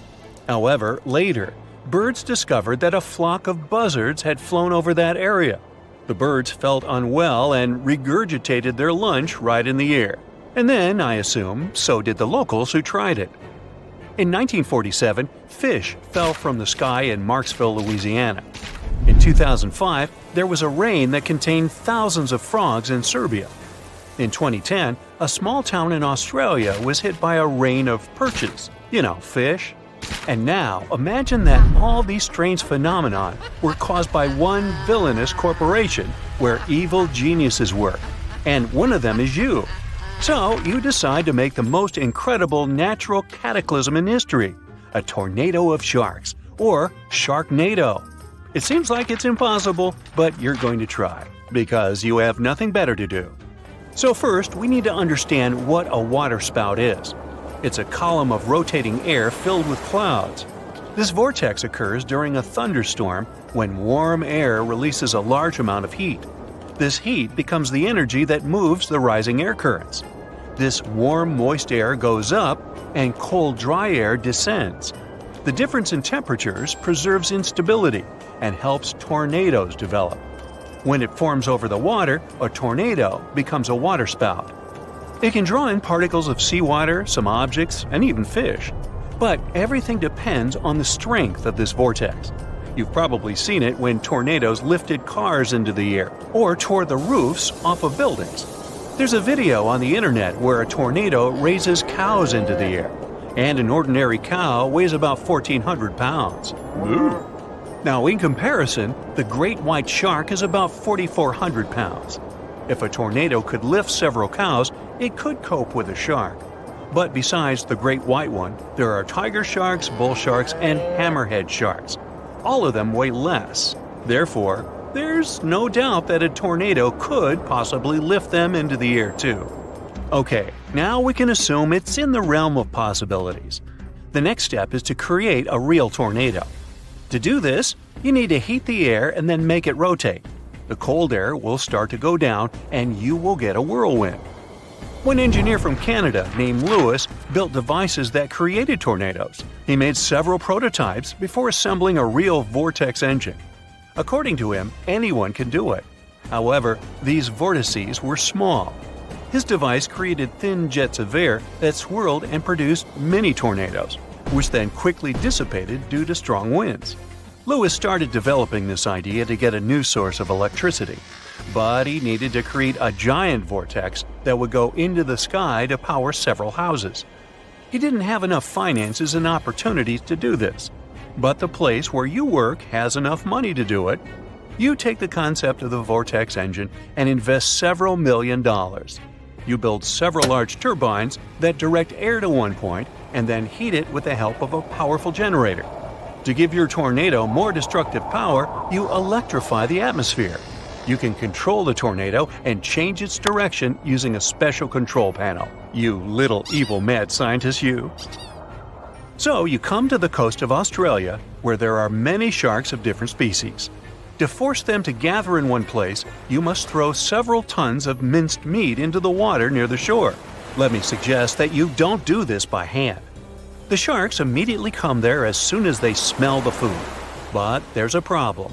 However, later, birds discovered that a flock of buzzards had flown over that area. The birds felt unwell and regurgitated their lunch right in the air. And then, I assume, so did the locals who tried it. In 1947, fish fell from the sky in Marksville, Louisiana. In 2005, there was a rain that contained thousands of frogs in Serbia. In 2010, a small town in Australia was hit by a rain of perches, fish. And now, imagine that all these strange phenomena were caused by one villainous corporation where evil geniuses work. And one of them is you. So you decide to make the most incredible natural cataclysm in history, a tornado of sharks, or Sharknado. It seems like it's impossible, but you're going to try, because you have nothing better to do. So first, we need to understand what a waterspout is. It's a column of rotating air filled with clouds. This vortex occurs during a thunderstorm when warm air releases a large amount of heat. This heat becomes the energy that moves the rising air currents. This warm, moist air goes up, and cold, dry air descends. The difference in temperatures preserves instability and helps tornadoes develop. When it forms over the water, a tornado becomes a waterspout. It can draw in particles of seawater, some objects, and even fish. But everything depends on the strength of this vortex. You've probably seen it when tornadoes lifted cars into the air or tore the roofs off of buildings. There's a video on the internet where a tornado raises cows into the air, and an ordinary cow weighs about 1,400 pounds. Ooh. Now, in comparison, the great white shark is about 4,400 pounds. If a tornado could lift several cows, it could cope with a shark. But besides the great white one, there are tiger sharks, bull sharks, and hammerhead sharks. All of them weigh less. Therefore, there's no doubt that a tornado could possibly lift them into the air too. Okay, now we can assume it's in the realm of possibilities. The next step is to create a real tornado. To do this, you need to heat the air and then make it rotate. The cold air will start to go down and you will get a whirlwind. One engineer from Canada named Lewis built devices that created tornadoes. He made several prototypes before assembling a real vortex engine. According to him, anyone can do it. However, these vortices were small. His device created thin jets of air that swirled and produced mini tornadoes, which then quickly dissipated due to strong winds. Lewis started developing this idea to get a new source of electricity, but he needed to create a giant vortex that would go into the sky to power several houses. He didn't have enough finances and opportunities to do this, but the place where you work has enough money to do it. You take the concept of the vortex engine and invest several $1 million. You build several large turbines that direct air to one point and then heat it with the help of a powerful generator. To give your tornado more destructive power, you electrify the atmosphere. You can control the tornado and change its direction using a special control panel. You little evil mad scientist, you. So you come to the coast of Australia, where there are many sharks of different species. To force them to gather in one place, you must throw several tons of minced meat into the water near the shore. Let me suggest that you don't do this by hand. The sharks immediately come there as soon as they smell the food. But there's a problem.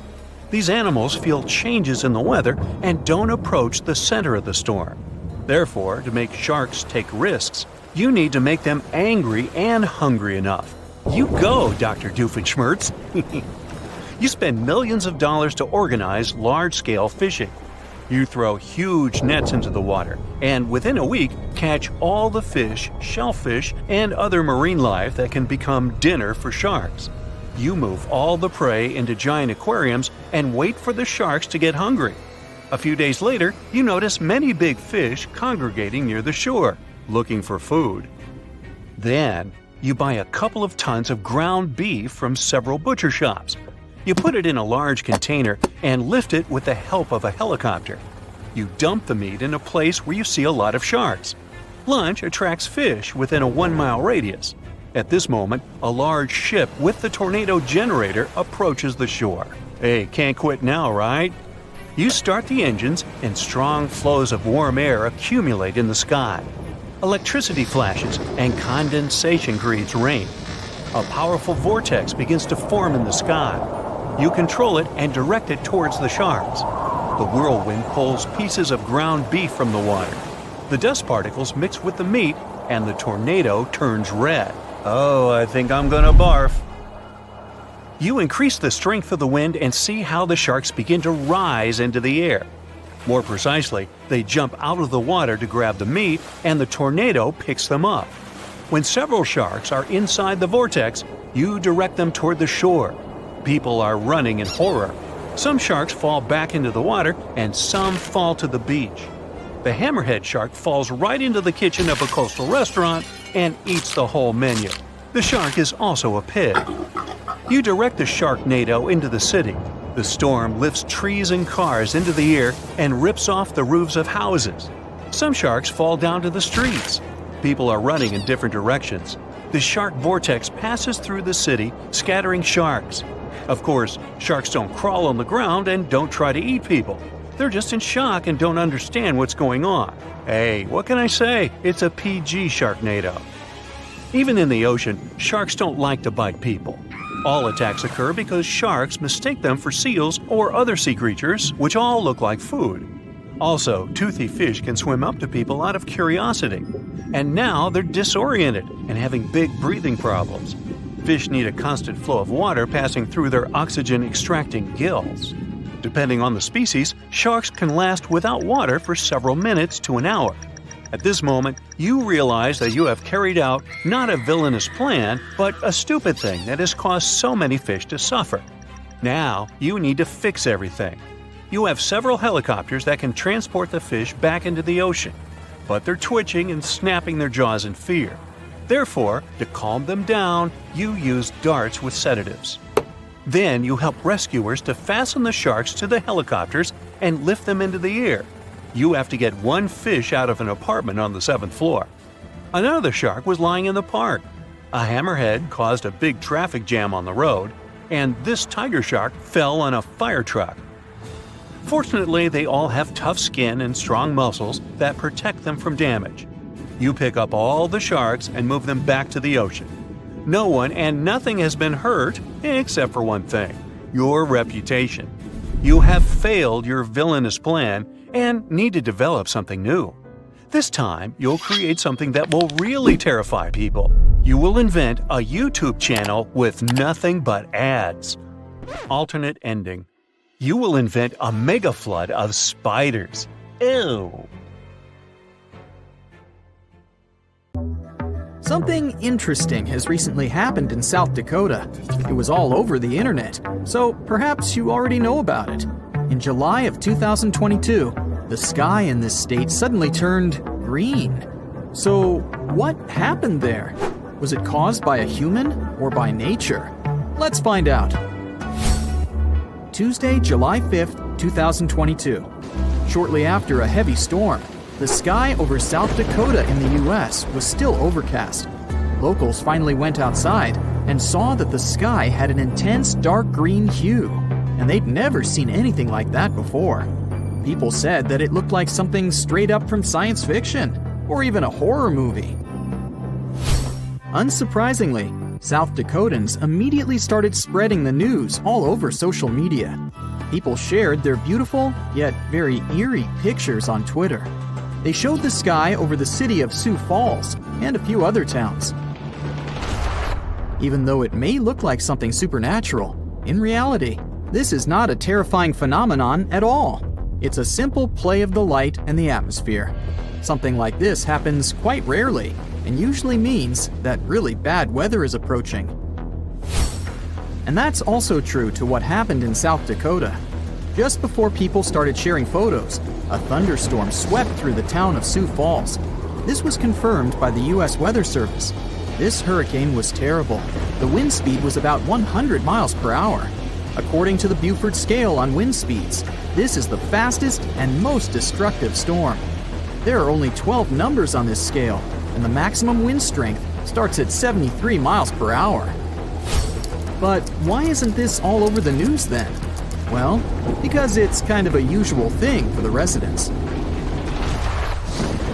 These animals feel changes in the weather and don't approach the center of the storm. Therefore, to make sharks take risks, you need to make them angry and hungry enough. You go, Dr. Doofenshmirtz. You spend millions of dollars to organize large-scale fishing. You throw huge nets into the water, and within a week, catch all the fish, shellfish, and other marine life that can become dinner for sharks. You move all the prey into giant aquariums and wait for the sharks to get hungry. A few days later, you notice many big fish congregating near the shore, looking for food. Then, you buy a couple of tons of ground beef from several butcher shops. You put it in a large container and lift it with the help of a helicopter. You dump the meat in a place where you see a lot of sharks. Lunch attracts fish within a 1-mile radius. At this moment, a large ship with the tornado generator approaches the shore. Hey, can't quit now, right? You start the engines and strong flows of warm air accumulate in the sky. Electricity flashes and condensation creates rain. A powerful vortex begins to form in the sky. You control it and direct it towards the sharks. The whirlwind pulls pieces of ground beef from the water. The dust particles mix with the meat and the tornado turns red. Oh, I think I'm gonna barf. You increase the strength of the wind and see how the sharks begin to rise into the air. More precisely, they jump out of the water to grab the meat and the tornado picks them up. When several sharks are inside the vortex, you direct them toward the shore. People are running in horror. Some sharks fall back into the water and some fall to the beach. The hammerhead shark falls right into the kitchen of a coastal restaurant and eats the whole menu. The shark is also a pig. You direct the Sharknado into the city. The storm lifts trees and cars into the air and rips off the roofs of houses. Some sharks fall down to the streets. People are running in different directions. The shark vortex passes through the city, scattering sharks. Of course, sharks don't crawl on the ground and don't try to eat people. They're just in shock and don't understand what's going on. Hey, what can I say? It's a PG Sharknado. Even in the ocean, sharks don't like to bite people. All attacks occur because sharks mistake them for seals or other sea creatures, which all look like food. Also, toothy fish can swim up to people out of curiosity. And now they're disoriented and having big breathing problems. Fish need a constant flow of water passing through their oxygen-extracting gills. Depending on the species, sharks can last without water for several minutes to an hour. At this moment, you realize that you have carried out not a villainous plan, but a stupid thing that has caused so many fish to suffer. Now, you need to fix everything. You have several helicopters that can transport the fish back into the ocean, but they're twitching and snapping their jaws in fear. Therefore, to calm them down, you use darts with sedatives. Then you help rescuers to fasten the sharks to the helicopters and lift them into the air. You have to get one fish out of an apartment on the 7th floor. Another shark was lying in the park. A hammerhead caused a big traffic jam on the road, and this tiger shark fell on a fire truck. Fortunately, they all have tough skin and strong muscles that protect them from damage. You pick up all the sharks and move them back to the ocean. No one and nothing has been hurt except for one thing: your reputation. You have failed your villainous plan and need to develop something new. This time, you'll create something that will really terrify people. You will invent a YouTube channel with nothing but ads. Alternate ending. You will invent a mega flood of spiders. Ew. Something interesting has recently happened in South Dakota. It was all over the internet, so perhaps you already know about it. In July of 2022, the sky in this state suddenly turned green. So, what happened there? Was it caused by a human or by nature? Let's find out. Tuesday, July 5th, 2022. Shortly after a heavy storm, the sky over South Dakota in the U.S. was still overcast. Locals finally went outside and saw that the sky had an intense dark green hue, and they'd never seen anything like that before. People said that it looked like something straight up from science fiction, or even a horror movie. Unsurprisingly, South Dakotans immediately started spreading the news all over social media. People shared their beautiful, yet very eerie pictures on Twitter. They showed the sky over the city of Sioux Falls and a few other towns. Even though it may look like something supernatural, in reality, this is not a terrifying phenomenon at all. It's a simple play of the light and the atmosphere. Something like this happens quite rarely, and usually means that really bad weather is approaching. And that's also true to what happened in South Dakota. Just before people started sharing photos, a thunderstorm swept through the town of Sioux Falls. This was confirmed by the U.S. Weather Service. This hurricane was terrible. The wind speed was about 100 miles per hour. According to the Beaufort scale on wind speeds, this is the fastest and most destructive storm. There are only 12 numbers on this scale, and the maximum wind strength starts at 73 miles per hour. But why isn't this all over the news then? Well, because it's kind of a usual thing for the residents.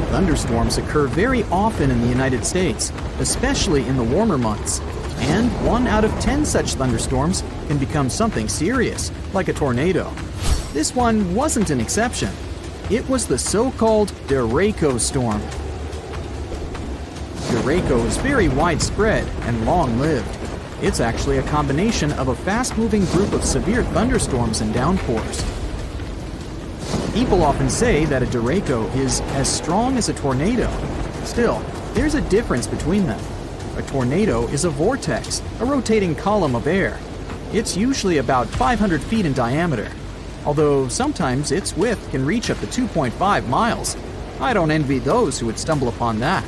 Thunderstorms occur very often in the United States, especially in the warmer months. And 1 out of 10 such thunderstorms can become something serious, like a tornado. This one wasn't an exception. It was the so-called derecho storm. Derecho is very widespread and long-lived. It's actually a combination of a fast-moving group of severe thunderstorms and downpours. People often say that a derecho is as strong as a tornado. Still, there's a difference between them. A tornado is a vortex, a rotating column of air. It's usually about 500 feet in diameter, although sometimes its width can reach up to 2.5 miles. I don't envy those who would stumble upon that.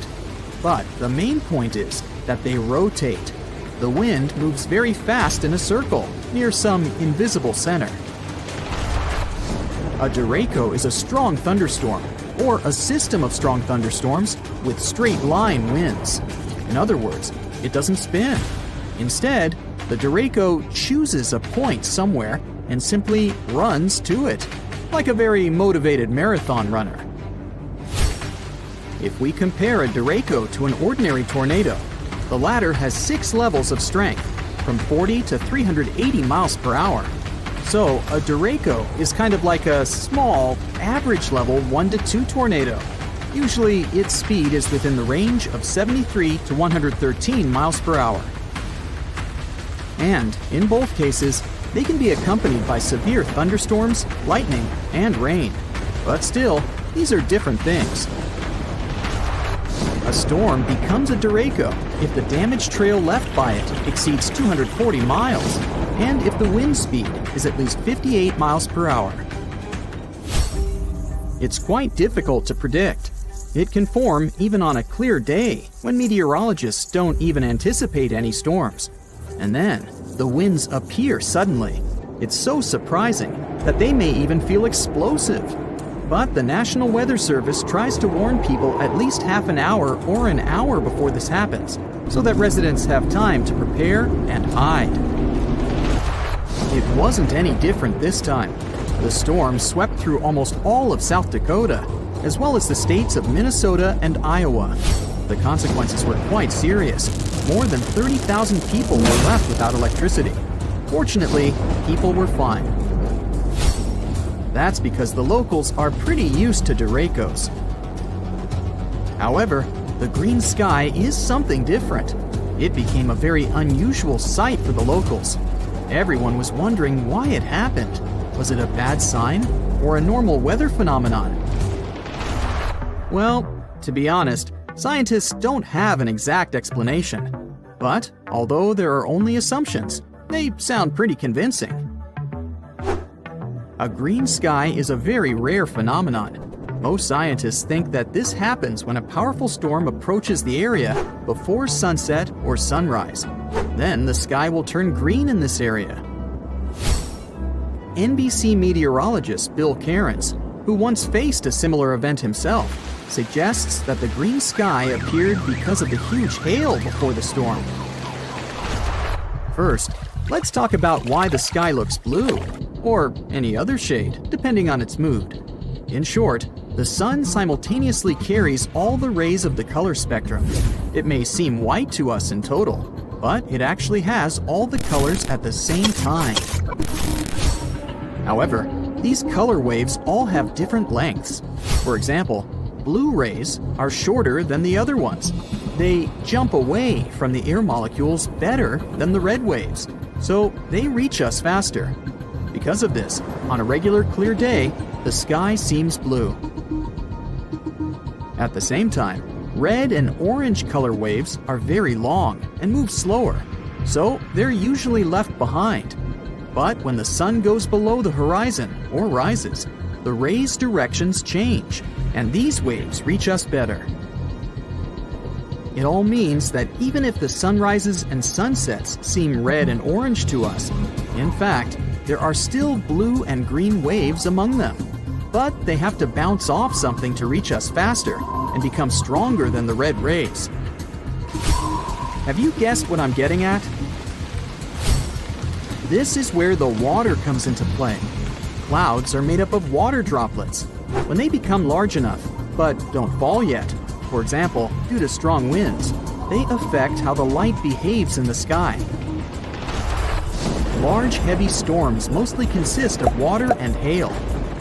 But the main point is that they rotate. The wind moves very fast in a circle, near some invisible center. A derecho is a strong thunderstorm, or a system of strong thunderstorms with straight-line winds. In other words, it doesn't spin. Instead, the derecho chooses a point somewhere and simply runs to it, like a very motivated marathon runner. If we compare a derecho to an ordinary tornado, the latter has 6 levels of strength. from 40 to 380 miles per hour. So, a derecho is kind of like a small, average level 1 to 2 tornado. Usually, its speed is within the range of 73 to 113 miles per hour. And, in both cases, they can be accompanied by severe thunderstorms, lightning, and rain. But still, these are different things. A storm becomes a derecho if the damage trail left by it exceeds 240 miles, and if the wind speed is at least 58 miles per hour. It's quite difficult to predict. It can form even on a clear day when meteorologists don't even anticipate any storms. And then, the winds appear suddenly. It's so surprising that they may even feel explosive. But the National Weather Service tries to warn people at least half an hour or an hour before this happens, so that residents have time to prepare and hide. It wasn't any different this time. The storm swept through almost all of South Dakota, as well as the states of Minnesota and Iowa. The consequences were quite serious. More than 30,000 people were left without electricity. Fortunately, people were fine. That's because the locals are pretty used to derechos. However, the green sky is something different. It became a very unusual sight for the locals. Everyone was wondering why it happened. Was it a bad sign or a normal weather phenomenon? Well, to be honest, scientists don't have an exact explanation. But, although there are only assumptions, they sound pretty convincing. A green sky is a very rare phenomenon. Most scientists think that this happens when a powerful storm approaches the area before sunset or sunrise. Then the sky will turn green in this area. NBC meteorologist Bill Cairns, who once faced a similar event himself, suggests that the green sky appeared because of the huge hail before the storm. First, let's talk about why the sky looks blue, or any other shade, depending on its mood. In short, the sun simultaneously carries all the rays of the color spectrum. It may seem white to us in total, but it actually has all the colors at the same time. However, these color waves all have different lengths. For example, blue rays are shorter than the other ones. They jump away from the air molecules better than the red waves, so they reach us faster. Because of this, on a regular clear day, the sky seems blue. At the same time, red and orange color waves are very long and move slower, so they're usually left behind. But when the sun goes below the horizon or rises, the rays' directions change, and these waves reach us better. It all means that even if the sunrises and sunsets seem red and orange to us, in fact, there are still blue and green waves among them. But they have to bounce off something to reach us faster and become stronger than the red rays. Have you guessed what I'm getting at? This is where the water comes into play. Clouds are made up of water droplets. When they become large enough, but don't fall yet, for example, due to strong winds, they affect how the light behaves in the sky. Large, heavy storms mostly consist of water and hail,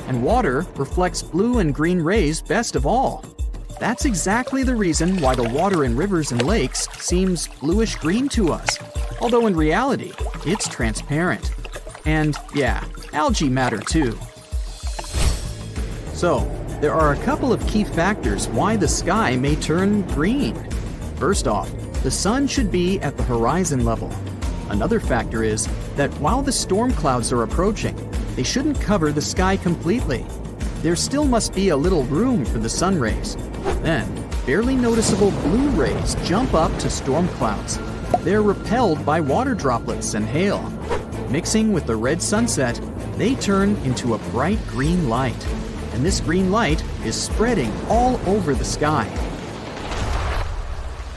and water reflects blue and green rays best of all. That's exactly the reason why the water in rivers and lakes seems bluish-green to us, although in reality, it's transparent. And yeah, algae matter too. So, there are a couple of key factors why the sky may turn green. First off, the sun should be at the horizon level. Another factor is that while the storm clouds are approaching, they shouldn't cover the sky completely. There still must be a little room for the sun rays. Then, barely noticeable blue rays jump up to storm clouds. They're repelled by water droplets and hail. Mixing with the red sunset, they turn into a bright green light. And this green light is spreading all over the sky.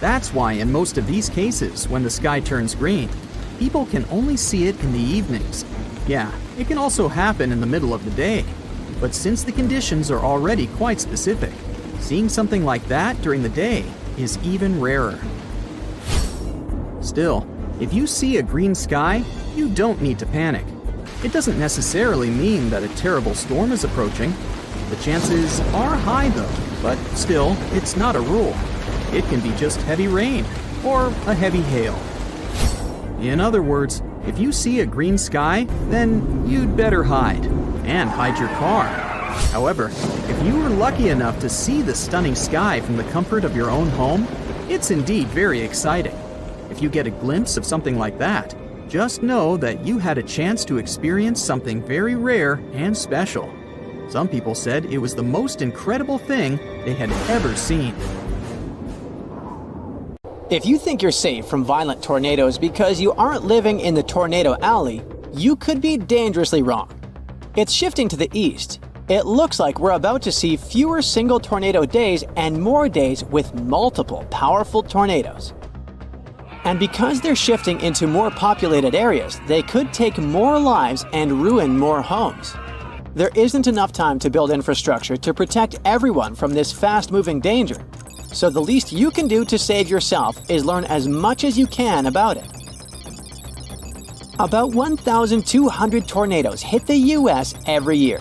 That's why in most of these cases, when the sky turns green, people can only see it in the evenings. Yeah, it can also happen in the middle of the day. But since the conditions are already quite specific, seeing something like that during the day is even rarer. Still, If you see a green sky, you don't need to panic. It doesn't necessarily mean that a terrible storm is approaching. The chances are high though, but still, it's not a rule. It can be just heavy rain or a heavy hail. In other words, if you see a green sky, then you'd better hide, and hide your car. However, if you were lucky enough to see the stunning sky from the comfort of your own home, it's indeed very exciting. If you get a glimpse of something like that, just know that you had a chance to experience something very rare and special. Some people said it was the most incredible thing they had ever seen. If you think you're safe from violent tornadoes because you aren't living in the tornado alley, you could be dangerously wrong. It's shifting to the east. It looks like we're about to see fewer single tornado days and more days with multiple powerful tornadoes. And because they're shifting into more populated areas, they could take more lives and ruin more homes. There isn't enough time to build infrastructure to protect everyone from this fast-moving danger. So the least you can do to save yourself is learn as much as you can about it. About 1,200 tornadoes hit the US every year.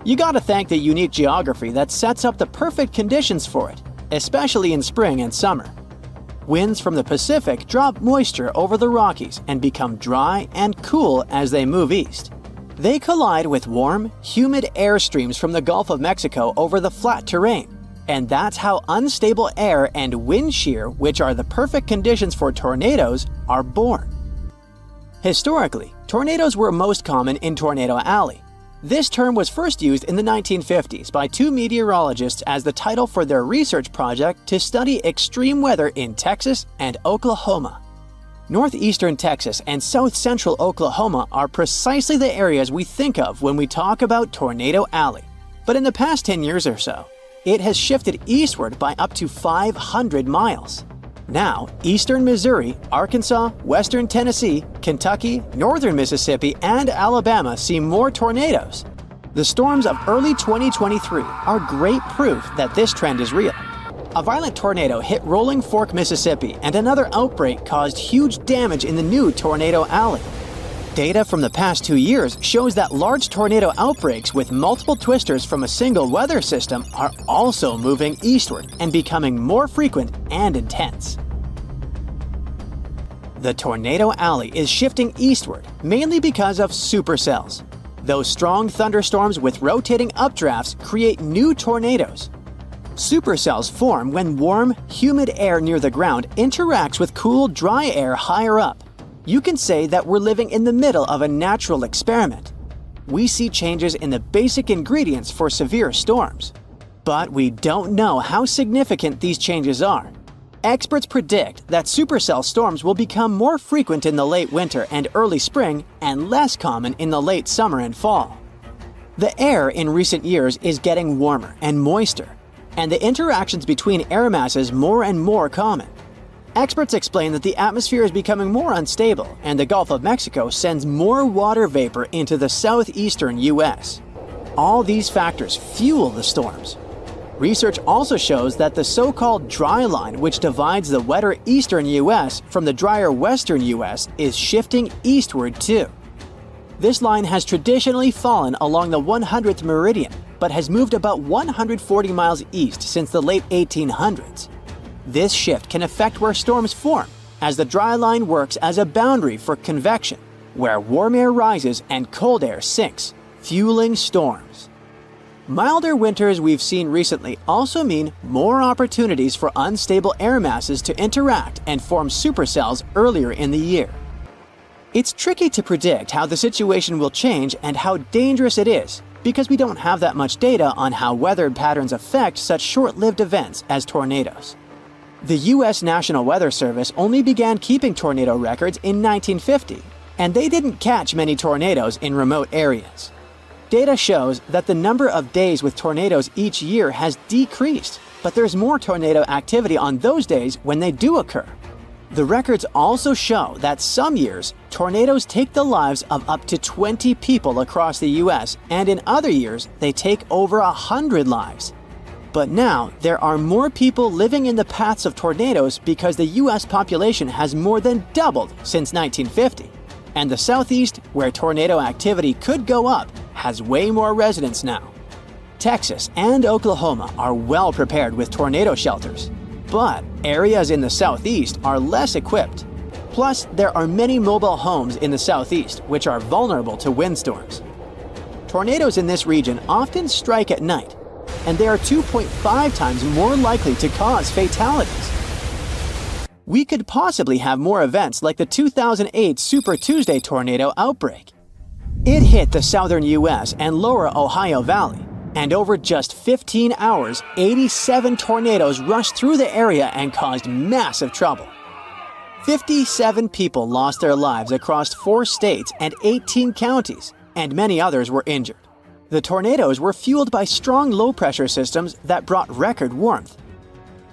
You gotta thank the unique geography that sets up the perfect conditions for it, especially in spring and summer. Winds from the Pacific drop moisture over the Rockies and become dry and cool as they move east. They collide with warm, humid air streams from the Gulf of Mexico over the flat terrain. And that's how unstable air and wind shear, which are the perfect conditions for tornadoes, are born. Historically, tornadoes were most common in Tornado Alley. This term was first used in the 1950s by two meteorologists as the title for their research project to study extreme weather in Texas and Oklahoma. Northeastern Texas and south-central Oklahoma are precisely the areas we think of when we talk about Tornado Alley. But in the past 10 years or so, it has shifted eastward by up to 500 miles. Now, eastern Missouri, Arkansas, western Tennessee, Kentucky, northern Mississippi, and Alabama see more tornadoes. The storms of early 2023 are great proof that this trend is real. A violent tornado hit Rolling Fork, Mississippi, and another outbreak caused huge damage in the new Tornado Alley. Data from the past 2 years shows that large tornado outbreaks with multiple twisters from a single weather system are also moving eastward and becoming more frequent and intense. The Tornado Alley is shifting eastward mainly because of supercells. Those strong thunderstorms with rotating updrafts create new tornadoes. Supercells form when warm, humid air near the ground interacts with cool, dry air higher up. You can say that we're living in the middle of a natural experiment. We see changes in the basic ingredients for severe storms. But we don't know how significant these changes are. Experts predict that supercell storms will become more frequent in the late winter and early spring and less common in the late summer and fall. The air in recent years is getting warmer and moister, and the interactions between air masses more and more common. Experts explain that the atmosphere is becoming more unstable and the Gulf of Mexico sends more water vapor into the southeastern U.S. All these factors fuel the storms. Research also shows that the so-called dry line, which divides the wetter eastern U.S. from the drier western U.S., is shifting eastward too. This line has traditionally fallen along the 100th meridian, but has moved about 140 miles east since the late 1800s. This shift can affect where storms form, as the dry line works as a boundary for convection, where warm air rises and cold air sinks, fueling storms. Milder winters we've seen recently also mean more opportunities for unstable air masses to interact and form supercells earlier in the year. It's tricky to predict how the situation will change and how dangerous it is, because we don't have that much data on how weather patterns affect such short-lived events as tornadoes. The U.S. National Weather Service only began keeping tornado records in 1950, and they didn't catch many tornadoes in remote areas. Data shows that the number of days with tornadoes each year has decreased, but there's more tornado activity on those days when they do occur. The records also show that some years, tornadoes take the lives of up to 20 people across the U.S., and in other years, they take over 100 lives. But now, there are more people living in the paths of tornadoes because the US population has more than doubled since 1950. And the Southeast, where tornado activity could go up, has way more residents now. Texas and Oklahoma are well prepared with tornado shelters. But areas in the Southeast are less equipped. Plus, there are many mobile homes in the Southeast which are vulnerable to windstorms. Tornadoes in this region often strike at night, and they are 2.5 times more likely to cause fatalities. We could possibly have more events like the 2008 Super Tuesday tornado outbreak. It hit the southern US and lower Ohio Valley, and over just 15 hours, 87 tornadoes rushed through the area and caused massive trouble. 57 people lost their lives across 4 states and 18 counties, and many others were injured. The tornadoes were fueled by strong low-pressure systems that brought record warmth.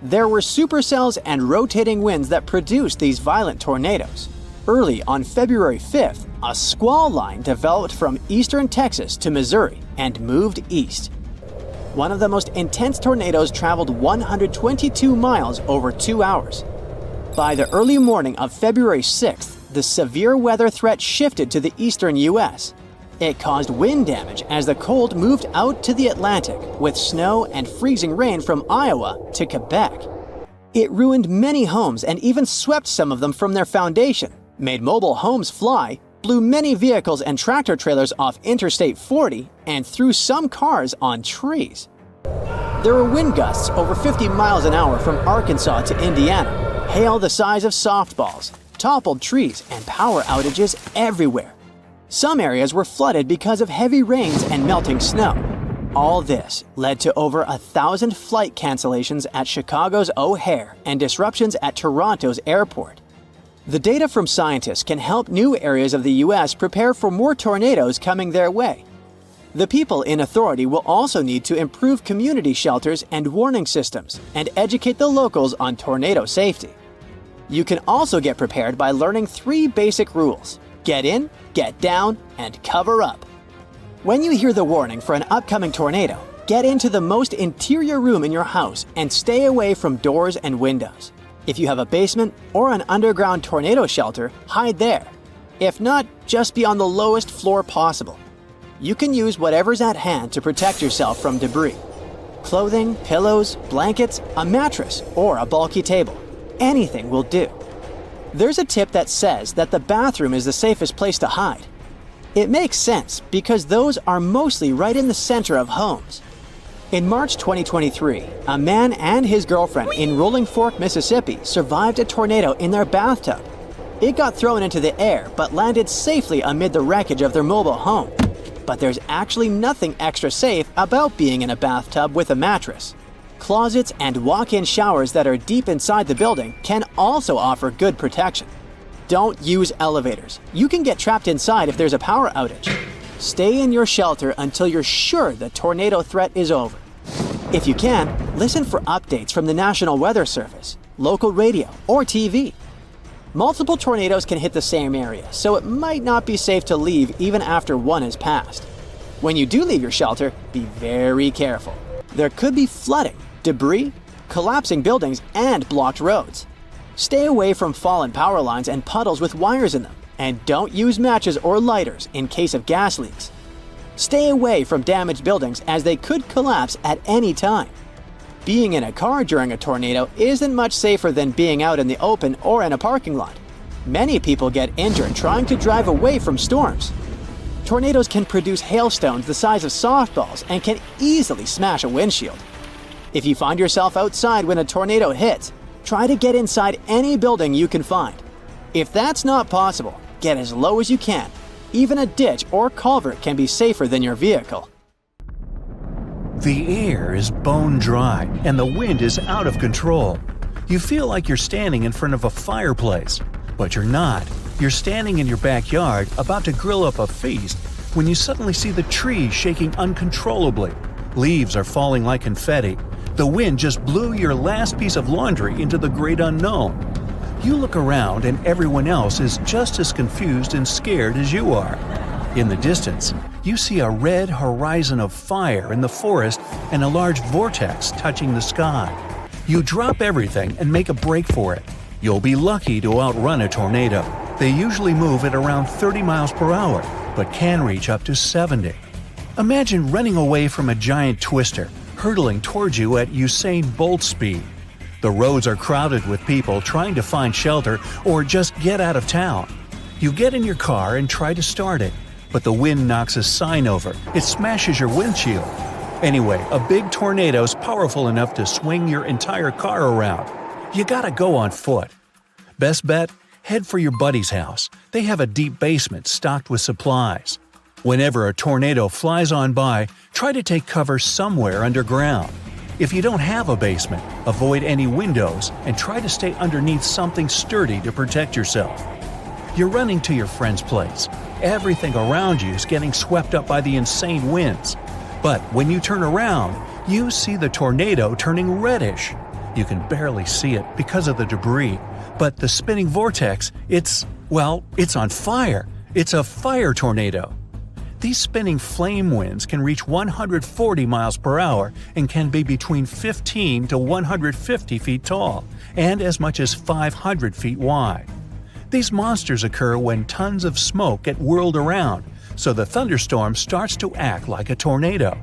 There were supercells and rotating winds that produced these violent tornadoes. Early on February 5th, a squall line developed from eastern Texas to Missouri and moved east. One of the most intense tornadoes traveled 122 miles over 2 hours. By the early morning of February 6th, the severe weather threat shifted to the eastern U.S. It caused wind damage as the cold moved out to the Atlantic, with snow and freezing rain from Iowa to Quebec. It ruined many homes and even swept some of them from their foundation, made mobile homes fly, blew many vehicles and tractor trailers off Interstate 40, and threw some cars on trees. There were wind gusts over 50 miles an hour from Arkansas to Indiana, hail the size of softballs, toppled trees, and power outages everywhere. Some areas were flooded because of heavy rains and melting snow. All this led to over 1,000 flight cancellations at Chicago's O'Hare and disruptions at Toronto's airport. The data from scientists can help new areas of the U.S. prepare for more tornadoes coming their way. The people in authority will also need to improve community shelters and warning systems and educate the locals on tornado safety. You can also get prepared by learning 3 basic rules: get in, get down, and cover up. When you hear the warning for an upcoming tornado, get into the most interior room in your house and stay away from doors and windows. If you have a basement or an underground tornado shelter, hide there. If not, just be on the lowest floor possible. You can use whatever's at hand to protect yourself from debris. Clothing, pillows, blankets, a mattress, or a bulky table. Anything will do. There's a tip that says that the bathroom is the safest place to hide. It makes sense because those are mostly right in the center of homes. In March 2023, a man and his girlfriend in Rolling Fork, Mississippi survived a tornado in their bathtub. It got thrown into the air but landed safely amid the wreckage of their mobile home. But there's actually nothing extra safe about being in a bathtub with a mattress. Closets and walk-in showers that are deep inside the building can also offer good protection. Don't use elevators. You can get trapped inside if there's a power outage. Stay in your shelter until you're sure the tornado threat is over. If you can, listen for updates from the National Weather Service, local radio, or TV. Multiple tornadoes can hit the same area, so it might not be safe to leave even after one has passed. When you do leave your shelter, be very careful. There could be flooding, debris, collapsing buildings, and blocked roads. Stay away from fallen power lines and puddles with wires in them, and don't use matches or lighters in case of gas leaks. Stay away from damaged buildings as they could collapse at any time. Being in a car during a tornado isn't much safer than being out in the open or in a parking lot. Many people get injured trying to drive away from storms. Tornadoes can produce hailstones the size of softballs and can easily smash a windshield. If you find yourself outside when a tornado hits, try to get inside any building you can find. If that's not possible, get as low as you can. Even a ditch or culvert can be safer than your vehicle. The air is bone dry and the wind is out of control. You feel like you're standing in front of a fireplace, but you're not. You're standing in your backyard about to grill up a feast when you suddenly see the trees shaking uncontrollably. Leaves are falling like confetti. The wind just blew your last piece of laundry into the great unknown. You look around and everyone else is just as confused and scared as you are. In the distance, you see a red horizon of fire in the forest and a large vortex touching the sky. You drop everything and make a break for it. You'll be lucky to outrun a tornado. They usually move at around 30 miles per hour, but can reach up to 70. Imagine running away from a giant twister, hurtling towards you at Usain Bolt speed. The roads are crowded with people trying to find shelter or just get out of town. You get in your car and try to start it, but the wind knocks a sign over. It smashes your windshield. Anyway, a big tornado is powerful enough to swing your entire car around. You gotta go on foot. Best bet? Head for your buddy's house. They have a deep basement stocked with supplies. Whenever a tornado flies on by, try to take cover somewhere underground. If you don't have a basement, avoid any windows and try to stay underneath something sturdy to protect yourself. You're running to your friend's place. Everything around you is getting swept up by the insane winds. But when you turn around, you see the tornado turning reddish. You can barely see it because of the debris, but the spinning vortex, it's on fire. It's a fire tornado. These spinning flame winds can reach 140 miles per hour and can be between 15 to 150 feet tall and as much as 500 feet wide. These monsters occur when tons of smoke get whirled around, so the thunderstorm starts to act like a tornado.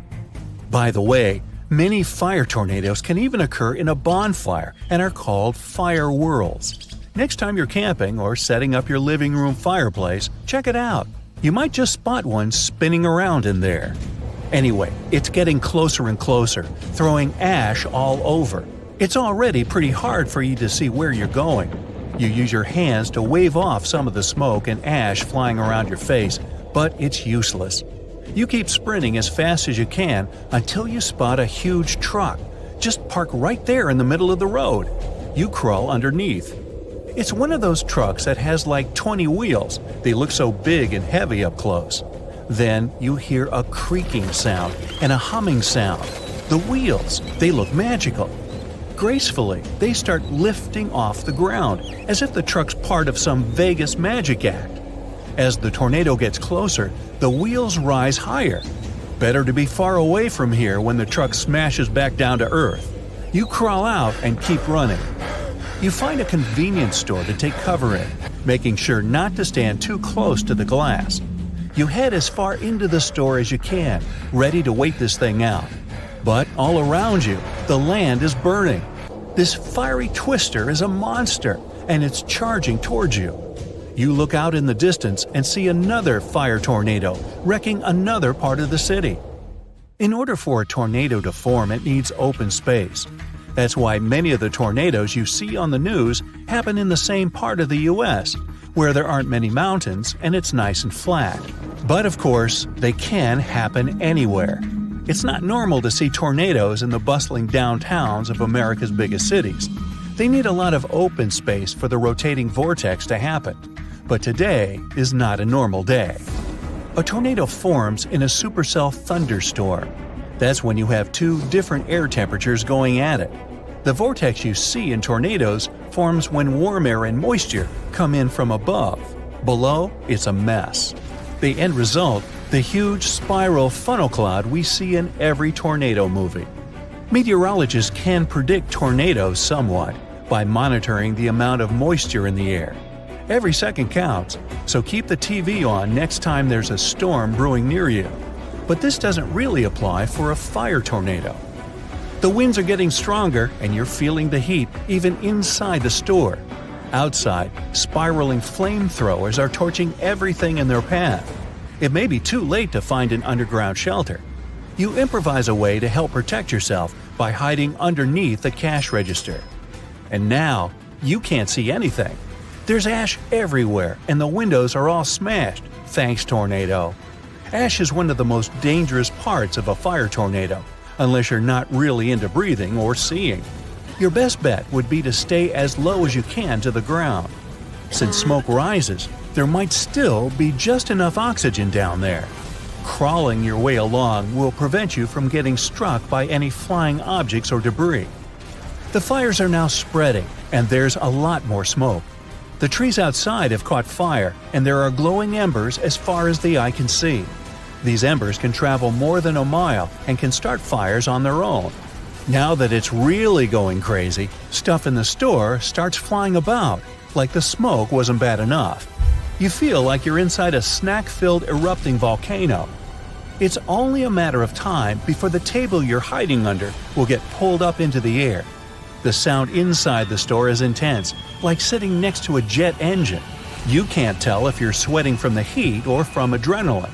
By the way, many fire tornadoes can even occur in a bonfire and are called fire whirls. Next time you're camping or setting up your living room fireplace, check it out. You might just spot one spinning around in there. Anyway, it's getting closer and closer, throwing ash all over. It's already pretty hard for you to see where you're going. You use your hands to wave off some of the smoke and ash flying around your face, but it's useless. You keep sprinting as fast as you can until you spot a huge truck. Just park right there in the middle of the road. You crawl underneath. It's one of those trucks that has like 20 wheels. They look so big and heavy up close. Then you hear a creaking sound and a humming sound. The wheels, they look magical. Gracefully, they start lifting off the ground, as if the truck's part of some Vegas magic act. As the tornado gets closer, the wheels rise higher. Better to be far away from here when the truck smashes back down to earth. You crawl out and keep running. You find a convenience store to take cover in, making sure not to stand too close to the glass. You head as far into the store as you can, ready to wait this thing out. But all around you, the land is burning. This fiery twister is a monster, and it's charging towards you. You look out in the distance and see another fire tornado wrecking another part of the city. In order for a tornado to form, it needs open space. That's why many of the tornadoes you see on the news happen in the same part of the U.S., where there aren't many mountains and it's nice and flat. But of course, they can happen anywhere. It's not normal to see tornadoes in the bustling downtowns of America's biggest cities. They need a lot of open space for the rotating vortex to happen. But today is not a normal day. A tornado forms in a supercell thunderstorm. That's when you have two different air temperatures going at it. The vortex you see in tornadoes forms when warm air and moisture come in from above. Below, it's a mess. The end result, the huge spiral funnel cloud we see in every tornado movie. Meteorologists can predict tornadoes somewhat by monitoring the amount of moisture in the air. Every second counts, so keep the TV on next time there's a storm brewing near you. But this doesn't really apply for a fire tornado. The winds are getting stronger and you're feeling the heat even inside the store. Outside, spiraling flamethrowers are torching everything in their path. It may be too late to find an underground shelter. You improvise a way to help protect yourself by hiding underneath the cash register. And now, you can't see anything. There's ash everywhere and the windows are all smashed. Thanks, tornado. Ash is one of the most dangerous parts of a fire tornado, unless you're not really into breathing or seeing. Your best bet would be to stay as low as you can to the ground. Since smoke rises, there might still be just enough oxygen down there. Crawling your way along will prevent you from getting struck by any flying objects or debris. The fires are now spreading, and there's a lot more smoke. The trees outside have caught fire, and there are glowing embers as far as the eye can see. These embers can travel more than a mile and can start fires on their own. Now that it's really going crazy, stuff in the store starts flying about, like the smoke wasn't bad enough. You feel like you're inside a snack-filled erupting volcano. It's only a matter of time before the table you're hiding under will get pulled up into the air. The sound inside the store is intense, like sitting next to a jet engine. You can't tell if you're sweating from the heat or from adrenaline.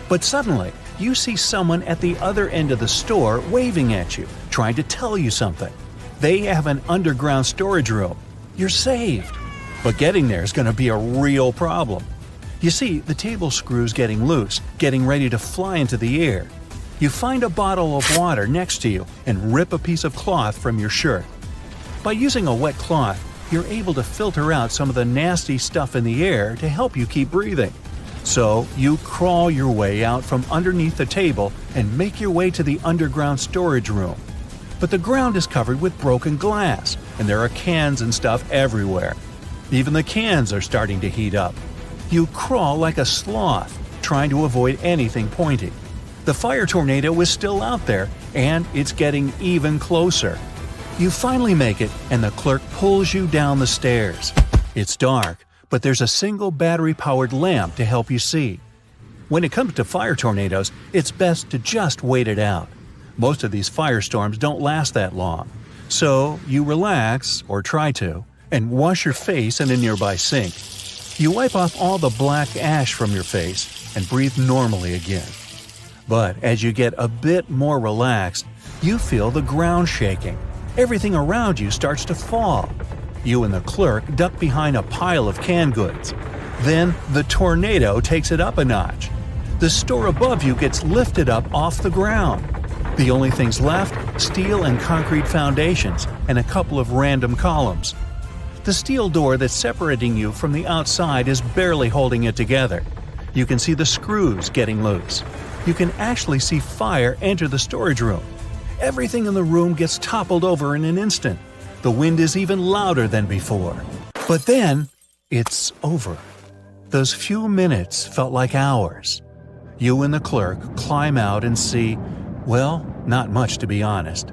But suddenly, you see someone at the other end of the store waving at you, trying to tell you something. They have an underground storage room. You're saved. But getting there is going to be a real problem. You see, the table screw's getting loose, getting ready to fly into the air. You find a bottle of water next to you and rip a piece of cloth from your shirt. By using a wet cloth, you're able to filter out some of the nasty stuff in the air to help you keep breathing. So you crawl your way out from underneath the table and make your way to the underground storage room. But the ground is covered with broken glass, and there are cans and stuff everywhere. Even the cans are starting to heat up. You crawl like a sloth, trying to avoid anything pointy. The fire tornado is still out there, and it's getting even closer. You finally make it, and the clerk pulls you down the stairs. It's dark, but there's a single battery-powered lamp to help you see. When it comes to fire tornadoes, it's best to just wait it out. Most of these firestorms don't last that long. So you relax, or try to, and wash your face in a nearby sink. You wipe off all the black ash from your face and breathe normally again. But as you get a bit more relaxed, you feel the ground shaking. Everything around you starts to fall. You and the clerk duck behind a pile of canned goods. Then the tornado takes it up a notch. The store above you gets lifted up off the ground. The only things left, steel and concrete foundations and a couple of random columns. The steel door that's separating you from the outside is barely holding it together. You can see the screws getting loose. You can actually see fire enter the storage room. Everything in the room gets toppled over in an instant. The wind is even louder than before. But then, it's over. Those few minutes felt like hours. You and the clerk climb out and see, well, not much to be honest.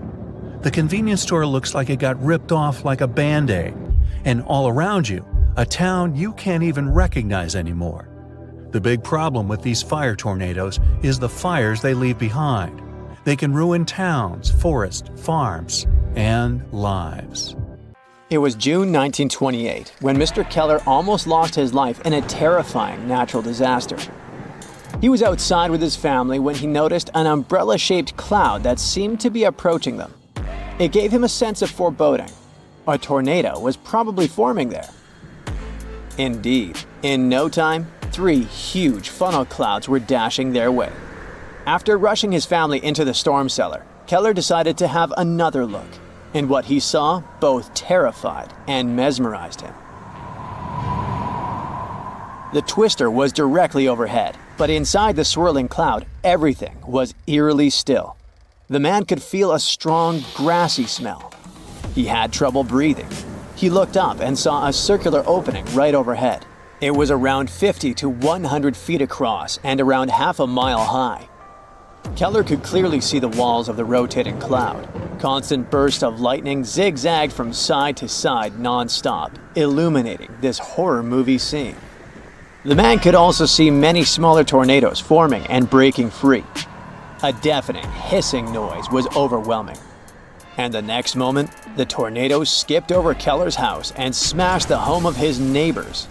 The convenience store looks like it got ripped off like a Band-Aid. And all around you, a town you can't even recognize anymore. The big problem with these fire tornadoes is the fires they leave behind. They can ruin towns, forests, farms, and lives. It was June 1928 when Mr. Keller almost lost his life in a terrifying natural disaster. He was outside with his family when he noticed an umbrella-shaped cloud that seemed to be approaching them. It gave him a sense of foreboding. A tornado was probably forming there. Indeed, in no time, 3 huge funnel clouds were dashing their way. After rushing his family into the storm cellar, Keller decided to have another look, and what he saw both terrified and mesmerized him. The twister was directly overhead, but inside the swirling cloud, everything was eerily still. The man could feel a strong, grassy smell. He had trouble breathing. He looked up and saw a circular opening right overhead. It was around 50 to 100 feet across and around half a mile high. Keller could clearly see the walls of the rotating cloud. Constant bursts of lightning zigzagged from side to side non-stop, illuminating this horror movie scene. The man could also see many smaller tornadoes forming and breaking free. A deafening, hissing noise was overwhelming. And the next moment, the tornado skipped over Keller's house and smashed the home of his neighbors.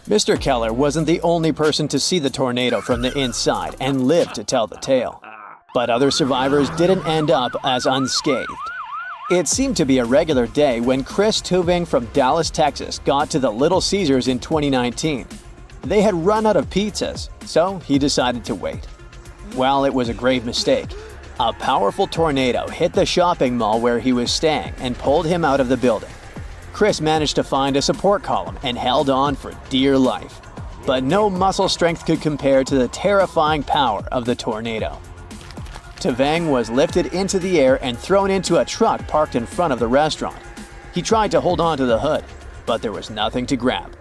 Mr. Keller wasn't the only person to see the tornado from the inside and live to tell the tale. But other survivors didn't end up as unscathed. It seemed to be a regular day when Chris Tuving from Dallas, Texas got to the Little Caesars in 2019. They had run out of pizzas, so he decided to wait. Well, it was a grave mistake. A powerful tornado hit the shopping mall where he was staying and pulled him out of the building. Chris managed to find a support column and held on for dear life. But no muscle strength could compare to the terrifying power of the tornado. Tuving was lifted into the air and thrown into a truck parked in front of the restaurant. He tried to hold on to the hood, but there was nothing to grab.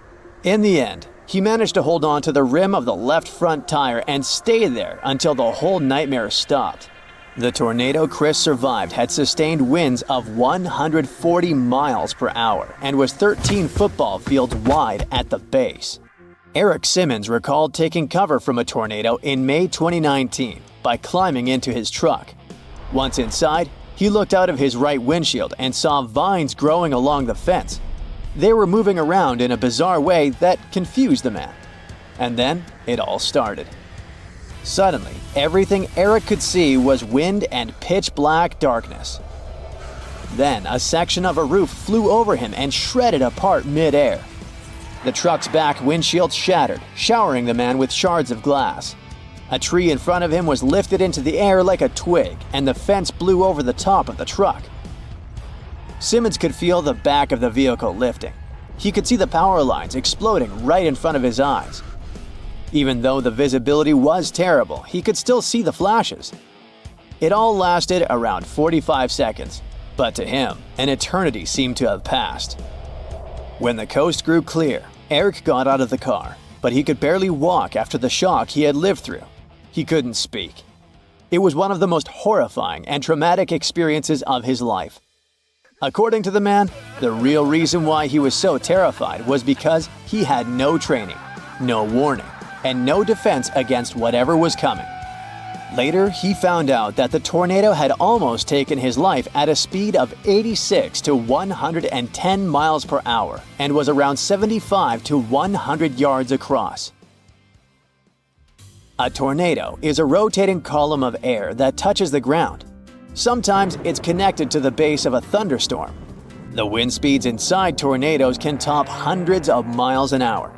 In the end, he managed to hold on to the rim of the left front tire and stay there until the whole nightmare stopped. The tornado Chris survived had sustained winds of 140 miles per hour and was 13 football fields wide at the base. Eric Simmons recalled taking cover from a tornado in May 2019 by climbing into his truck. Once inside, he looked out of his right windshield and saw vines growing along the fence. They were moving around in a bizarre way that confused the man. And then it all started. Suddenly, everything Eric could see was wind and pitch-black darkness. Then, a section of a roof flew over him and shredded apart mid-air. The truck's back windshield shattered, showering the man with shards of glass. A tree in front of him was lifted into the air like a twig, and the fence blew over the top of the truck. Simmons could feel the back of the vehicle lifting. He could see the power lines exploding right in front of his eyes. Even though the visibility was terrible, he could still see the flashes. It all lasted around 45 seconds, but to him, an eternity seemed to have passed. When the coast grew clear, Eric got out of the car, but he could barely walk after the shock he had lived through. He couldn't speak. It was one of the most horrifying and traumatic experiences of his life. According to the man, the real reason why he was so terrified was because he had no training, no warning, and no defense against whatever was coming. Later, he found out that the tornado had almost taken his life at a speed of 86 to 110 miles per hour and was around 75 to 100 yards across. A tornado is a rotating column of air that touches the ground. Sometimes it's connected to the base of a thunderstorm. The wind speeds inside tornadoes can top hundreds of miles an hour.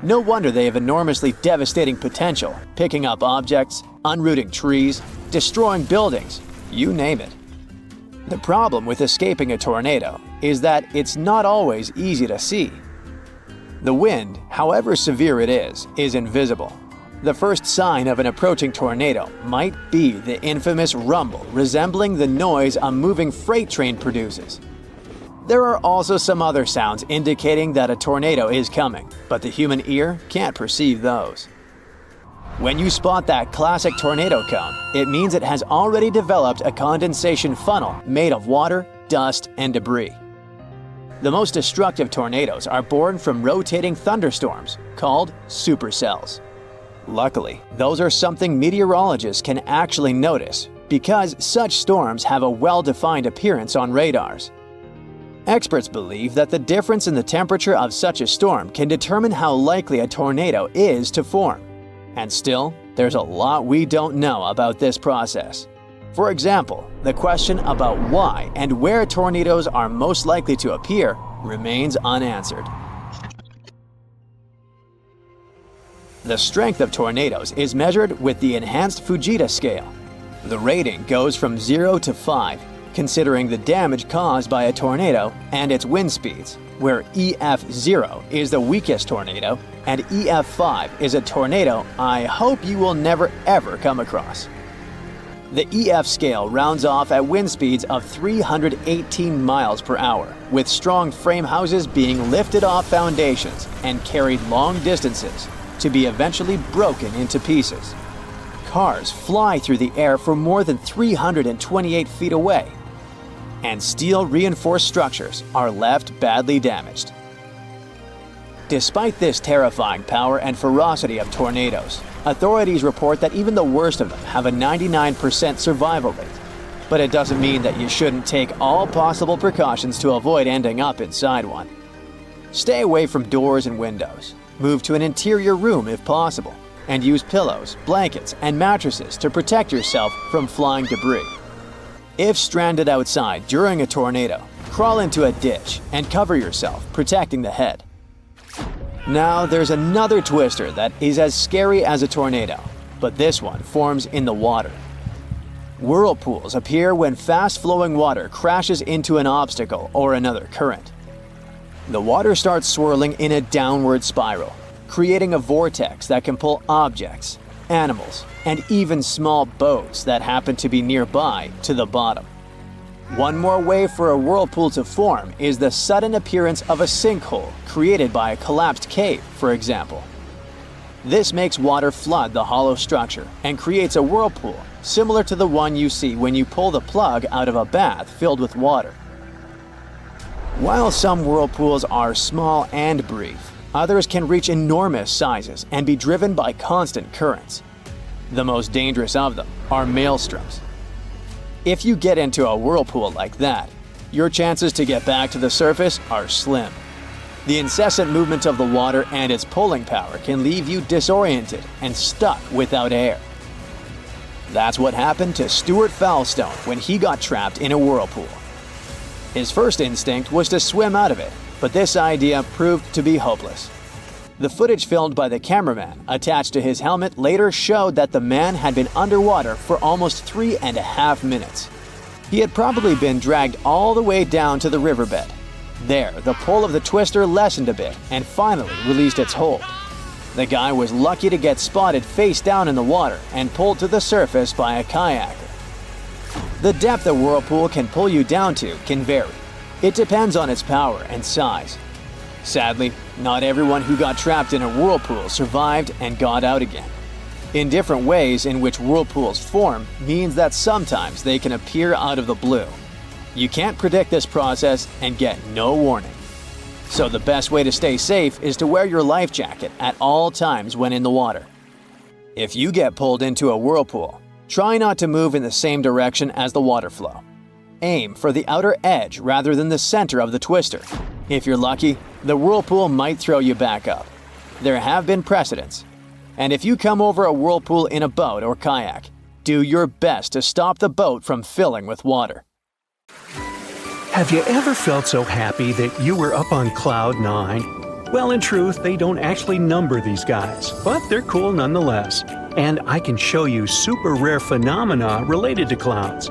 No wonder they have enormously devastating potential, picking up objects, unrooting trees, destroying buildings, you name it. The problem with escaping a tornado is that it's not always easy to see. The wind, however severe it is invisible. The first sign of an approaching tornado might be the infamous rumble resembling the noise a moving freight train produces. There are also some other sounds indicating that a tornado is coming, but the human ear can't perceive those. When you spot that classic tornado cone, it means it has already developed a condensation funnel made of water, dust, and debris. The most destructive tornadoes are born from rotating thunderstorms, called supercells. Luckily, those are something meteorologists can actually notice because such storms have a well-defined appearance on radars. Experts believe that the difference in the temperature of such a storm can determine how likely a tornado is to form. And still, there's a lot we don't know about this process. For example, the question about why and where tornadoes are most likely to appear remains unanswered. The strength of tornadoes is measured with the enhanced Fujita scale. The rating goes from 0 to 5, considering the damage caused by a tornado and its wind speeds, where EF0 is the weakest tornado and EF5 is a tornado I hope you will never ever come across. The EF scale rounds off at wind speeds of 318 miles per hour, with strong frame houses being lifted off foundations and carried long distances to be eventually broken into pieces. Cars fly through the air for more than 328 feet away, and steel-reinforced structures are left badly damaged. Despite this terrifying power and ferocity of tornadoes, authorities report that even the worst of them have a 99% survival rate. But it doesn't mean that you shouldn't take all possible precautions to avoid ending up inside one. Stay away from doors and windows. Move to an interior room if possible, and use pillows, blankets, and mattresses to protect yourself from flying debris. If stranded outside during a tornado, crawl into a ditch and cover yourself, protecting the head. Now, there's another twister that is as scary as a tornado, but this one forms in the water. Whirlpools appear when fast-flowing water crashes into an obstacle or another current. The water starts swirling in a downward spiral, creating a vortex that can pull objects, animals, and even small boats that happen to be nearby to the bottom. One more way for a whirlpool to form is the sudden appearance of a sinkhole created by a collapsed cave, for example. This makes water flood the hollow structure and creates a whirlpool similar to the one you see when you pull the plug out of a bath filled with water. While some whirlpools are small and brief, others can reach enormous sizes and be driven by constant currents. The most dangerous of them are maelstroms. If you get into a whirlpool like that, your chances to get back to the surface are slim. The incessant movement of the water and its pulling power can leave you disoriented and stuck without air. That's what happened to Stuart Foulstone when he got trapped in a whirlpool. His first instinct was to swim out of it, but this idea proved to be hopeless. The footage filmed by the cameraman attached to his helmet later showed that the man had been underwater for almost 3.5 minutes. He had probably been dragged all the way down to the riverbed. There, the pull of the twister lessened a bit and finally released its hold. The guy was lucky to get spotted face down in the water and pulled to the surface by a kayaker. The depth a whirlpool can pull you down to can vary. It depends on its power and size. Sadly, not everyone who got trapped in a whirlpool survived and got out again. In different ways in which whirlpools form means that sometimes they can appear out of the blue. You can't predict this process and get no warning. So the best way to stay safe is to wear your life jacket at all times when in the water. If you get pulled into a whirlpool, try not to move in the same direction as the water flow. Aim for the outer edge rather than the center of the twister. If you're lucky, the whirlpool might throw you back up. There have been precedents. And if you come over a whirlpool in a boat or kayak, do your best to stop the boat from filling with water. Have you ever felt so happy that you were up on cloud 9? Well, in truth, they don't actually number these guys, but they're cool nonetheless. And I can show you super rare phenomena related to clouds.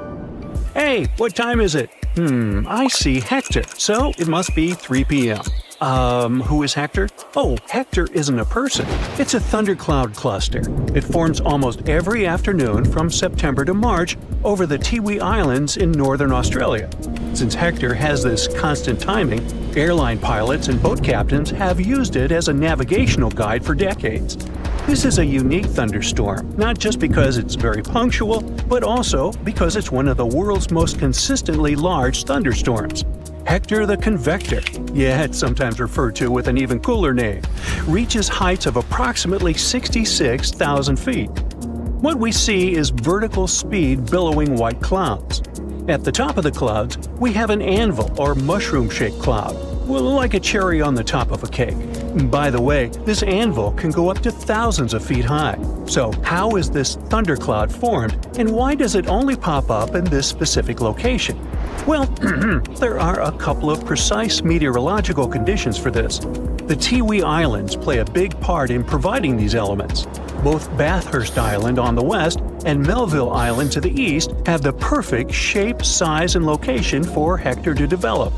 Hey, what time is it? I see Hector, so it must be 3 p.m. Who is Hector? Oh, Hector isn't a person. It's a thundercloud cluster. It forms almost every afternoon from September to March over the Tiwi Islands in northern Australia. Since Hector has this constant timing, airline pilots and boat captains have used it as a navigational guide for decades. This is a unique thunderstorm, not just because it's very punctual, but also because it's one of the world's most consistently large thunderstorms. Hector the Convector, yeah, it's sometimes referred to with an even cooler name, reaches heights of approximately 66,000 feet. What we see is vertical speed billowing white clouds. At the top of the clouds, we have an anvil or mushroom-shaped cloud, well, like a cherry on the top of a cake. By the way, this anvil can go up to thousands of feet high. So how is this thundercloud formed, and why does it only pop up in this specific location? Well, there are a couple of precise meteorological conditions for this. The Tiwi Islands play a big part in providing these elements. Both Bathurst Island on the west and Melville Island to the east have the perfect shape, size, and location for Hector to develop.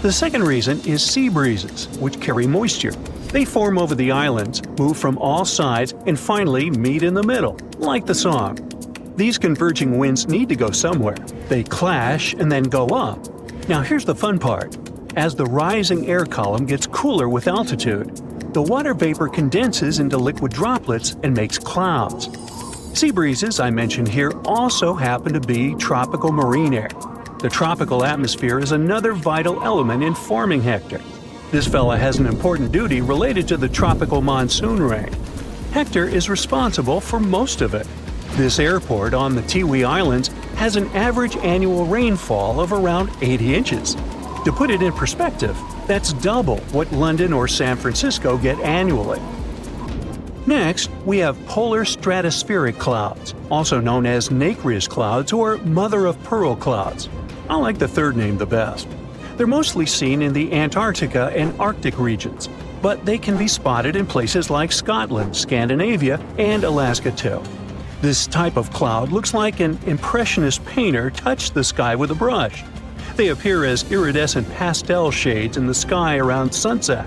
The second reason is sea breezes, which carry moisture. They form over the islands, move from all sides, and finally meet in the middle, like the song. These converging winds need to go somewhere. They clash and then go up. Now here's the fun part. As the rising air column gets cooler with altitude, the water vapor condenses into liquid droplets and makes clouds. Sea breezes I mentioned here also happen to be tropical marine air. The tropical atmosphere is another vital element in forming Hector. This fella has an important duty related to the tropical monsoon rain. Hector is responsible for most of it. This airport on the Tiwi Islands has an average annual rainfall of around 80 inches. To put it in perspective, that's double what London or San Francisco get annually. Next, we have polar stratospheric clouds, also known as nacreous clouds or mother-of-pearl clouds. I like the third name the best. They're mostly seen in the Antarctica and Arctic regions, but they can be spotted in places like Scotland, Scandinavia, and Alaska too. This type of cloud looks like an impressionist painter touched the sky with a brush. They appear as iridescent pastel shades in the sky around sunset.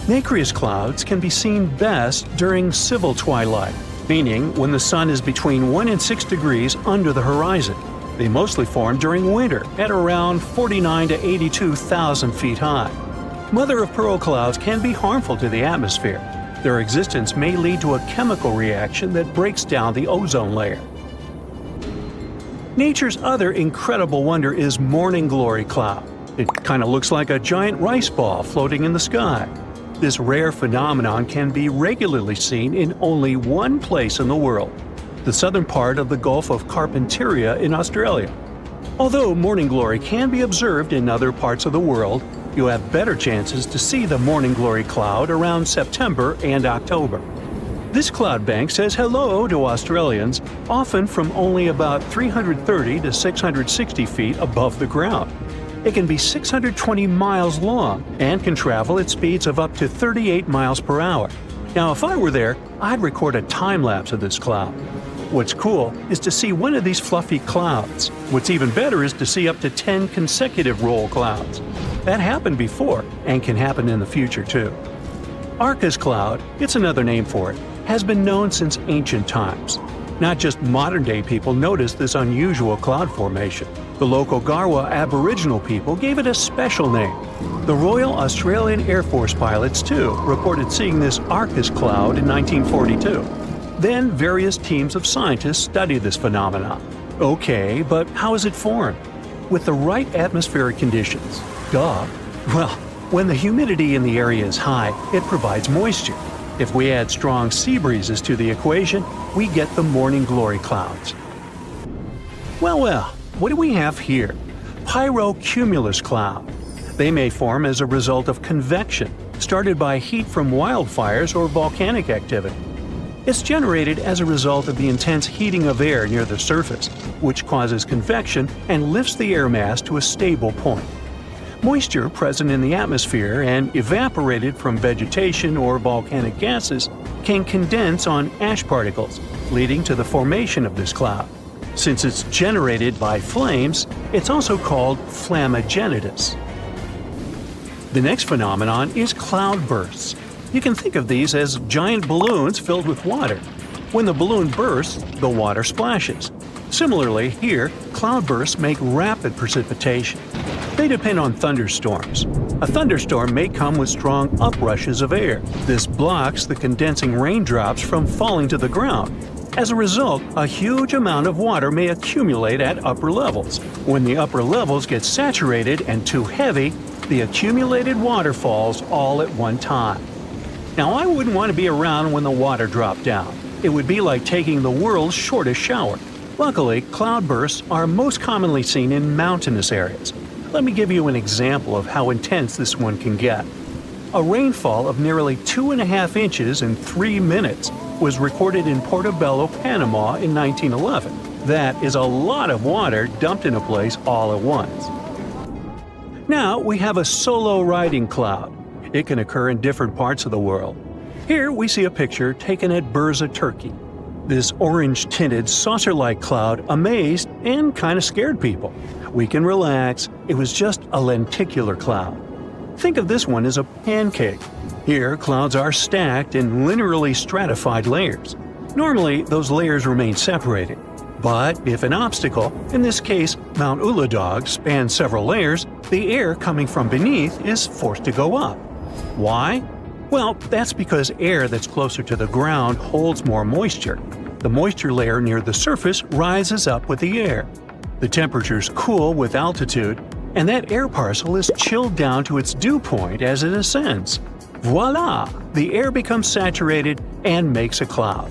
Nacreous clouds can be seen best during civil twilight, meaning when the sun is between 1 and 6 degrees under the horizon. They mostly form during winter at around 49 to 82,000 feet high. Mother-of-pearl clouds can be harmful to the atmosphere. Their existence may lead to a chemical reaction that breaks down the ozone layer. Nature's other incredible wonder is morning glory cloud. It kind of looks like a giant rice ball floating in the sky. This rare phenomenon can be regularly seen in only one place in the world, the southern part of the Gulf of Carpentaria in Australia. Although morning glory can be observed in other parts of the world, you have better chances to see the morning glory cloud around September and October. This cloud bank says hello to Australians, often from only about 330 to 660 feet above the ground. It can be 620 miles long and can travel at speeds of up to 38 miles per hour. Now, if I were there, I'd record a time-lapse of this cloud. What's cool is to see one of these fluffy clouds. What's even better is to see up to 10 consecutive roll clouds. That happened before and can happen in the future too. Arcus cloud, it's another name for it, has been known since ancient times. Not just modern-day people noticed this unusual cloud formation. The local Garwa Aboriginal people gave it a special name. The Royal Australian Air Force pilots, too, reported seeing this Arcus cloud in 1942. Then various teams of scientists studied this phenomenon. Okay, but how is it formed? With the right atmospheric conditions. Duh. Well, when the humidity in the area is high, it provides moisture. If we add strong sea breezes to the equation, we get the morning glory clouds. Well, what do we have here? Pyrocumulus cloud. They may form as a result of convection, started by heat from wildfires or volcanic activity. It's generated as a result of the intense heating of air near the surface, which causes convection and lifts the air mass to a stable point. Moisture present in the atmosphere and evaporated from vegetation or volcanic gases can condense on ash particles, leading to the formation of this cloud. Since it's generated by flames, it's also called flammagenitus. The next phenomenon is cloudbursts. You can think of these as giant balloons filled with water. When the balloon bursts, the water splashes. Similarly, here, cloudbursts make rapid precipitation. They depend on thunderstorms. A thunderstorm may come with strong uprushes of air. This blocks the condensing raindrops from falling to the ground. As a result, a huge amount of water may accumulate at upper levels. When the upper levels get saturated and too heavy, the accumulated water falls all at one time. Now, I wouldn't want to be around when the water dropped down. It would be like taking the world's shortest shower. Luckily, cloudbursts are most commonly seen in mountainous areas. Let me give you an example of how intense this one can get. A rainfall of nearly 2.5 inches in 3 minutes was recorded in Portobello, Panama in 1911. That is a lot of water dumped in a place all at once. Now we have a solo riding cloud. It can occur in different parts of the world. Here we see a picture taken at Bursa, Turkey. This orange-tinted, saucer-like cloud amazed and kind of scared people. We can relax, it was just a lenticular cloud. Think of this one as a pancake. Here, clouds are stacked in linearly stratified layers. Normally, those layers remain separated. But if an obstacle, in this case Mount Uladog, spans several layers, the air coming from beneath is forced to go up. Why? Well, that's because air that's closer to the ground holds more moisture. The moisture layer near the surface rises up with the air. The temperatures cool with altitude, and that air parcel is chilled down to its dew point as it ascends. Voila! The air becomes saturated and makes a cloud.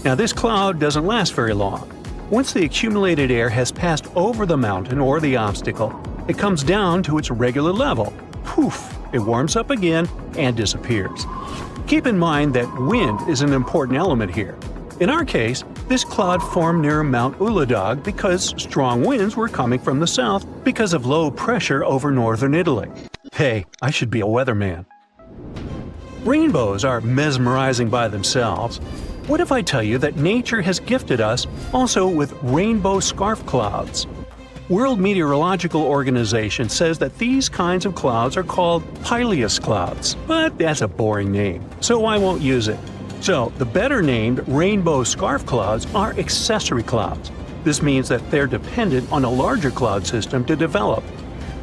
Now, this cloud doesn't last very long. Once the accumulated air has passed over the mountain or the obstacle, it comes down to its regular level. Poof! It warms up again and disappears. Keep in mind that wind is an important element here. In our case, this cloud formed near Mount Uladog because strong winds were coming from the south because of low pressure over northern Italy. Hey, I should be a weatherman. Rainbows are mesmerizing by themselves. What if I tell you that nature has gifted us also with rainbow scarf clouds? World Meteorological Organization says that these kinds of clouds are called pileus clouds, but that's a boring name, so I won't use it. So, the better named rainbow scarf clouds are accessory clouds. This means that they're dependent on a larger cloud system to develop.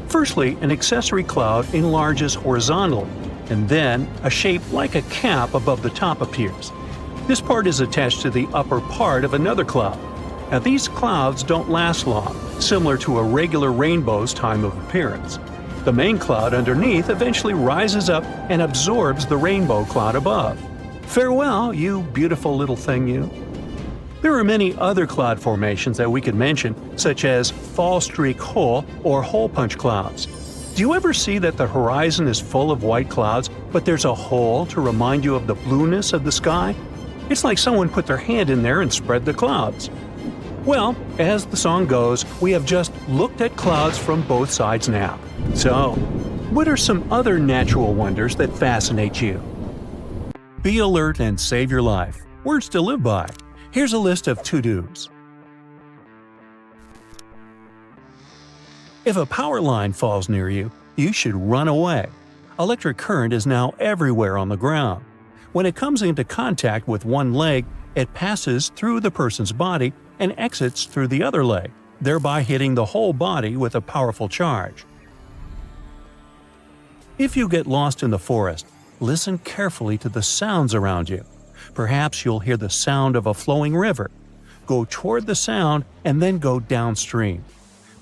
Firstly, an accessory cloud enlarges horizontally, and then a shape like a cap above the top appears. This part is attached to the upper part of another cloud. Now, these clouds don't last long, similar to a regular rainbow's time of appearance. The main cloud underneath eventually rises up and absorbs the rainbow cloud above. Farewell, you beautiful little thing, you. There are many other cloud formations that we could mention, such as fall streak hole or hole punch clouds. Do you ever see that the horizon is full of white clouds, but there's a hole to remind you of the blueness of the sky? It's like someone put their hand in there and spread the clouds. Well, as the song goes, we have just looked at clouds from both sides now. So, what are some other natural wonders that fascinate you? Be alert and save your life. Words to live by. Here's a list of to-dos. If a power line falls near you, you should run away. Electric current is now everywhere on the ground. When it comes into contact with one leg, it passes through the person's body and exits through the other leg, thereby hitting the whole body with a powerful charge. If you get lost in the forest, listen carefully to the sounds around you. Perhaps you'll hear the sound of a flowing river. Go toward the sound and then go downstream.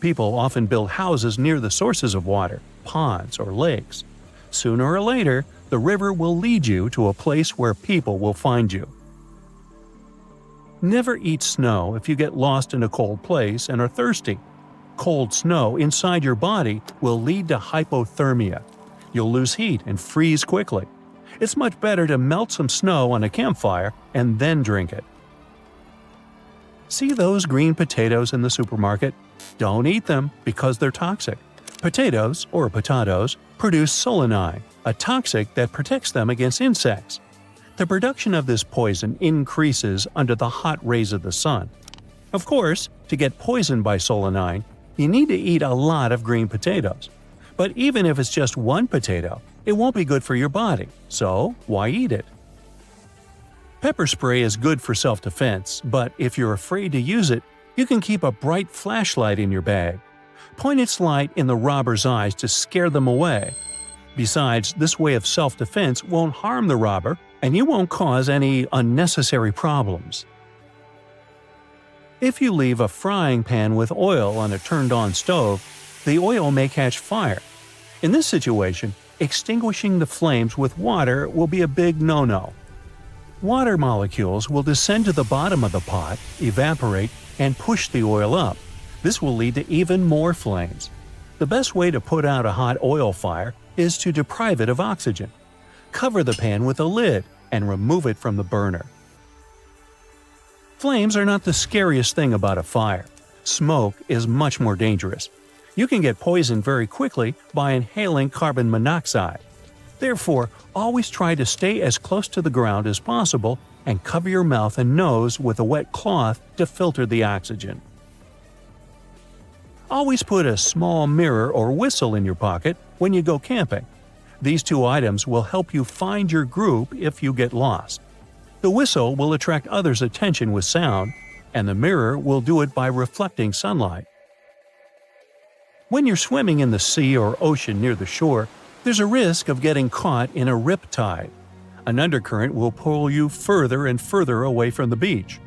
People often build houses near the sources of water, ponds or lakes. Sooner or later, the river will lead you to a place where people will find you. Never eat snow if you get lost in a cold place and are thirsty. Cold snow inside your body will lead to hypothermia. You'll lose heat and freeze quickly. It's much better to melt some snow on a campfire and then drink it. See those green potatoes in the supermarket? Don't eat them because they're toxic. Potatoes, or potatoes, produce solanine, a toxic that protects them against insects. The production of this poison increases under the hot rays of the sun. Of course, to get poisoned by solanine, you need to eat a lot of green potatoes. But even if it's just one potato, it won't be good for your body, so why eat it? Pepper spray is good for self-defense, but if you're afraid to use it, you can keep a bright flashlight in your bag. Point its light in the robber's eyes to scare them away. Besides, this way of self-defense won't harm the robber, and you won't cause any unnecessary problems. If you leave a frying pan with oil on a turned-on stove, the oil may catch fire. In this situation, extinguishing the flames with water will be a big no-no. Water molecules will descend to the bottom of the pot, evaporate, and push the oil up. This will lead to even more flames. The best way to put out a hot oil fire is to deprive it of oxygen. Cover the pan with a lid and remove it from the burner. Flames are not the scariest thing about a fire. Smoke is much more dangerous. You can get poisoned very quickly by inhaling carbon monoxide. Therefore, always try to stay as close to the ground as possible and cover your mouth and nose with a wet cloth to filter the oxygen. Always put a small mirror or whistle in your pocket when you go camping. These two items will help you find your group if you get lost. The whistle will attract others' attention with sound, and the mirror will do it by reflecting sunlight. When you're swimming in the sea or ocean near the shore, there's a risk of getting caught in a rip tide. An undercurrent will pull you further and further away from the beach.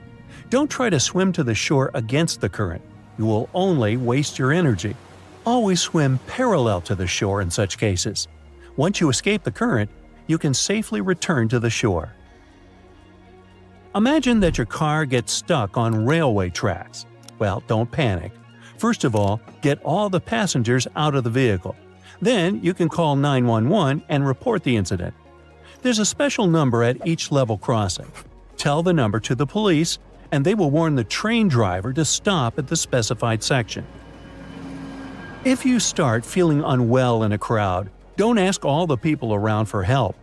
Don't try to swim to the shore against the current. You will only waste your energy. Always swim parallel to the shore in such cases. Once you escape the current, you can safely return to the shore. Imagine that your car gets stuck on railway tracks. Well, don't panic. First of all, get all the passengers out of the vehicle. Then you can call 911 and report the incident. There's a special number at each level crossing. Tell the number to the police, and they will warn the train driver to stop at the specified section. If you start feeling unwell in a crowd, don't ask all the people around for help.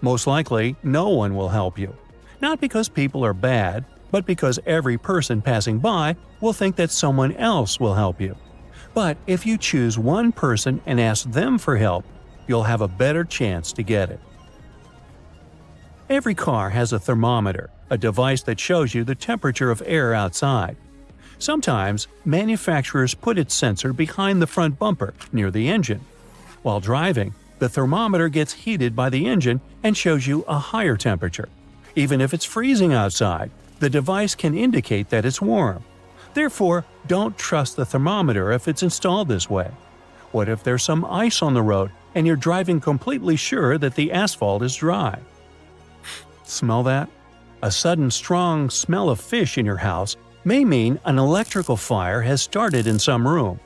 Most likely, no one will help you. Not because people are bad, but because every person passing by will think that someone else will help you. But if you choose one person and ask them for help, you'll have a better chance to get it. Every car has a thermometer, a device that shows you the temperature of air outside. Sometimes, manufacturers put its sensor behind the front bumper near the engine. While driving, the thermometer gets heated by the engine and shows you a higher temperature. Even if it's freezing outside, the device can indicate that it's warm. Therefore, don't trust the thermometer if it's installed this way. What if there's some ice on the road and you're driving completely sure that the asphalt is dry? Smell that? A sudden strong smell of fish in your house may mean an electrical fire has started in some room.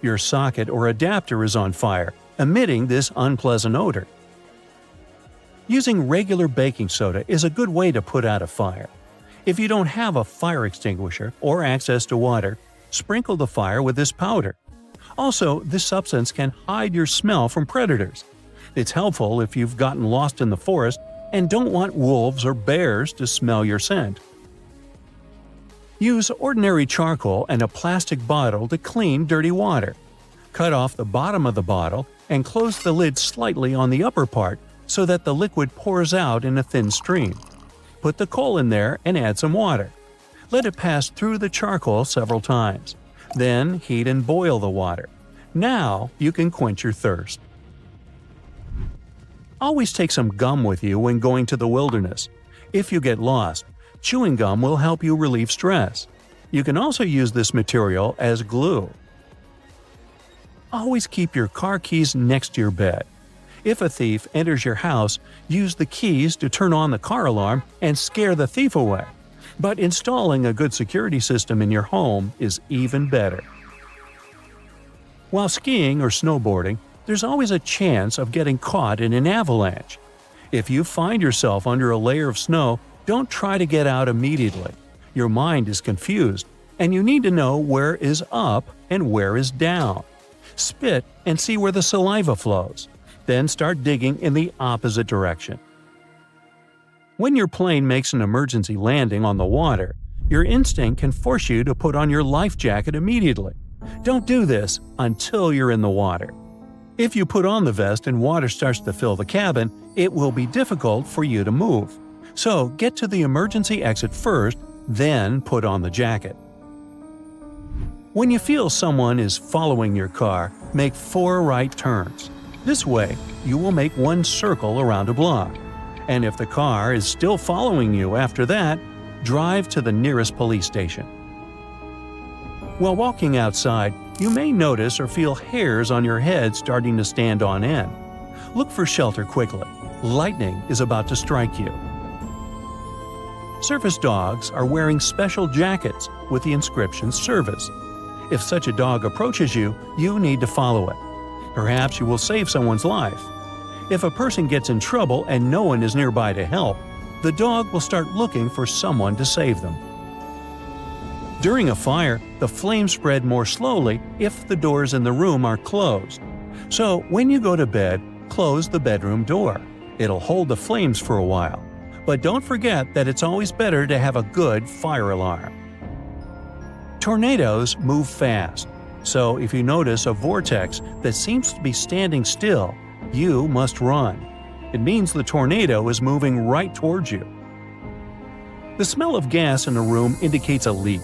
Your socket or adapter is on fire, emitting this unpleasant odor. Using regular baking soda is a good way to put out a fire. If you don't have a fire extinguisher or access to water, sprinkle the fire with this powder. Also, this substance can hide your smell from predators. It's helpful if you've gotten lost in the forest and don't want wolves or bears to smell your scent. Use ordinary charcoal and a plastic bottle to clean dirty water. Cut off the bottom of the bottle and close the lid slightly on the upper part so that the liquid pours out in a thin stream. Put the coal in there and add some water. Let it pass through the charcoal several times. Then heat and boil the water. Now you can quench your thirst. Always take some gum with you when going to the wilderness. If you get lost, chewing gum will help you relieve stress. You can also use this material as glue. Always keep your car keys next to your bed. If a thief enters your house, use the keys to turn on the car alarm and scare the thief away. But installing a good security system in your home is even better. While skiing or snowboarding, there's always a chance of getting caught in an avalanche. If you find yourself under a layer of snow, don't try to get out immediately. Your mind is confused, and you need to know where is up and where is down. Spit and see where the saliva flows. Then start digging in the opposite direction. When your plane makes an emergency landing on the water, your instinct can force you to put on your life jacket immediately. Don't do this until you're in the water. If you put on the vest and water starts to fill the cabin, it will be difficult for you to move. So get to the emergency exit first, then put on the jacket. When you feel someone is following your car, make 4 right turns. This way, you will make 1 circle around a block. And if the car is still following you after that, drive to the nearest police station. While walking outside, you may notice or feel hairs on your head starting to stand on end. Look for shelter quickly. Lightning is about to strike you. Service dogs are wearing special jackets with the inscription "Service." If such a dog approaches you, you need to follow it. Perhaps you will save someone's life. If a person gets in trouble and no one is nearby to help, the dog will start looking for someone to save them. During a fire, the flames spread more slowly if the doors in the room are closed. So when you go to bed, close the bedroom door. It'll hold the flames for a while. But don't forget that it's always better to have a good fire alarm. Tornadoes move fast, so if you notice a vortex that seems to be standing still, you must run. It means the tornado is moving right towards you. The smell of gas in a room indicates a leak.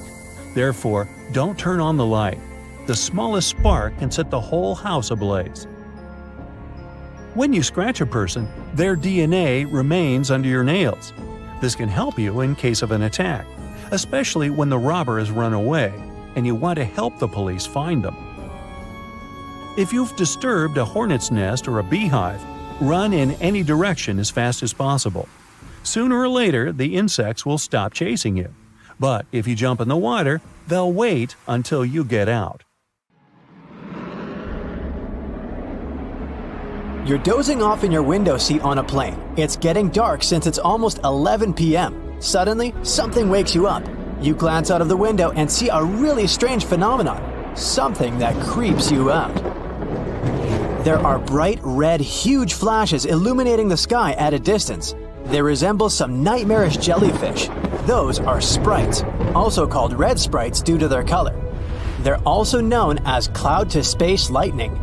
Therefore, don't turn on the light. The smallest spark can set the whole house ablaze. When you scratch a person, their DNA remains under your nails. This can help you in case of an attack, especially when the robber has run away and you want to help the police find them. If you've disturbed a hornet's nest or a beehive, run in any direction as fast as possible. Sooner or later, the insects will stop chasing you. But if you jump in the water, they'll wait until you get out. You're dozing off in your window seat on a plane. It's getting dark since it's almost 11 p.m. Suddenly, something wakes you up. You glance out of the window and see a really strange phenomenon, something that creeps you out. There are bright red, huge flashes illuminating the sky at a distance. They resemble some nightmarish jellyfish. Those are sprites, also called red sprites due to their color. They're also known as cloud-to-space lightning.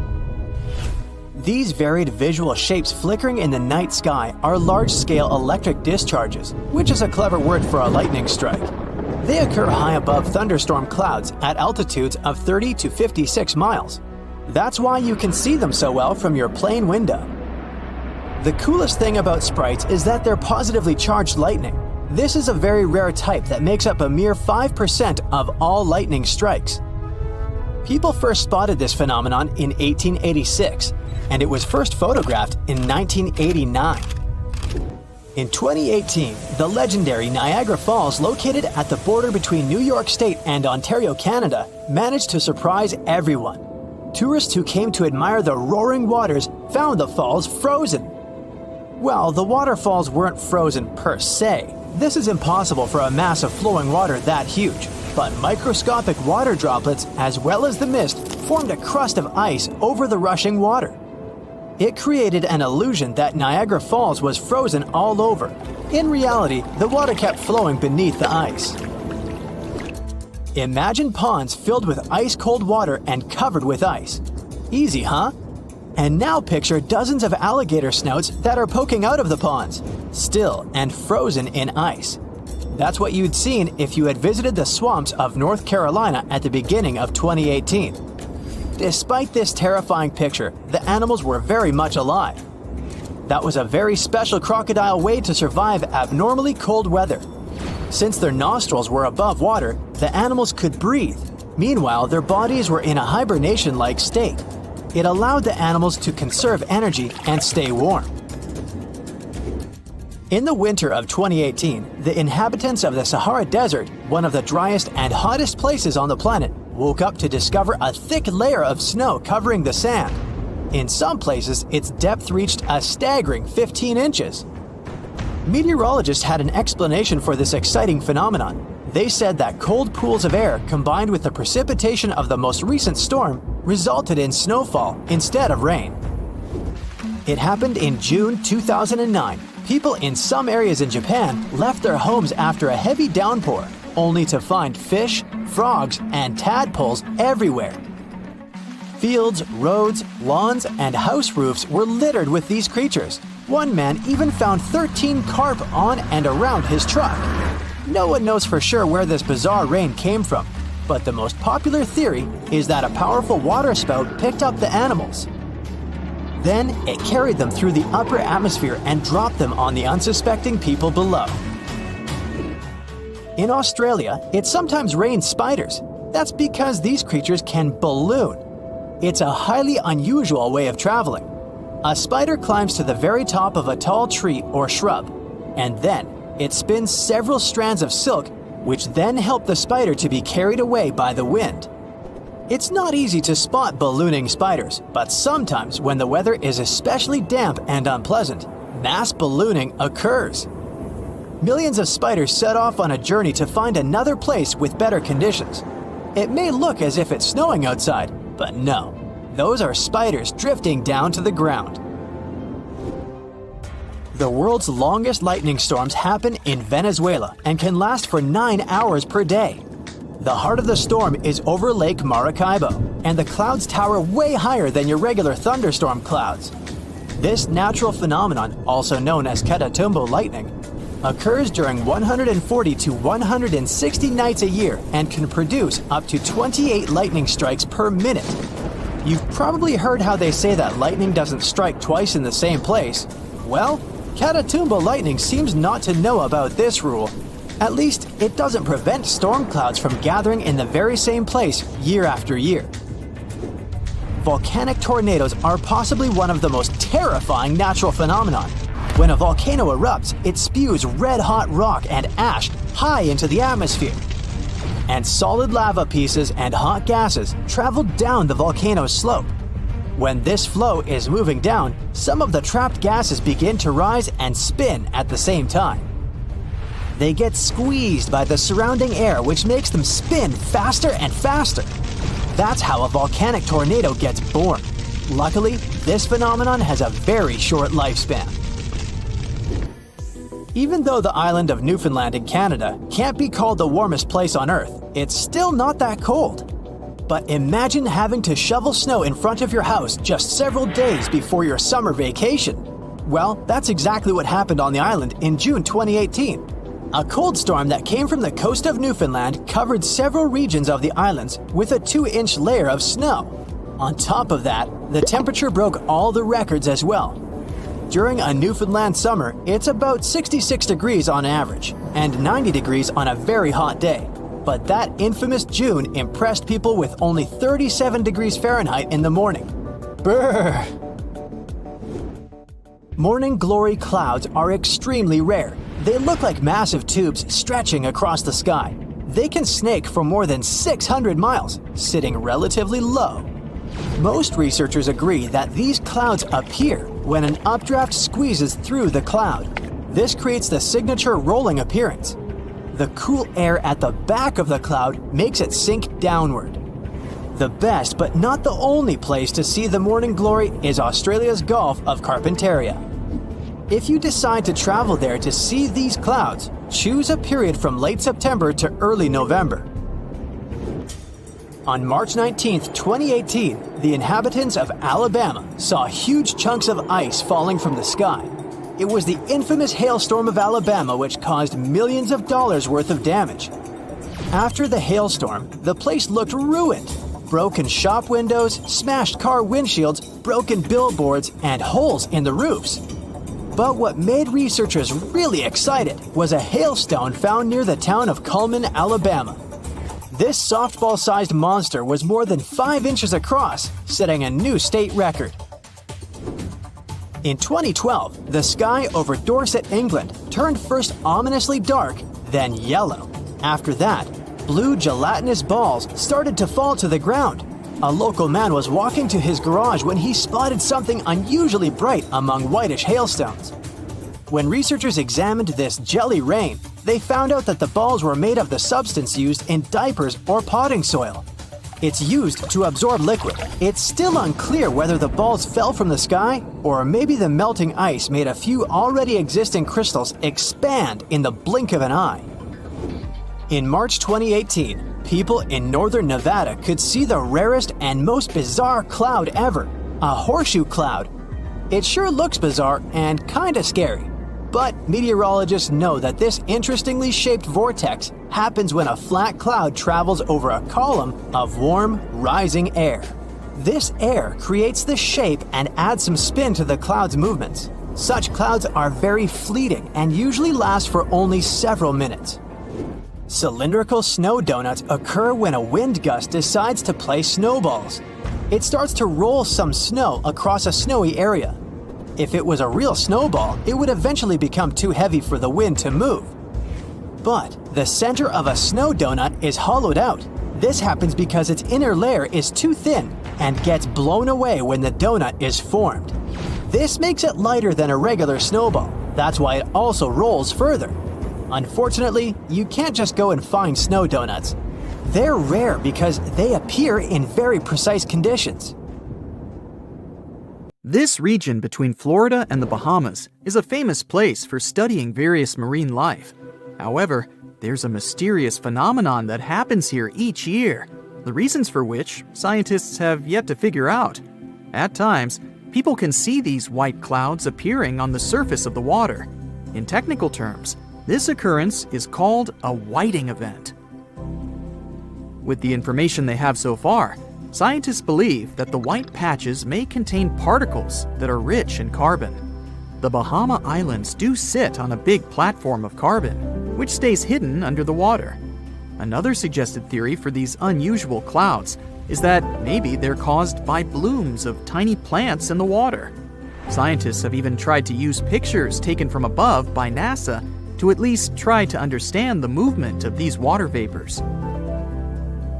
These varied visual shapes flickering in the night sky are large-scale electric discharges, which is a clever word for a lightning strike. They occur high above thunderstorm clouds at altitudes of 30 to 56 miles. That's why you can see them so well from your plane window. The coolest thing about sprites is that they're positively charged lightning. This is a very rare type that makes up a mere 5% of all lightning strikes. People first spotted this phenomenon in 1886, and it was first photographed in 1989. In 2018, the legendary Niagara Falls, located at the border between New York State and Ontario, Canada, managed to surprise everyone. Tourists who came to admire the roaring waters found the falls frozen. Well, the waterfalls weren't frozen per se. This is impossible for a mass of flowing water that huge, but microscopic water droplets, as well as the mist, formed a crust of ice over the rushing water. It created an illusion that Niagara Falls was frozen all over. In reality, the water kept flowing beneath the ice. Imagine ponds filled with ice-cold water and covered with ice. Easy, huh? And now picture dozens of alligator snouts that are poking out of the ponds, still and frozen in ice. That's what you'd seen if you had visited the swamps of North Carolina at the beginning of 2018. Despite this terrifying picture, the animals were very much alive. That was a very special crocodile way to survive abnormally cold weather. Since their nostrils were above water, the animals could breathe. Meanwhile, their bodies were in a hibernation-like state. It allowed the animals to conserve energy and stay warm. In the winter of 2018, the inhabitants of the Sahara Desert, one of the driest and hottest places on the planet, woke up to discover a thick layer of snow covering the sand. In some places, its depth reached a staggering 15 inches. Meteorologists had an explanation for this exciting phenomenon. They said that cold pools of air combined with the precipitation of the most recent storm resulted in snowfall instead of rain. It happened in June 2009. People in some areas in Japan left their homes after a heavy downpour, only to find fish, frogs, and tadpoles everywhere. Fields, roads, lawns, and house roofs were littered with these creatures. One man even found 13 carp on and around his truck. No one knows for sure where this bizarre rain came from, but the most popular theory is that a powerful water spout picked up the animals. Then it carried them through the upper atmosphere and dropped them on the unsuspecting people below. In Australia, it sometimes rains spiders. That's because these creatures can balloon. It's a highly unusual way of traveling. A spider climbs to the very top of a tall tree or shrub, and then it spins several strands of silk, which then help the spider to be carried away by the wind. It's not easy to spot ballooning spiders, but sometimes when the weather is especially damp and unpleasant, mass ballooning occurs. Millions of spiders set off on a journey to find another place with better conditions. It may look as if it's snowing outside, but no. Those are spiders drifting down to the ground. The world's longest lightning storms happen in Venezuela and can last for 9 hours per day. The heart of the storm is over Lake Maracaibo, and the clouds tower way higher than your regular thunderstorm clouds. This natural phenomenon, also known as Catatumbo lightning, occurs during 140 to 160 nights a year and can produce up to 28 lightning strikes per minute. You've probably heard how they say that lightning doesn't strike twice in the same place. Well, Catatumbo lightning seems not to know about this rule. At least, it doesn't prevent storm clouds from gathering in the very same place year after year. Volcanic tornadoes are possibly one of the most terrifying natural phenomena. When a volcano erupts, it spews red-hot rock and ash high into the atmosphere. And solid lava pieces and hot gases travel down the volcano's slope. When this flow is moving down, some of the trapped gases begin to rise and spin at the same time. They get squeezed by the surrounding air, which makes them spin faster and faster. That's how a volcanic tornado gets born. Luckily, this phenomenon has a very short lifespan. Even though the island of Newfoundland in Canada can't be called the warmest place on Earth, it's still not that cold. But imagine having to shovel snow in front of your house just several days before your summer vacation. Well, that's exactly what happened on the island in June 2018. A cold storm that came from the coast of Newfoundland covered several regions of the islands with a 2-inch layer of snow. On top of that, the temperature broke all the records as well. During a Newfoundland summer, it's about 66 degrees on average and 90 degrees on a very hot day. But that infamous June impressed people with only 37 degrees Fahrenheit in the morning. Brrr! Morning glory clouds are extremely rare. They look like massive tubes stretching across the sky. They can snake for more than 600 miles, sitting relatively low. Most researchers agree that these clouds appear when an updraft squeezes through the cloud. This creates the signature rolling appearance. The cool air at the back of the cloud makes it sink downward. The best but not the only place to see the morning glory is Australia's Gulf of Carpentaria. If you decide to travel there to see these clouds, choose a period from late September to early November. On March 19, 2018, the inhabitants of Alabama saw huge chunks of ice falling from the sky. It was the infamous hailstorm of Alabama which caused millions of dollars worth of damage. After the hailstorm, the place looked ruined. Broken shop windows, smashed car windshields, broken billboards, and holes in the roofs. But what made researchers really excited was a hailstone found near the town of Cullman, Alabama. This softball-sized monster was more than 5 inches across, setting a new state record. In 2012, the sky over Dorset, England, turned first ominously dark, then yellow. After that, blue gelatinous balls started to fall to the ground. A local man was walking to his garage when he spotted something unusually bright among whitish hailstones. When researchers examined this jelly rain, they found out that the balls were made of the substance used in diapers or potting soil. It's used to absorb liquid. It's still unclear whether the balls fell from the sky or maybe the melting ice made a few already existing crystals expand in the blink of an eye. In March 2018, people in northern Nevada could see the rarest and most bizarre cloud ever, a horseshoe cloud. It sure looks bizarre and kinda scary, but meteorologists know that this interestingly shaped vortex happens when a flat cloud travels over a column of warm, rising air. This air creates the shape and adds some spin to the cloud's movements. Such clouds are very fleeting and usually last for only several minutes. Cylindrical snow donuts occur when a wind gust decides to play snowballs. It starts to roll some snow across a snowy area. If it was a real snowball, it would eventually become too heavy for the wind to move. But the center of a snow donut is hollowed out. This happens because its inner layer is too thin and gets blown away when the donut is formed. This makes it lighter than a regular snowball. That's why it also rolls further. Unfortunately, you can't just go and find snow donuts. They're rare because they appear in very precise conditions. This region between Florida and the Bahamas is a famous place for studying various marine life. However, there's a mysterious phenomenon that happens here each year, the reasons for which scientists have yet to figure out. At times, people can see these white clouds appearing on the surface of the water. In technical terms, this occurrence is called a whiting event. With the information they have so far, scientists believe that the white patches may contain particles that are rich in carbon. The Bahama Islands do sit on a big platform of carbon, which stays hidden under the water. Another suggested theory for these unusual clouds is that maybe they're caused by blooms of tiny plants in the water. Scientists have even tried to use pictures taken from above by NASA to at least try to understand the movement of these water vapors.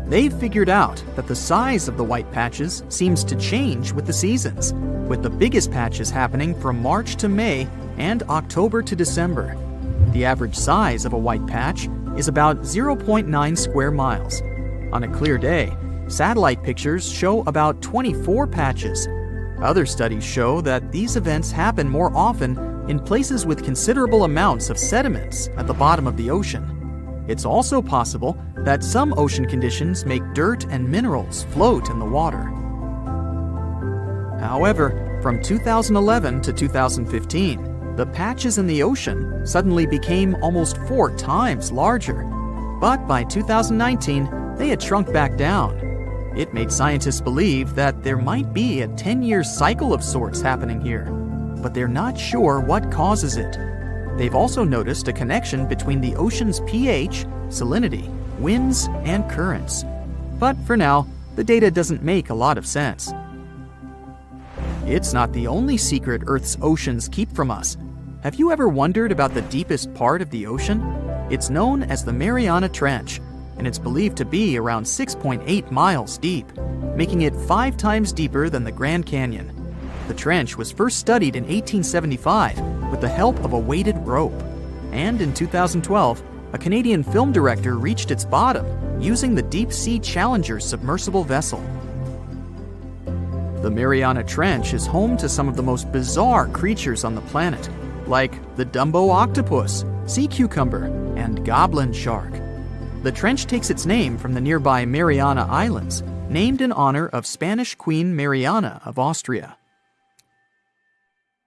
They've figured out that the size of the white patches seems to change with the seasons, with the biggest patches happening from March to May and October to December. The average size of a white patch is about 0.9 square miles. On a clear day, satellite pictures show about 24 patches. Other studies show that these events happen more often in places with considerable amounts of sediments at the bottom of the ocean. It's also possible that some ocean conditions make dirt and minerals float in the water. However, from 2011 to 2015, the patches in the ocean suddenly became almost 4 times larger. But by 2019, they had shrunk back down. It made scientists believe that there might be a 10-year cycle of sorts happening here, but they're not sure what causes it. They've also noticed a connection between the ocean's pH, salinity, winds, and currents. But for now, the data doesn't make a lot of sense. It's not the only secret Earth's oceans keep from us. Have you ever wondered about the deepest part of the ocean? It's known as the Mariana Trench, and it's believed to be around 6.8 miles deep, making it 5 times deeper than the Grand Canyon. The trench was first studied in 1875 with the help of a weighted rope. And in 2012, a Canadian film director reached its bottom using the Deep Sea Challenger submersible vessel. The Mariana Trench is home to some of the most bizarre creatures on the planet, like the Dumbo octopus, sea cucumber, and goblin shark. The trench takes its name from the nearby Mariana Islands, named in honor of Spanish Queen Mariana of Austria.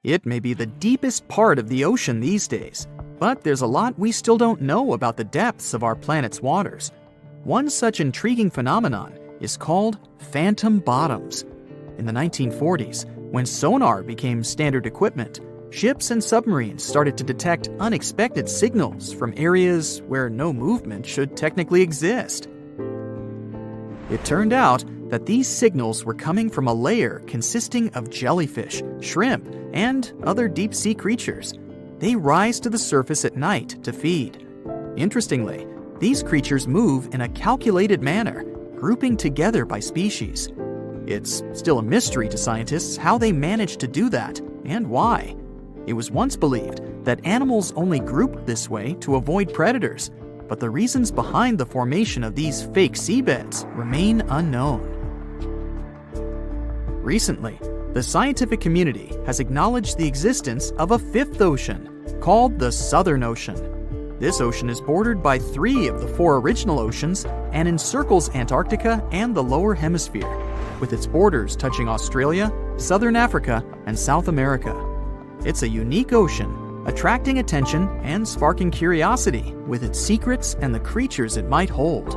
It may be the deepest part of the ocean these days, but there's a lot we still don't know about the depths of our planet's waters. One such intriguing phenomenon is called phantom bottoms. In the 1940s, when sonar became standard equipment, ships and submarines started to detect unexpected signals from areas where no movement should technically exist. It turned out that these signals were coming from a layer consisting of jellyfish, shrimp, and other deep-sea creatures. They rise to the surface at night to feed. Interestingly, these creatures move in a calculated manner, grouping together by species. It's still a mystery to scientists how they managed to do that and why. It was once believed that animals only grouped this way to avoid predators, but the reasons behind the formation of these fake seabeds remain unknown. Recently, the scientific community has acknowledged the existence of a 5th ocean, called the Southern Ocean. This ocean is bordered by 3 of the 4 original oceans and encircles Antarctica and the lower hemisphere, with its borders touching Australia, Southern Africa, and South America. It's a unique ocean, attracting attention and sparking curiosity with its secrets and the creatures it might hold.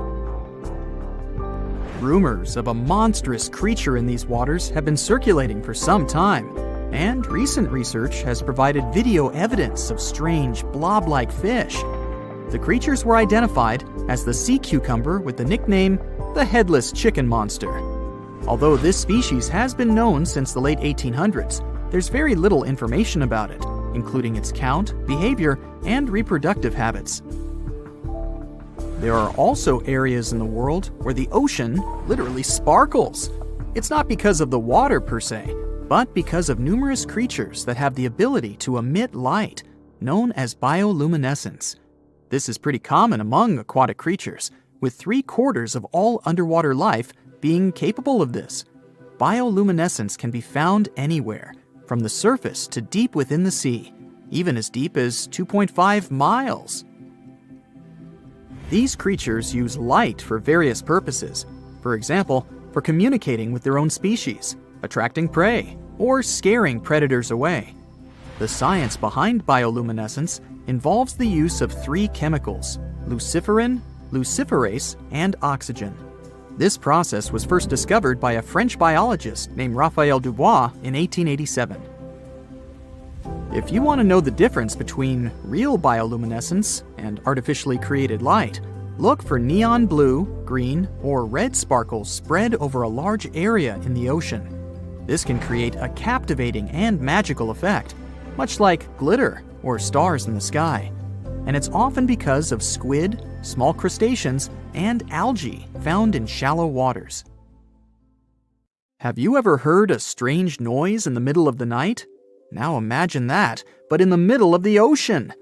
Rumors of a monstrous creature in these waters have been circulating for some time, and recent research has provided video evidence of strange blob-like fish. The creatures were identified as the sea cucumber with the nickname the headless chicken monster. Although this species has been known since the late 1800s, there's very little information about it, including its count, behavior, and reproductive habits. There are also areas in the world where the ocean literally sparkles. It's not because of the water per se, but because of numerous creatures that have the ability to emit light, known as bioluminescence. This is pretty common among aquatic creatures, with 3/4 of all underwater life being capable of this. Bioluminescence can be found anywhere, from the surface to deep within the sea, even as deep as 2.5 miles. These creatures use light for various purposes, for example, for communicating with their own species, attracting prey, or scaring predators away. The science behind bioluminescence involves the use of 3 chemicals: luciferin, luciferase, and oxygen. This process was first discovered by a French biologist named Raphael Dubois in 1887. If you want to know the difference between real bioluminescence and artificially created light, look for neon blue, green, or red sparkles spread over a large area in the ocean. This can create a captivating and magical effect, much like glitter or stars in the sky. And it's often because of squid, small crustaceans, and algae found in shallow waters. Have you ever heard a strange noise in the middle of the night? Now imagine that, but in the middle of the ocean.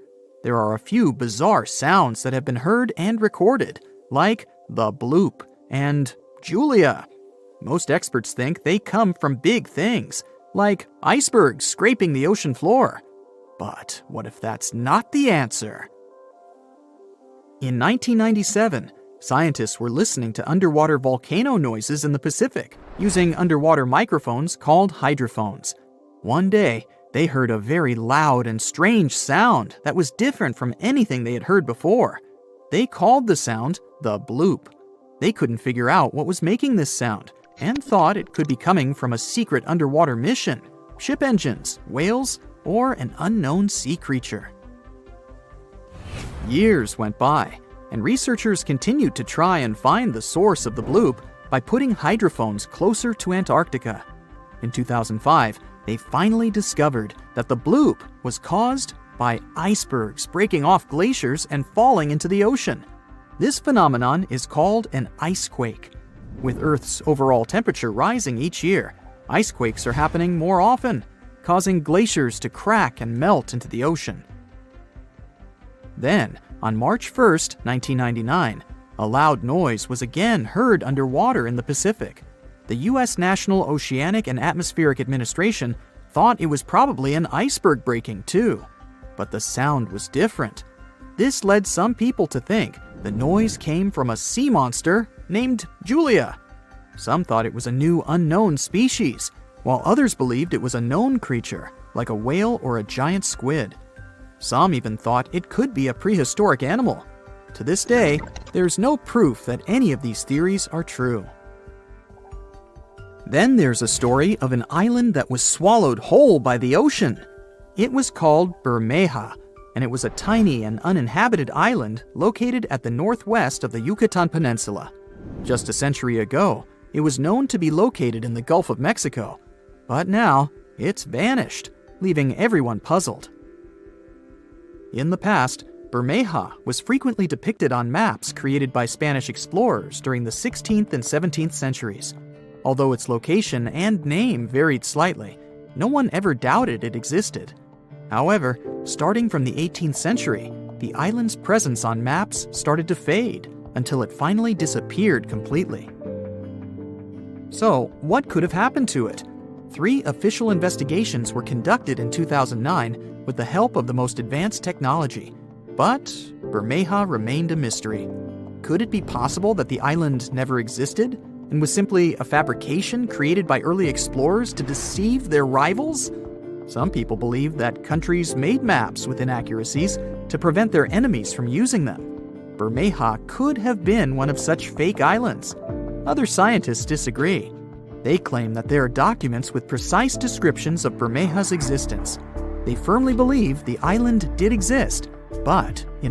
There are a few bizarre sounds that have been heard and recorded, like the bloop and Julia. Most experts think they come from big things, like icebergs scraping the ocean floor. But what if that's not the answer? In 1997, scientists were listening to underwater volcano noises in the Pacific using underwater microphones called hydrophones. One day, They heard a very loud and strange sound that was different from anything they had heard before. They called the sound the bloop. They couldn't figure out what was making this sound and thought it could be coming from a secret underwater mission, ship engines, whales, or an unknown sea creature. Years went by, and researchers continued to try and find the source of the bloop by putting hydrophones closer to Antarctica. In 2005, they finally discovered that the bloop was caused by icebergs breaking off glaciers and falling into the ocean. This phenomenon is called an icequake. With Earth's overall temperature rising each year, icequakes are happening more often, causing glaciers to crack and melt into the ocean. Then, on March 1st, 1999, a loud noise was again heard underwater in the Pacific. The U.S. National Oceanic and Atmospheric Administration thought it was probably an iceberg breaking too. But the sound was different. This led some people to think the noise came from a sea monster named Julia. Some thought it was a new unknown species, while others believed it was a known creature, like a whale or a giant squid. Some even thought it could be a prehistoric animal. To this day, there's no proof that any of these theories are true. Then there's a story of an island that was swallowed whole by the ocean. It was called Bermeja, and it was a tiny and uninhabited island located at the northwest of the Yucatan Peninsula. Just a century ago, it was known to be located in the Gulf of Mexico, but now it's vanished, leaving everyone puzzled. In the past, Bermeja was frequently depicted on maps created by Spanish explorers during the 16th and 17th centuries. Although its location and name varied slightly, no one ever doubted it existed. However, starting from the 18th century, the island's presence on maps started to fade until it finally disappeared completely. So, what could have happened to it? 3 official investigations were conducted in 2009 with the help of the most advanced technology. But Bermeja remained a mystery. Could it be possible that the island never existed and was simply a fabrication created by early explorers to deceive their rivals? Some people believe that countries made maps with inaccuracies to prevent their enemies from using them. Bermeja could have been one of such fake islands. Other scientists disagree. They claim that there are documents with precise descriptions of Bermeja's existence. They firmly believe the island did exist, but in